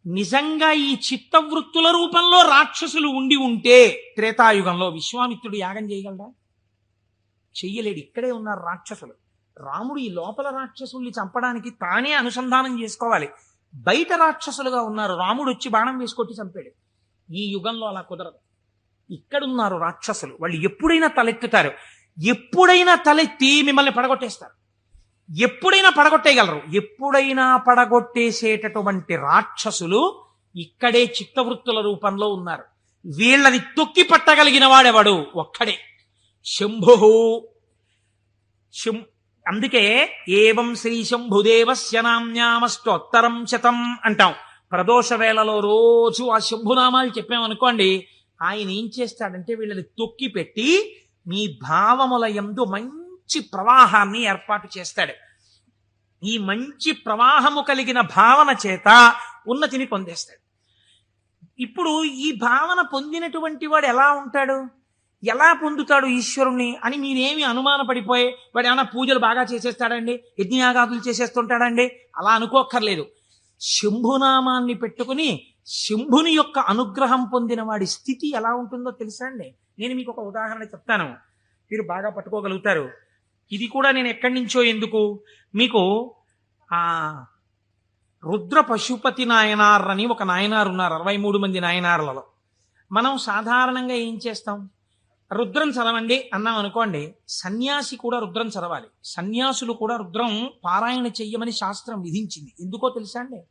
నిజంగా ఈ చిత్తవృత్తుల రూపంలో రాక్షసులు ఉండి ఉంటే త్రేతాయుగంలో విశ్వామిత్రుడు యాగం చేయగలడా? చెయ్యలేడు. ఇక్కడే ఉన్నారు రాక్షసులు. రాముడు ఈ లోపల రాక్షసుల్ని చంపడానికి తానే అనుసంధానం చేసుకోవాలి. బయట రాక్షసులుగా ఉన్నారు, రాముడు వచ్చి బాణం వేసుకొట్టి చంపాడు. ఈ యుగంలో అలా కుదరదు. ఇక్కడున్నారు రాక్షసులు, వాళ్ళు ఎప్పుడైనా తలెత్తుతారు. ఎప్పుడైనా తలెత్తి మిమ్మల్ని పడగొట్టేస్తారు. ఎప్పుడైనా పడగొట్టేయగలరు. ఎప్పుడైనా పడగొట్టేసేటటువంటి రాక్షసులు ఇక్కడే చిత్తవృత్తుల రూపంలో ఉన్నారు. వీళ్ళని తొక్కి పట్టగలిగిన వాడెవడు? ఒక్కడే, శంభు. అందుకే ఏవం శ్రీ శంభుదేవస్య నామ్యామష్టోత్తరం శతం అంటాం. ప్రదోష వేళలో రోజు ఆ శంభునామాలు చెప్పామనుకోండి, ఆయన ఏం చేస్తాడంటే వీళ్ళని తొక్కి పెట్టి మీ భావముల యందు మంచి ప్రవాహాన్ని ఏర్పాటు చేస్తాడు. ఈ మంచి ప్రవాహము కలిగిన భావన చేత ఉన్నతిని పొందేస్తాడు. ఇప్పుడు ఈ భావన పొందినటువంటి వాడు ఎలా ఉంటాడు, ఎలా పొందుతాడు ఈశ్వరుణ్ణి అని మీరేమి అనుమాన పడిపోయి వాడు ఏమైనా పూజలు బాగా చేసేస్తాడండి, యజ్ఞయాగాదులు చేసేస్తుంటాడండి అలా అనుకోక్కర్లేదు. శంభునామాన్ని పెట్టుకుని శంభుని యొక్క అనుగ్రహం పొందిన వాడి స్థితి ఎలా ఉంటుందో తెలుసా అండి? నేను మీకు ఒక ఉదాహరణ చెప్తాను, మీరు బాగా పట్టుకోగలుగుతారు. ఇది కూడా నేను ఎక్కడి నుంచో ఎందుకు మీకు రుద్ర పశుపతి నాయనార్ అని ఒక నాయనారు ఉన్నారు. 63 మంది నాయనార్లలో మనం సాధారణంగా ఏం చేస్తాం, రుద్రం చదవండి అన్నాం అనుకోండి, సన్యాసి కూడా రుద్రం చదవాలి. సన్యాసులు కూడా రుద్రం పారాయణ చెయ్యమని శాస్త్రం విధించింది. ఎందుకో తెలుసా అండి?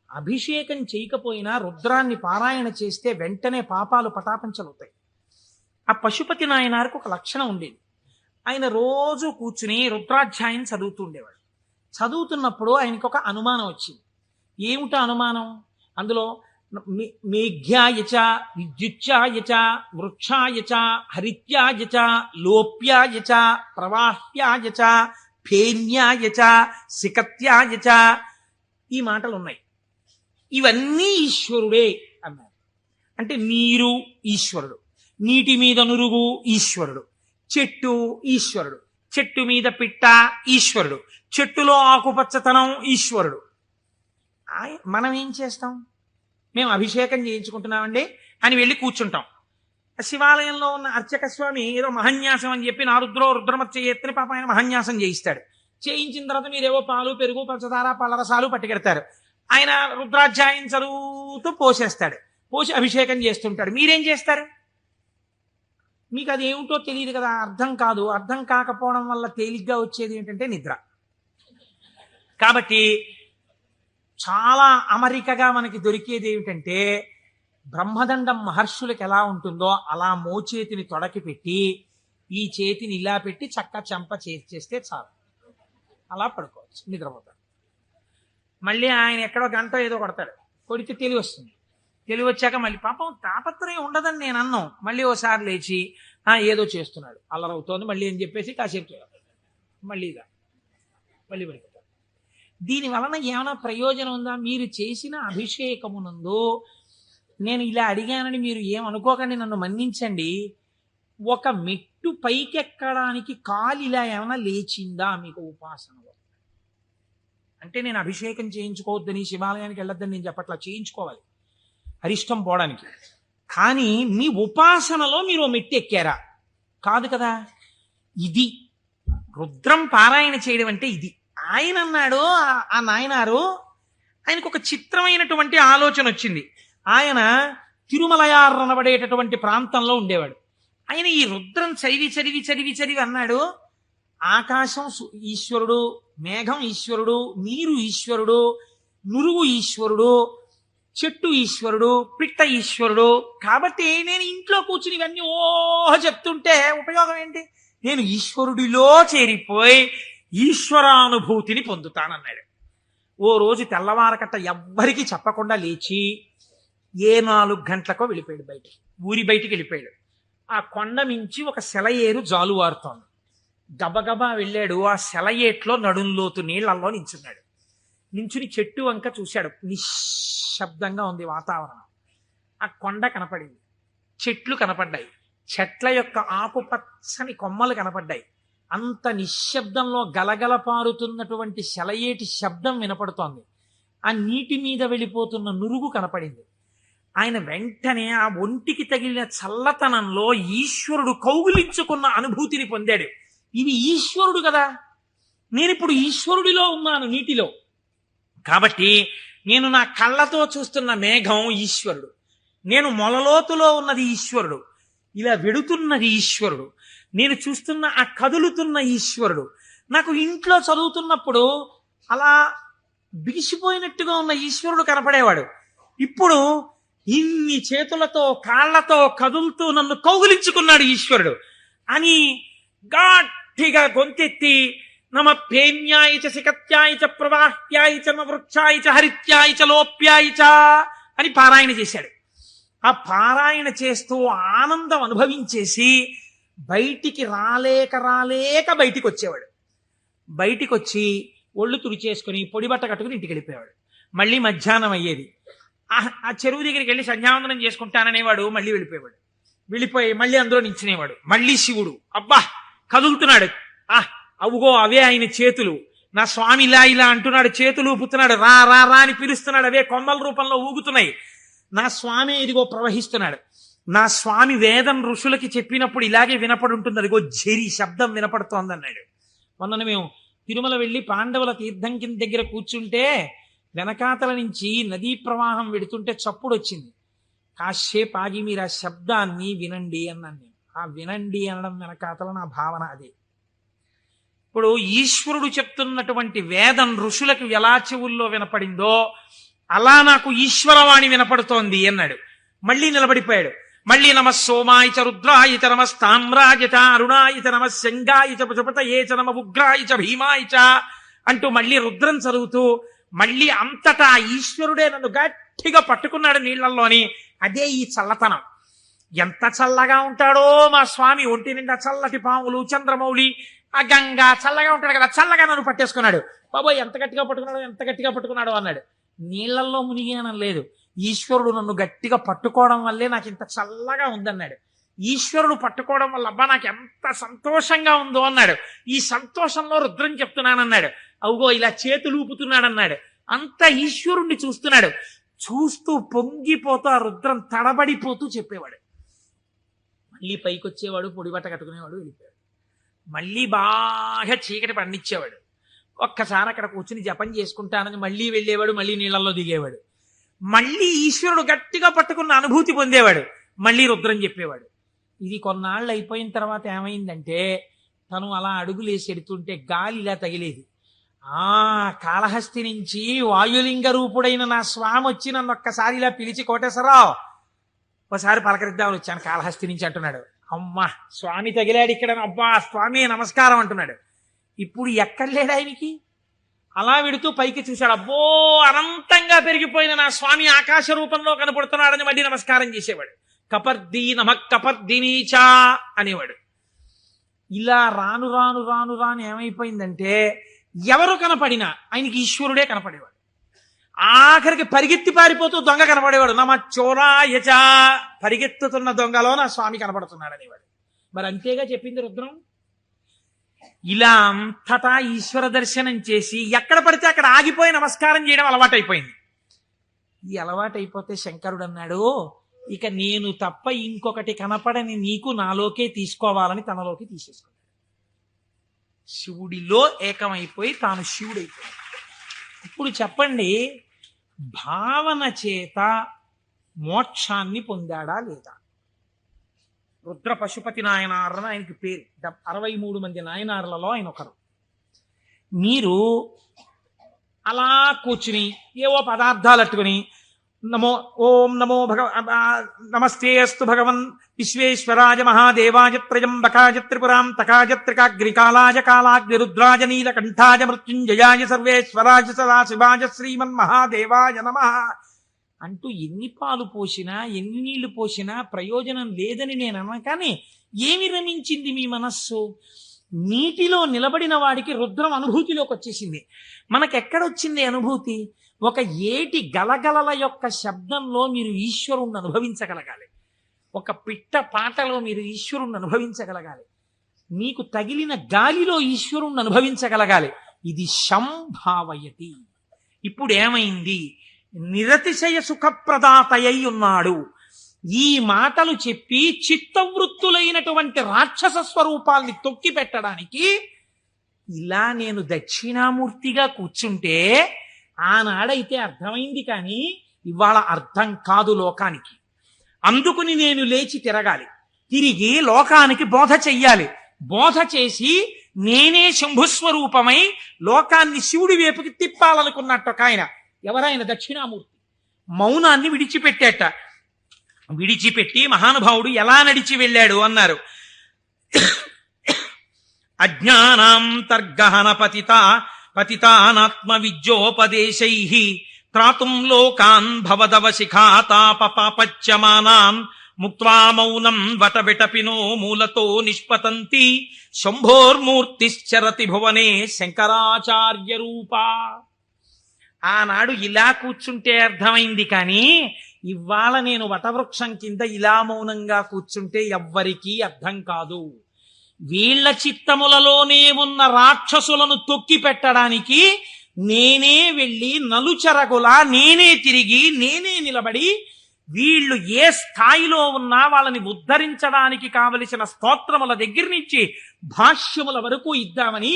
అభిషేకం చేయకపోయినా రుద్రాన్ని పారాయణ చేస్తే వెంటనే పాపాలు పటాపంచలవుతాయి. ఆ పశుపతి నాయనారికి ఒక లక్షణం ఉండేది. ఆయన రోజు కూర్చుని రుద్రాధ్యాయం చదువుతూ ఉండేవాడు. చదువుతున్నప్పుడు ఆయనకు ఒక అనుమానం వచ్చింది. ఏమిటా అనుమానం? అందులో మేఘ్యాయచ విద్యుచ్చాయచ వృక్షాయచ హరిత్యాయచ లోప్యాయచ ప్రవాహ్యాయచ ఫేన్యాయచ సికత్యాయచ ఈ మాటలు ఉన్నాయి. ఇవన్నీ ఈశ్వరుడే అన్నారు. అంటే నీరు ఈశ్వరుడు, నీటి మీద నురుగు ఈశ్వరుడు, చెట్టు ఈశ్వరుడు, చెట్టు మీద పిట్ట ఈశ్వరుడు, చెట్టులో ఆకుపచ్చతనం ఈశ్వరుడు. మనం ఏం చేస్తాం? మేము అభిషేకం చేయించుకుంటున్నామండి అని వెళ్ళి కూర్చుంటాం. శివాలయంలో ఉన్న అర్చక స్వామి ఏదో మహన్యాసం అని చెప్పి నా రుద్రమచ్చ ఎత్తుని పాప ఆయన మహన్యాసం చేయిస్తాడు. చేయించిన తర్వాత మీరేవో పాలు పెరుగు పంచదార పళ్ళరసాలు పట్టుకెడతారు. ఆయన రుద్రాధ్యాయం చదువుతూ పోసేస్తాడు. పోసి అభిషేకం చేస్తుంటాడు. మీరేం చేస్తారు? మీకు అది ఏమిటో తెలియదు కదా, అర్థం కాదు. అర్థం కాకపోవడం వల్ల తేలిగ్గా వచ్చేది ఏంటంటే నిద్ర. కాబట్టి చాలా అమరికగా మనకి దొరికేది ఏమిటంటే, బ్రహ్మదండం మహర్షులకు ఎలా ఉంటుందో అలా మోచేతిని తొడకి పెట్టి ఈ చేతిని ఇలా పెట్టి చక్క చెంప చేస్తే చాలు, అలా పడుకోవచ్చు, నిద్రపోతాడు. మళ్ళీ ఆయన ఎక్కడో గంట ఏదో కొడతాడు, కొడితే తెలివి వస్తుంది. తెలివి వచ్చాక మళ్ళీ పాపం తాపత్రయం ఉండదని నేను అన్నాం. మళ్ళీ ఓసారి లేచి ఏదో చేస్తున్నాడు, అల్లరవుతోంది మళ్ళీ అని చెప్పేసి కాసేపు మళ్ళీ పడిపోతాడు. దీని వలన ఏమైనా ప్రయోజనం ఉందా? మీరు చేసిన అభిషేకమునందు నేను ఇలా అడిగానని మీరు ఏమనుకోకండి, నన్ను మన్నించండి. ఒక మెట్టు పైకెక్కడానికి కాలు ఇలా ఏమైనా లేచిందా మీకు ఉపాసనలో? అంటే నేను అభిషేకం చేయించుకోవద్దని, శివాలయానికి వెళ్ళొద్దని నేను చెప్పట్లా, చేయించుకోవాలి అరిష్టం పోవడానికి. కానీ మీ ఉపాసనలో మీరు ఓ మెట్టు ఎక్కారా? కాదు కదా. ఇది రుద్రం పారాయణ చేయడం అంటే ఇది. ఆయన అన్నాడు, ఆ నాయనారు ఆయనకు ఒక చిత్రమైనటువంటి ఆలోచన వచ్చింది. ఆయన తిరుమలయార్ అనబడేటటువంటి ప్రాంతంలో ఉండేవాడు. ఆయన ఈ రుద్రం చదివి చదివి చదివి చదివి అన్నాడు, ఆకాశం ఈశ్వరుడు, మేఘం ఈశ్వరుడు, నీరు ఈశ్వరుడు, నురుగు ఈశ్వరుడు, చెట్టు ఈశ్వరుడు, పిట్ట ఈశ్వరుడు. కాబట్టి నేను ఇంట్లో కూర్చుని ఇవన్నీ చెప్తుంటే ఉపయోగం ఏంటి? నేను ఈశ్వరుడిలో చేరిపోయి ఈశ్వరానుభూతిని పొందుతానన్నాడు. ఓ రోజు తెల్లవారకట్ట ఎవ్వరికీ చెప్పకుండా లేచి 4 గంటలకో వెళ్ళిపోయాడు బయటికి, ఊరి బయటికి వెళ్ళిపోయాడు. ఆ కొండ మించి ఒక సెలయేరు జాలువారుతోంది. గబగబా వెళ్ళాడు. ఆ సెలయేట్లో నడుంలోతు నీళ్లలో నించున్నాడు. నించుని చెట్టు వంక చూశాడు. నిశ్శబ్దంగా ఉంది వాతావరణం. ఆ కొండ కనపడింది, చెట్లు కనపడ్డాయి, చెట్ల యొక్క ఆకుపచ్చని కొమ్మలు కనపడ్డాయి. అంత నిశ్శబ్దంలో గలగల పారుతున్నటువంటి సెలయేటి శబ్దం వినపడుతోంది. ఆ నీటి మీద వెళ్ళిపోతున్న నురుగు కనపడింది. ఆయన వెంటనే ఆ ఒంటికి తగిలిన చల్లతనంలో ఈశ్వరుడు కౌగిలించుకున్న అనుభూతిని పొందాడు. ఇది ఈశ్వరుడు కదా, నేనిప్పుడు ఈశ్వరుడిలో ఉన్నాను నీటిలో. కాబట్టి నేను నా కళ్ళతో చూస్తున్న మేఘం ఈశ్వరుడు, నేను మొలలోతులో ఉన్నది ఈశ్వరుడు, ఇలా వెడుతున్నది ఈశ్వరుడు, నేను చూస్తున్న ఆ కదులుతున్న ఈశ్వరుడు. నాకు ఇంట్లో చదువుతున్నప్పుడు అలా బిగిసిపోయినట్టుగా ఉన్న ఈశ్వరుడు కనపడేవాడు. ఇప్పుడు ఇన్ని చేతులతో కాళ్లతో కదులుతూ నన్ను కౌగిలించుకున్నాడు ఈశ్వరుడు అని గట్టిగా గొంతెత్తి నమ పేన్యాయ చ శిఖత్యాయ చ ప్రవాహ్యాయ చ వృక్షాయ చ హరిత్యాయ చ లోప్యాయ చ అని పారాయణ చేశాడు. ఆ పారాయణ చేస్తూ ఆనందం అనుభవించేసి బయటికి రాలేక బయటికి వచ్చేవాడు. బయటికి వచ్చి ఒళ్ళు తుడిచేసుకుని పొడి బట్ట కట్టుకుని ఇంటికి వెళ్ళిపోయేవాడు. మళ్ళీ మధ్యాహ్నం అయ్యేది. ఆ చెరువు దగ్గరికి వెళ్ళి సంధ్యావందనం చేసుకుంటాననేవాడు. మళ్ళీ వెళ్ళిపోయేవాడు. వెళ్ళిపోయి మళ్ళీ అందులో నించునేవాడు. మళ్ళీ శివుడు అబ్బా కదులుతున్నాడు. అవుగో అవే ఆయన చేతులు, నా స్వామి ఇలా ఇలా అంటున్నాడు, చేతులు ఊపుతున్నాడు, రా రా రా అని పిలుస్తున్నాడు, అవే కొమ్మల రూపంలో ఊగుతున్నాయి. నా స్వామి ఇదిగో ప్రవహిస్తున్నాడు. నా స్వామి వేదం ఋషులకి చెప్పినప్పుడు ఇలాగే వినపడి ఉంటుంది, అదిగో ఝరి శబ్దం వినపడుతోంది అన్నాడు. మొన్న మేము తిరుమల వెళ్ళి పాండవుల తీర్థం కింద దగ్గర కూర్చుంటే వెనకాతల నుంచి నదీ ప్రవాహం వెడుతుంటే చప్పుడు వచ్చింది. కాసేపు ఆగి మీరు ఆ శబ్దాన్ని వినండి అన్నాను నేను. ఆ వినండి అనడం వెనకాతల నా భావన అదే. ఇప్పుడు ఈశ్వరుడు చెప్తున్నటువంటి వేదం ఋషులకు ఎలా చెవుల్లో వినపడిందో అలా నాకు ఈశ్వరవాణి వినపడుతోంది అన్నాడు. మళ్ళీ నిలబడిపోయాడు. మళ్ళీ నమ సోమాయ చ రుద్రాయ చ నమస్తామ్రాయ చ అరుణాయ చ నమ శంగాయ చ పశుపతయే చ నమ ఉగ్రాయ చ భీమాయ చ అంటూ మళ్ళీ రుద్రం చదువుతూ మళ్ళీ అంతటా ఈశ్వరుడే నన్ను గట్టిగా పట్టుకున్నాడు నీళ్లలోని. అదే ఈ చల్లతనం. ఎంత చల్లగా ఉంటాడో మా స్వామి. ఒంటి నిండా చల్లటి పాములు, చంద్రమౌళి, ఆ గంగా చల్లగా ఉంటాడు కదా, చల్లగా నన్ను పట్టేసుకున్నాడు. బాబోయ్ ఎంత గట్టిగా పట్టుకున్నాడో అన్నాడు. నీళ్లలో మునిగానం లేదు, ఈశ్వరుడు నన్ను గట్టిగా పట్టుకోవడం వల్లే నాకు ఇంత చల్లగా ఉందన్నాడు. ఈశ్వరుడు పట్టుకోవడం వల్ల అబ్బా నాకు ఎంత సంతోషంగా ఉందో అన్నాడు. ఈ సంతోషంలో రుద్రం చెప్తున్నానన్నాడు. అవుగో ఇలా చేతులు ఊపుతున్నాడన్నాడు. అంత ఈశ్వరుణ్ణి చూస్తున్నాడు. చూస్తూ పొంగిపోతూ ఆ రుద్రం తడబడిపోతూ చెప్పేవాడు. మళ్ళీ పైకి వచ్చేవాడు, పొడిబట్ట కట్టుకునేవాడు, వెళ్ళిపోయాడు. మళ్ళీ బాగా చీకటి పండించేవాడు. ఒక్కసారి అక్కడ కూర్చుని జపం చేసుకుంటానని మళ్ళీ వెళ్ళేవాడు. మళ్ళీ నీళ్లలో దిగేవాడు. మళ్ళీ ఈశ్వరుడు గట్టిగా పట్టుకున్న అనుభూతి పొందేవాడు. మళ్ళీ రుద్రం చెప్పేవాడు. ఇది కొన్నాళ్ళు అయిపోయిన తర్వాత ఏమైందంటే తను అలా అడుగులేసి ఎడుతుంటే గాలి ఇలా తగిలేది. కాళహస్తి నుంచి వాయులింగ రూపుడైన నా స్వామి వచ్చి నన్ను ఒక్కసారి ఇలా పిలిచి కోటేశ్వరరావు ఒకసారి పలకరిద్దామని వచ్చాను కాళహస్తి నుంచి అంటున్నాడు. అమ్మా స్వామి తగిలాడు ఇక్కడ, అబ్బా స్వామి నమస్కారం అంటున్నాడు. ఇప్పుడు ఎక్కడ లేడు ఆయనకి? అలా వెడుతూ పైకి చూశాడు. అబ్బో, అనంతంగా పెరిగిపోయిన నా స్వామి ఆకాశ రూపంలో కనపడుతున్నాడని మళ్ళీ నమస్కారం చేసేవాడు. కపర్ది నమః కపర్దినీచా అనేవాడు. ఇలా రాను రాను రాను రాను ఏమైపోయిందంటే ఎవరు కనపడినా ఆయనకి ఈశ్వరుడే కనపడేవాడు. ఆఖరికి పరిగెత్తి పారిపోతూ దొంగ కనపడేవాడు. నమ చోరాయచ, పరిగెత్తుతున్న దొంగలో నా స్వామి కనపడుతున్నాడు అనేవాడు. మరి అంతేగా చెప్పింది రుద్రం. ఇలా అంతటా ఈశ్వర దర్శనం చేసి ఎక్కడ పడితే అక్కడ ఆగిపోయి నమస్కారం చేయడం అలవాటైపోయింది. ఈ అలవాటైపోతే శంకరుడు అన్నాడు, ఇక నేను తప్ప ఇంకొకటి కనపడని నీకు నాలోకే తీసుకోవాలని తనలోకి తీసేసుకున్నాడు. శివుడిలో ఏకమైపోయి తాను శివుడైపోయాడు. ఇప్పుడు చెప్పండి, భావన చేత మోక్షాన్ని పొందాడా లేదా? రుద్ర పశుపతి నాయనారని ఆయనకి పేరు. 63 మంది నాయనార్లలో ఆయన ఒకరు. మీరు అలా కూర్చుని ఏవో పదార్థాలు అట్టుకుని ఓం నమో నమస్తే అస్తు భగవన్ విశ్వేశ్వరాయ మహాదేవాయ త్రయంబకాయ త్రిపురాం తకాయ త్రికాగ్నికాలాయ కాలాగ్ని రుద్రాయ నీలకంఠాయ మృత్యుంజయాయ సర్వేశ్వరాయ సదాశివాయ శ్రీమన్మహాదేవాయ నమః అంటూ ఎన్ని పాలు పోసినా ఎన్ని నీళ్లు పోసినా ప్రయోజనం లేదని నేను అన్నా. కానీ ఏమి రమించింది మీ మనస్సు? నీటిలో నిలబడిన వాడికి రుద్రం అనుభూతిలోకి వచ్చేసింది. మనకెక్కడొచ్చింది అనుభూతి? ఒక ఏటి గలగలల యొక్క శబ్దంలో మీరు ఈశ్వరుణ్ణి అనుభవించగలగాలి. ఒక పిట్ట పాటలో మీరు ఈశ్వరుణ్ణి అనుభవించగలగాలి. మీకు తగిలిన గాలిలో ఈశ్వరుణ్ణి అనుభవించగలగాలి. ఇది సంభావయతి. ఇప్పుడు ఏమైంది? నిరతిశయ సుఖప్రదాతయ్యి ఉన్నాడు. ఈ మాటలు చెప్పి చిత్తవృత్తులైనటువంటి రాక్షస స్వరూపాల్ని తొక్కి పెట్టడానికి ఇలా నేను దక్షిణామూర్తిగా కూర్చుంటే ఆనాడైతే అర్థమైంది, కానీ ఇవాళ అర్థం కాదు లోకానికి. అందుకుని నేను లేచి తిరగాలి, తిరిగి లోకానికి బోధ చెయ్యాలి. బోధ చేసి నేనే శంభుస్వరూపమై లోకాన్ని శివుడి వైపుకి తిప్పాలనుకున్నట్టు ఒక ఆయన. ఎవరైనా దక్షిణామూర్తి మౌనాన్ని విడిచిపెట్టేట. విడిచిపెట్టి మహానుభావుడు ఎలా నడిచి వెళ్ళాడు అన్నారు. అజ్ఞానాంతర్గహన పతితానాత్మ విద్యోపదేశైః త్రాతుం లోకాన్ భవదవ శిఖాతాపపాపచ్యమానాన్ ముక్త్వా మౌనం వటవిటపినో మూలతో నిష్పతంతి శంభోర్మూర్తిశ్చరతి భువనే శంకరాచార్య రూపా. ఆనాడు ఇలా కూర్చుంటే అర్థమైంది, కానీ ఇవాళ నేను వటవృక్షం కింద ఇలా మౌనంగా కూర్చుంటే ఎవ్వరికీ అర్థం కాదు. వీళ్ల చిత్తములలోనే ఉన్న రాక్షసులను తొక్కి పెట్టడానికి నేనే వెళ్ళి నలుచరగులా నేనే తిరిగి నేనే నిలబడి వీళ్ళు ఏ స్థాయిలో ఉన్నా వాళ్ళని ఉద్ధరించడానికి కావలసిన స్తోత్రముల దగ్గర నుంచి భాష్యముల వరకు ఇద్దామని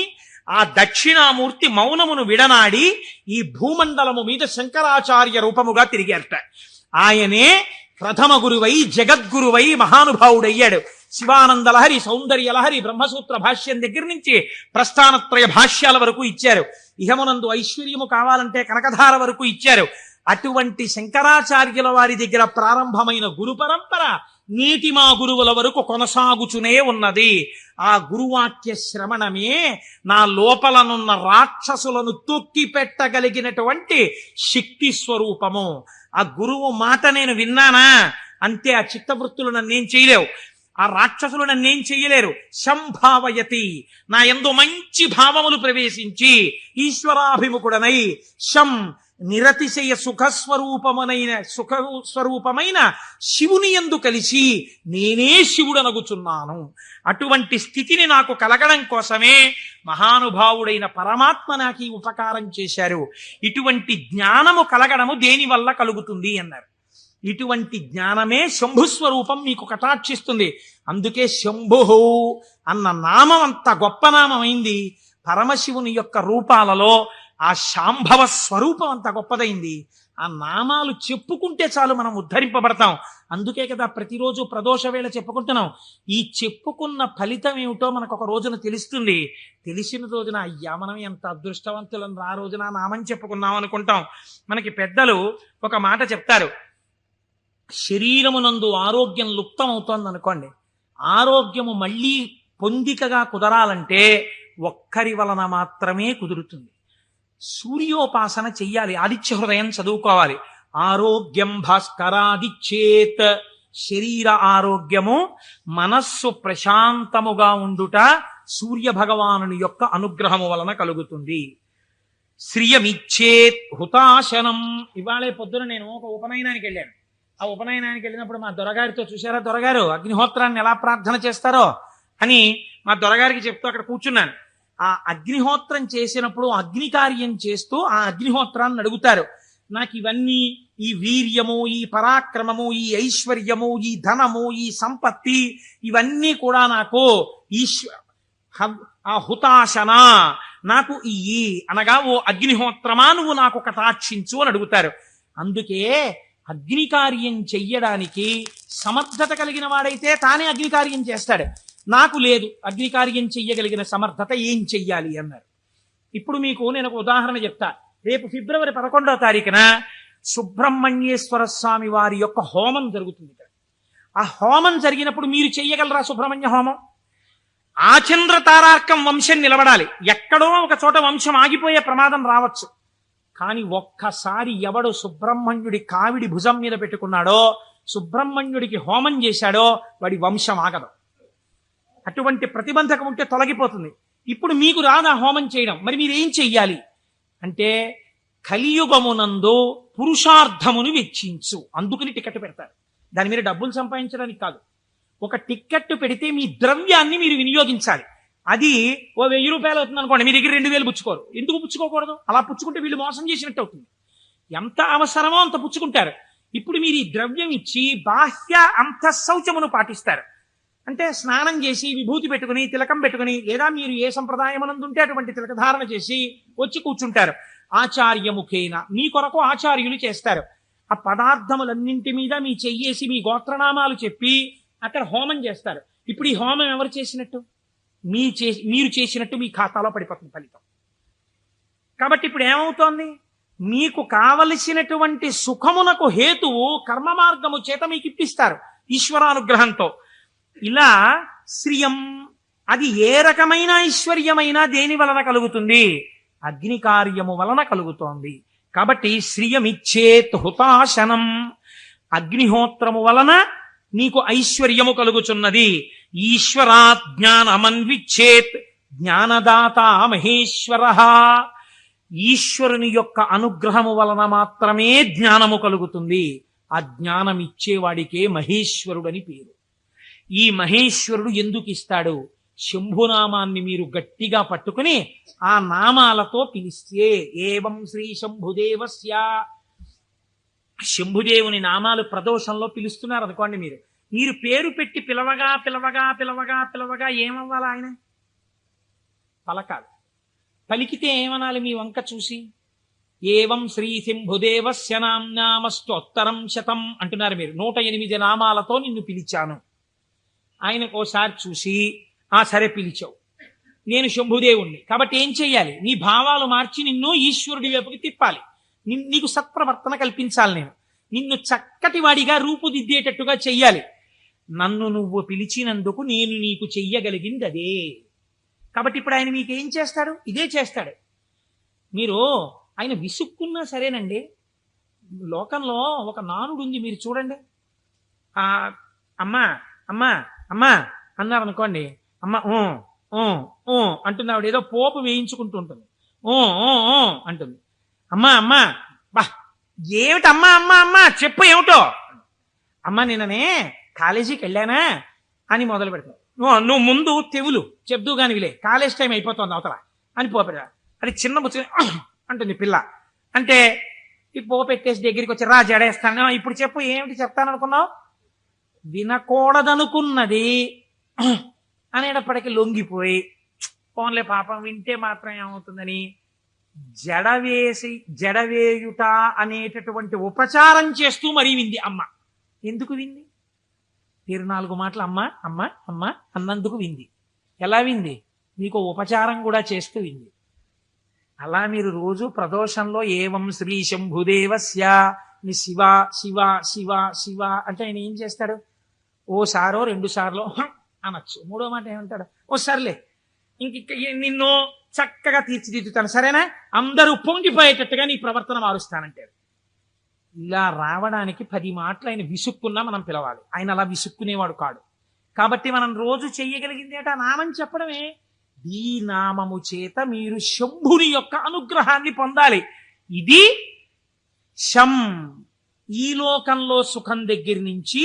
ఆ దక్షిణామూర్తి మౌనమును విడనాడి ఈ భూమండలము మీద శంకరాచార్య రూపముగా తిరిగారట. ఆయనే ప్రథమ గురువై జగద్గురువై మహానుభావుడయ్యాడు. శివానందలహరి, సౌందర్యలహరి, బ్రహ్మసూత్ర భాష్యం దగ్గర నుంచి ప్రస్థానత్రయ భాష్యాల వరకు ఇచ్చారు. ఇహమునందు ఐశ్వర్యము కావాలంటే కనకధార వరకు ఇచ్చారు. అటువంటి శంకరాచార్యుల వారి దగ్గర ప్రారంభమైన గురు పరంపర నేటి మా గురువుల వరకు కొనసాగుచునే ఉన్నది. ఆ గురువాక్య శ్రవణమే నా లోపలనున్న రాక్షసులను తొక్కి పెట్టగలిగినటువంటి శక్తి స్వరూపము. ఆ గురువు మాట నేను విన్నానా అంతే. ఆ చిత్తవృత్తులు నన్నేం చేయలేవు, ఆ రాక్షసులు నన్నేం చెయ్యలేరు. సంభావయతి, నా యందు మంచి భావములు ప్రవేశించి ఈశ్వరాభిముఖుడనై శం నిరతిశయ సుఖస్వరూపమైన శివుని యందు కలిసి నేనే శివుడనగుచున్నాను. అటువంటి స్థితిని నాకు కలగడం కోసమే మహానుభావుడైన పరమాత్మ నాకు ఈ ఉపకారం చేశారు. ఇటువంటి జ్ఞానము కలగడము దేనివల్ల కలుగుతుంది అన్నారు. ఇటువంటి జ్ఞానమే శంభుస్వరూపం మీకు కటాక్షిస్తుంది. అందుకే శంభు అన్న నామం అంత గొప్ప నామమైంది. పరమశివుని యొక్క రూపాలలో ఆ శాంభవ స్వరూపం అంత గొప్పదైంది. ఆ నామాలు చెప్పుకుంటే చాలు మనం ఉద్ధరింపబడతాం. అందుకే కదా ప్రతిరోజు ప్రదోష వేళ చెప్పుకుంటున్నాం. ఈ చెప్పుకున్న ఫలితం ఏమిటో మనకు ఒక రోజున తెలుస్తుంది. తెలిసిన రోజున అయ్యా మనం ఎంత అదృష్టవంతులం, ఆ రోజున నామం చెప్పుకున్నాం అనుకుంటాం. మనకి పెద్దలు ఒక మాట చెప్తారు, శరీరమునందు ఆరోగ్యం లుప్తమవుతోంది అనుకోండి, ఆరోగ్యము మళ్ళీ పొందికగా కుదరాలంటే ఒక్కరి వలన మాత్రమే కుదురుతుంది. సూర్యోపాసన చెయ్యాలి, ఆదిత్య హృదయం చదువుకోవాలి. ఆరోగ్యం భాస్కరాదిచ్చేత్, శరీర ఆరోగ్యము, మనస్సు ప్రశాంతముగా ఉండుట సూర్య భగవానుని యొక్క అనుగ్రహము వలన కలుగుతుంది. శ్రియమిచ్చేత్ హుతాశనం. ఇవాళే పొద్దున నేను ఒక ఉపనయనానికి వెళ్ళాను. ఆ ఉపనయనానికి వెళ్ళినప్పుడు మా దొరగారితో, చూసారా దొరగారు అగ్నిహోత్రాన్ని ఎలా ప్రార్థన చేస్తారో అని మా దొరగారికి చెప్తూ అక్కడ కూర్చున్నాను. ఆ అగ్నిహోత్రం చేసినప్పుడు అగ్ని కార్యం చేస్తూ ఆ అగ్నిహోత్రాన్ని అడుగుతారు, నాకు ఇవన్నీ, ఈ వీర్యము, ఈ పరాక్రమము, ఈ ఐశ్వర్యము, ఈ ధనము, ఈ సంపత్తి, ఇవన్నీ కూడా నాకు ఆ హుతాశన నాకు ఇయ్యి అనగా, ఓ అగ్నిహోత్రమా నువ్వు నాకు కటాక్షించు అని అడుగుతారు. అందుకే అగ్ని కార్యం చెయ్యడానికి సమర్థత కలిగిన వాడైతే తానే అగ్ని కార్యం చేస్తాడు. నాకు లేదు అగ్ని కార్యం చెయ్యగలిగిన సమర్థత, ఏం చెయ్యాలి అన్నారు. ఇప్పుడు మీకు నేను ఒక ఉదాహరణ చెప్తా. రేపు ఫిబ్రవరి 11వ తారీఖున సుబ్రహ్మణ్యేశ్వర స్వామి వారి యొక్క హోమం జరుగుతుంది. ఆ హోమం జరిగినప్పుడు మీరు చెయ్యగలరా సుబ్రహ్మణ్య హోమం? ఆచంద్ర తారార్కం వంశం నిలబడాలి. ఎక్కడో ఒక చోట వంశం ఆగిపోయే ప్రమాదం రావచ్చు. కానీ ఒక్కసారి ఎవడు సుబ్రహ్మణ్యుడి కావిడి భుజం మీద పెట్టుకున్నాడో, సుబ్రహ్మణ్యుడికి హోమం చేశాడో, వాడి వంశం ఆగదు. అటువంటి ప్రతిబంధకం ఉంటే తొలగిపోతుంది. ఇప్పుడు మీకు రాదా హోమం చేయడం, మరి మీరేం చెయ్యాలి అంటే, కలియుగమునందు పురుషార్థమును వెచ్చించు. అందుకని టికెట్ పెడతారు. దాని మీద డబ్బులు సంపాదించడానికి కాదు. ఒక టిక్కెట్ పెడితే మీ ద్రవ్యాన్ని మీరు వినియోగించాలి. అది ఓ 1000 రూపాయలు అవుతుంది అనుకోండి, మీ దగ్గర 2000 పుచ్చుకోరు. ఎందుకు పుచ్చుకోకూడదు? అలా పుచ్చుకుంటే వీళ్ళు మోసం చేసినట్టు అవుతుంది. ఎంత అవసరమో అంత పుచ్చుకుంటారు. ఇప్పుడు మీరు ఈ ద్రవ్యం ఇచ్చి బాహ్య అంతఃశౌచమును పాటిస్తారు. అంటే స్నానం చేసి విభూతి పెట్టుకుని తిలకం పెట్టుకుని, లేదా మీరు ఏ సంప్రదాయమునందుంటే అటువంటి తిలకధారణ చేసి వచ్చి కూర్చుంటారు. ఆచార్యముఖేన మీ కొరకు ఆచార్యులు చేస్తారు. ఆ పదార్థములన్నింటి మీద మీ చెయ్యేసి మీ గోత్రనామాలు చెప్పి అక్కడ హోమం చేస్తారు. ఇప్పుడు ఈ హోమం ఎవరు చేసినట్టు? మీరు చేసినట్టు మీ ఖాతాలో పడిపోతుంది ఫలితం. కాబట్టి ఇప్పుడు ఏమవుతోంది? మీకు కావలసినటువంటి సుఖమునకు హేతువు కర్మ మార్గము చేత మీకు ఇప్పిస్తారు ఈశ్వరానుగ్రహంతో. ఇలా శ్రియం, అది ఏ రకమైన ఐశ్వర్యమైనా దేని వలన కలుగుతుంది? అగ్ని కార్యము వలన కలుగుతోంది. కాబట్టి శ్రియమిచ్చేత్ హుతాశనం, అగ్నిహోత్రము వలన నీకు ఐశ్వర్యము కలుగుచున్నది. ఈశ్వరాత్ జ్ఞానమన్విచ్చేత్, జ్ఞానదాత మహేశ్వర. ఈశ్వరుని యొక్క అనుగ్రహము వలన మాత్రమే జ్ఞానము కలుగుతుంది. ఆ జ్ఞానం ఇచ్చేవాడికే మహేశ్వరుడని పేరు. ఈ మహేశ్వరుడు ఎందుకు ఇస్తాడు? శంభునామాన్ని మీరు గట్టిగా పట్టుకుని ఆ నామాలతో పిలిస్తే, ఏవం శ్రీ శంభుదేవస్య, శంభుదేవుని నామాలు ప్రదోషంలో పిలుస్తున్నారు అనుకోండి, మీరు పేరు పెట్టి పిలవగా పిలవగా పిలవగా పిలవగా ఏమవ్వాలి? ఆయన పలకాలి. పలికితే ఏమనాలి? మీ వంక చూసి ఏవం శ్రీ శంభుదేవస్య నామ్నామస్తోత్తరం శతం అంటున్నారు మీరు. 108 నామాలతో నిన్ను పిలిచాను. ఆయనకోసారి చూసి, సరే పిలిచావు, నేను శంభుదేవుణ్ణి కాబట్టి ఏం చెయ్యాలి? నీ భావాలు మార్చి నిన్ను ఈశ్వరుడి వైపుకి తిప్పాలి. నీకు సత్ప్రవర్తన కల్పించాలి. నేను నిన్ను చక్కటి వాడిగా రూపుదిద్దేటట్టుగా చెయ్యాలి. నన్ను నువ్వు పిలిచినందుకు నేను నీకు చెయ్యగలిగింది అదే. కాబట్టి ఇప్పుడు ఆయన మీకేం చేస్తాడు? ఇదే చేస్తాడు. మీరు ఆయన విసుక్కున్నా సరేనండి, లోకంలో ఒక నానుడు ఉంది, మీరు చూడండి. అమ్మా అమ్మా అమ్మా అన్నారు అనుకోండి, అమ్మ అంటున్నాడు. ఏదో పోపు వేయించుకుంటూ ఉంటుంది, అంటుంది. అమ్మా అమ్మా, బా ఏమిటి అమ్మా అమ్మా అమ్మా చెప్పు ఏమిటో. అమ్మ నిన్ననే కాలేజీకి వెళ్ళానా అని మొదలు పెడతావు. నువ్వు ముందు తెవులు చెప్దు కానివిలే, కాలేజ్ టైం అయిపోతుంది అవతల అని పోపెడతా. అది చిన్న బుచ్చి అంటుంది పిల్ల. అంటే ఈ పో పెట్టేసి దగ్గరికి వచ్చి, రా జడేస్తాను, ఇప్పుడు చెప్పు ఏమిటి చెప్తాననుకున్నావు. వినకూడదనుకున్నది అనేటప్పటికీ లొంగిపోయి, పోన్లే పాపం వింటే మాత్రం ఏమవుతుందని జడవేయుట అనేటటువంటి ఉపచారం చేస్తూ మరీ వింది అమ్మ. ఎందుకు వింది? 24 మాటలు అమ్మ అమ్మ అమ్మ అన్నందుకు వింది. ఎలా వింది? మీకు ఉపచారం కూడా చేస్తూ వింది. అలా మీరు రోజు ప్రదోషంలో ఏవం శ్రీ శంభుదేవస్య ని శివ శివ శివ శివ అంటే ఆయన ఏం చేస్తాడు? ఓసారో 2 సార్లు అనొచ్చు. 3వ మాట ఏమంటాడు? ఓ సర్లే ఇంక నిన్ను చక్కగా తీర్చిదిద్దుతాను, సరేనా, అందరూ పొంగిపోయేటట్టుగా నీ ప్రవర్తన మారుస్తానంటాడు. ఇలా రావడానికి 10 మాటలు ఆయన విసుక్కున్నా మనం పిలవాలి. ఆయన అలా విసుక్కునేవాడు కాడు. కాబట్టి మనం రోజు చెయ్యగలిగింది ఏటా నామం చెప్పడమే. ఈ నామము చేత మీరు శంభుని యొక్క అనుగ్రహాన్ని పొందాలి. ఇది శం, ఈ లోకంలో సుఖం దగ్గర నుంచి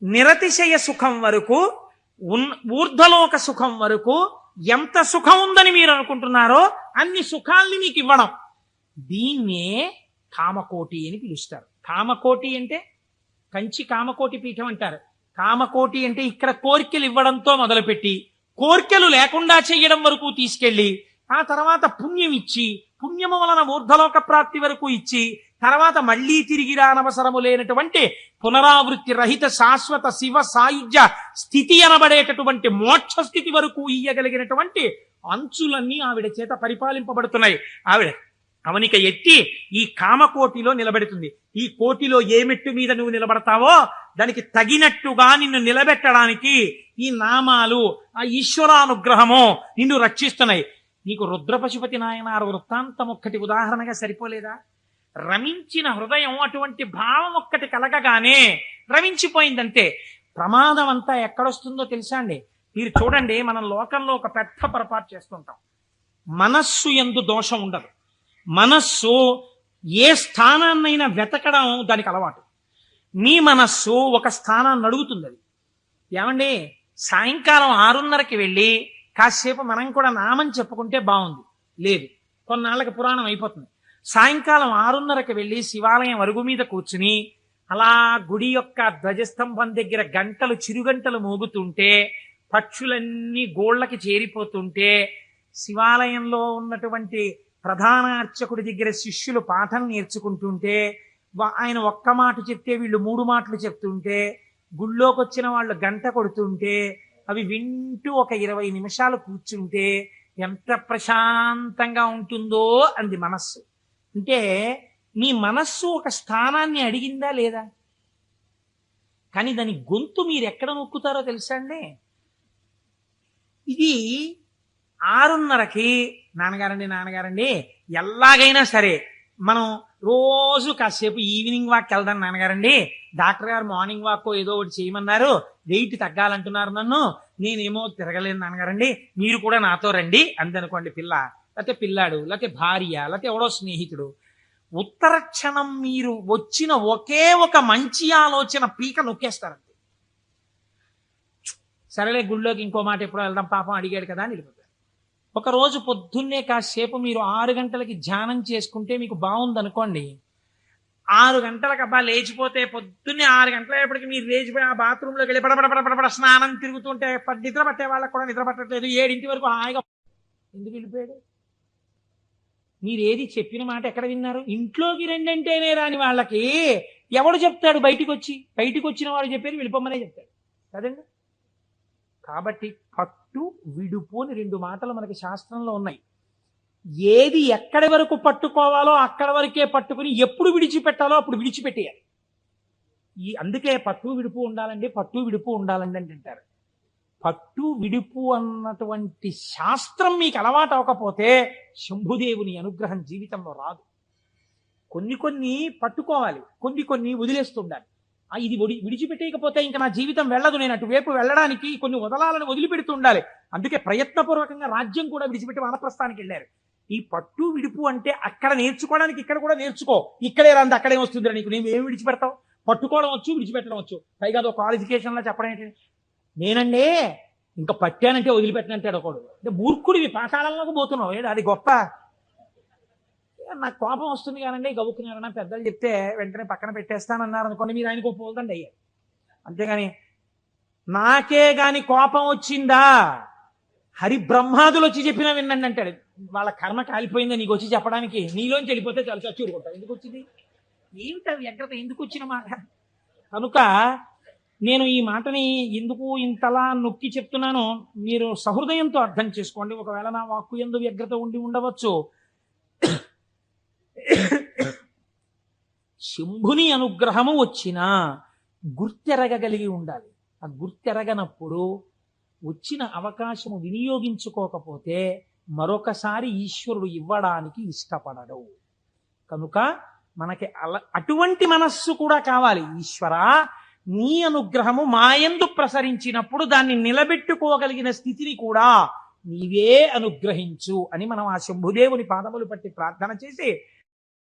నిరతిశయ సుఖం వరకు, ఊర్ధ్వలోక సుఖం వరకు ఎంత సుఖం ఉందని మీరు అనుకుంటున్నారో అన్ని సుఖాల్ని మీకు ఇవ్వడం. దీన్నే కామకోటి అని పిలుస్తారు. కామకోటి అంటే కంచి కామకోటి పీఠం అంటారు. కామకోటి అంటే ఇక్కడ కోరికలు ఇవ్వడంతో మొదలుపెట్టి కోరికలు లేకుండా చేయడం వరకు తీసుకెళ్లి, ఆ తర్వాత పుణ్యం ఇచ్చి, పుణ్యము వలన ఊర్ధ్వలోక ప్రాప్తి వరకు ఇచ్చి, తర్వాత మళ్లీ తిరిగి రానవసరము లేనటువంటి పునరావృత్తి రహిత శాశ్వత శివ సాయుధ్య స్థితి అనబడేటటువంటి మోక్ష స్థితి వరకు ఇయ్యగలిగినటువంటి అంచులన్నీ ఆవిడ చేత పరిపాలింపబడుతున్నాయి. ఆవిడ అవనిక ఎత్తి ఈ కామకోటిలో నిలబెడుతుంది. ఈ కోటిలో ఏ మెట్టు మీద నువ్వు నిలబడతావో దానికి తగినట్టుగా నిన్ను నిలబెట్టడానికి ఈ నామాలు, ఆ ఈశ్వరానుగ్రహము నిన్ను రక్షిస్తున్నాయి. నీకు రుద్రపశుపతి నాయనారు వృత్తాంతం ఒక్కటి ఉదాహరణగా సరిపోలేదా? రమించిన హృదయం అటువంటి భావం ఒక్కటి కలగగానే రమించిపోయిందంతే. ప్రమాదం అంతా ఎక్కడొస్తుందో తెలుసా అండి? మీరు చూడండి, మనం లోకంలో ఒక పెద్ద పొరపాటు చేస్తుంటాం. మనస్సు యందు దోషం ఉండదు. మనస్సు ఏ స్థానాన్నైనా వెతకడం దానికి అలవాటు. మీ మనస్సు ఒక స్థానాన్ని అడుగుతుంది. అది ఏమండి, సాయంకాలం 6:30కి వెళ్ళి కాసేపు మనం కూడా నామం చెప్పుకుంటే బాగుంది. లేదు, కొన్నాళ్ళకి పురాణం అయిపోతుంది. సాయంకాలం 6:30కి వెళ్ళి శివాలయం అరుగు మీద కూర్చుని అలా గుడి యొక్క ధ్వజస్తంభం దగ్గర గంటలు, చిరుగంటలు మోగుతుంటే, పక్షులన్నీ గోళ్లకి చేరిపోతుంటే, శివాలయంలో ఉన్నటువంటి ప్రధాన అర్చకుడి దగ్గర శిష్యులు పాఠం నేర్చుకుంటుంటే, ఆయన ఒక్క మాట చెప్తే వీళ్ళు 3 మాటలు చెప్తుంటే, గుళ్ళోకి వచ్చిన వాళ్ళు గంట కొడుతుంటే, అవి వింటూ ఒక 20 నిమిషాలు కూర్చుంటే ఎంత ప్రశాంతంగా ఉంటుందో అంది మనస్సు. అంటే మీ మనస్సు ఒక స్థానాన్ని అడిగిందా లేదా? కానీ దాని గొంతు మీరు ఎక్కడ నొక్కుతారో తెలుసా అండి? ఇది 6:30కి నాన్నగారండి ఎలాగైనా సరే మనం రోజు కాసేపు ఈవినింగ్ వాక్ వెళ్దాం నాన్నగారండి, డాక్టర్ గారు మార్నింగ్ వాక్ ఏదో ఒకటి చేయమన్నారు, వెయిట్ తగ్గాలంటున్నారు నన్ను, నేనేమో తిరగలేను నాన్నగారండి, మీరు కూడా నాతో రండి అందనుకోండి. పిల్ల, లేకపోతే పిల్లాడు, లేకపోతే భార్య, లేకపోతే ఎవడో స్నేహితుడు. ఉత్తర క్షణం మీరు వచ్చిన ఒకే ఒక మంచి ఆలోచన పీక నొక్కేస్తారంతే. సరేలే గుళ్ళోకి ఇంకో మాట ఎప్పుడో వెళ్దాం, పాపం అడిగాడు కదా అని వెళ్ళిపోతారు. ఒకరోజు పొద్దున్నే కాసేపు మీరు 6 గంటలకి ధ్యానం చేసుకుంటే మీకు బాగుందనుకోండి. 6 గంటలకు అబ్బా లేచిపోతే, పొద్దున్నే 6 గంటలప్పటికి మీరు లేచిపోయి ఆ బాత్రూంలోకి వెళ్ళి పడపడ స్నానం తిరుగుతుంటే నిద్ర పట్టే వాళ్ళకి కూడా నిద్ర పట్టట్లేదు. 7 వరకు హాయిగా ఎందుకు వెళ్ళిపోయాడు? మీరు ఏది చెప్పిన మాట ఎక్కడ విన్నారు? ఇంట్లోకి రెండంటేనే రాని వాళ్ళకి ఎవడు చెప్తాడు? బయటికి వచ్చిన వాడు చెప్పేది వెళ్ళిపోమనే చెప్తాడు కదండి. కాబట్టి పట్టు విడుపు అని 2 మాటలు మనకి శాస్త్రంలో ఉన్నాయి. ఏది ఎక్కడి వరకు పట్టుకోవాలో అక్కడ వరకే పట్టుకుని ఎప్పుడు విడిచిపెట్టాలో అప్పుడు విడిచిపెట్టేయాలి. అందుకే పట్టు విడుపు ఉండాలండి అంటారు. పట్టు విడుపు అన్నటువంటి శాస్త్రం మీకు అలవాటు అవ్వకపోతే శంభుదేవుని అనుగ్రహం జీవితంలో రాదు. కొన్ని పట్టుకోవాలి, కొన్ని వదిలేస్తుండాలి. ఇది విడిచిపెట్టేయకపోతే ఇంకా నా జీవితం వెళ్ళదు, నేను అటువైపు వెళ్ళడానికి కొన్ని వదలాలను వదిలిపెడుతూ ఉండాలి. అందుకే ప్రయత్నపూర్వకంగా రాజ్యం కూడా విడిచిపెట్టి వానప్రస్థానికి వెళ్ళారు. ఈ పట్టు విడుపు అంటే అక్కడ నేర్చుకోవడానికి ఇక్కడ కూడా నేర్చుకో. ఇక్కడే రాంది అక్కడే వస్తుందిరా నీకు, నేను ఏమి విడిచిపెడతావు? పట్టుకోవడం వచ్చు, విడిచిపెట్టడం వచ్చు. పైగా అదో క్వాలిఫికేషన్లో చెప్పడం ఏంటి? నేనండి ఇంకా పట్టానంటే వదిలిపెట్టనంటాడు ఒకడు. అంటే మూర్ఖుడివి, పాతాళంలోకి పోతున్నావు, అది గొప్ప. నాకు కోపం వస్తుంది కానండి, గబుక్కున్నారన్నా పెద్దలు చెప్తే వెంటనే పక్కన పెట్టేస్తానన్నారు అనుకోండి, మీరు ఆయనకు పోల్దండి అయ్యారు. అంతేగాని నాకే గాని కోపం వచ్చిందా హరిబ్రహ్మాదులు వచ్చి చెప్పినా వినండి అంటాడు. వాళ్ళ కర్మ కాలిపోయిందా నీకు వచ్చి చెప్పడానికి? నీలోంచి వెళ్ళిపోతే చాలా చచ్చూరుకుంటావు. ఎందుకు వచ్చింది? ఏమిట వ్యగ్రత? ఎందుకు వచ్చిన మాట? కనుక నేను ఈ మాటని ఎందుకు ఇంతలా నొక్కి చెప్తున్నానో మీరు సహృదయంతో అర్థం చేసుకోండి. ఒకవేళ నా వాక్కు యందు వ్యగ్రత ఉండి ఉండవచ్చు. శంభుని అనుగ్రహము వచ్చినా గుర్తెరగగలిగి ఉండాలి. ఆ గుర్తెరగనప్పుడు వచ్చిన అవకాశము వినియోగించుకోకపోతే మరొకసారి ఈశ్వరుడు ఇవ్వడానికి ఇష్టపడడు. కనుక మనకి అటువంటి మనస్సు కూడా కావాలి. ఈశ్వరా, నీ అనుగ్రహము మాయందు ప్రసరించినప్పుడు దాన్ని నిలబెట్టుకోగలిగిన స్థితిని కూడా నీవే అనుగ్రహించు అని మనం ఆ శంభుదేవుని పాదములు పట్టి ప్రార్థన చేసి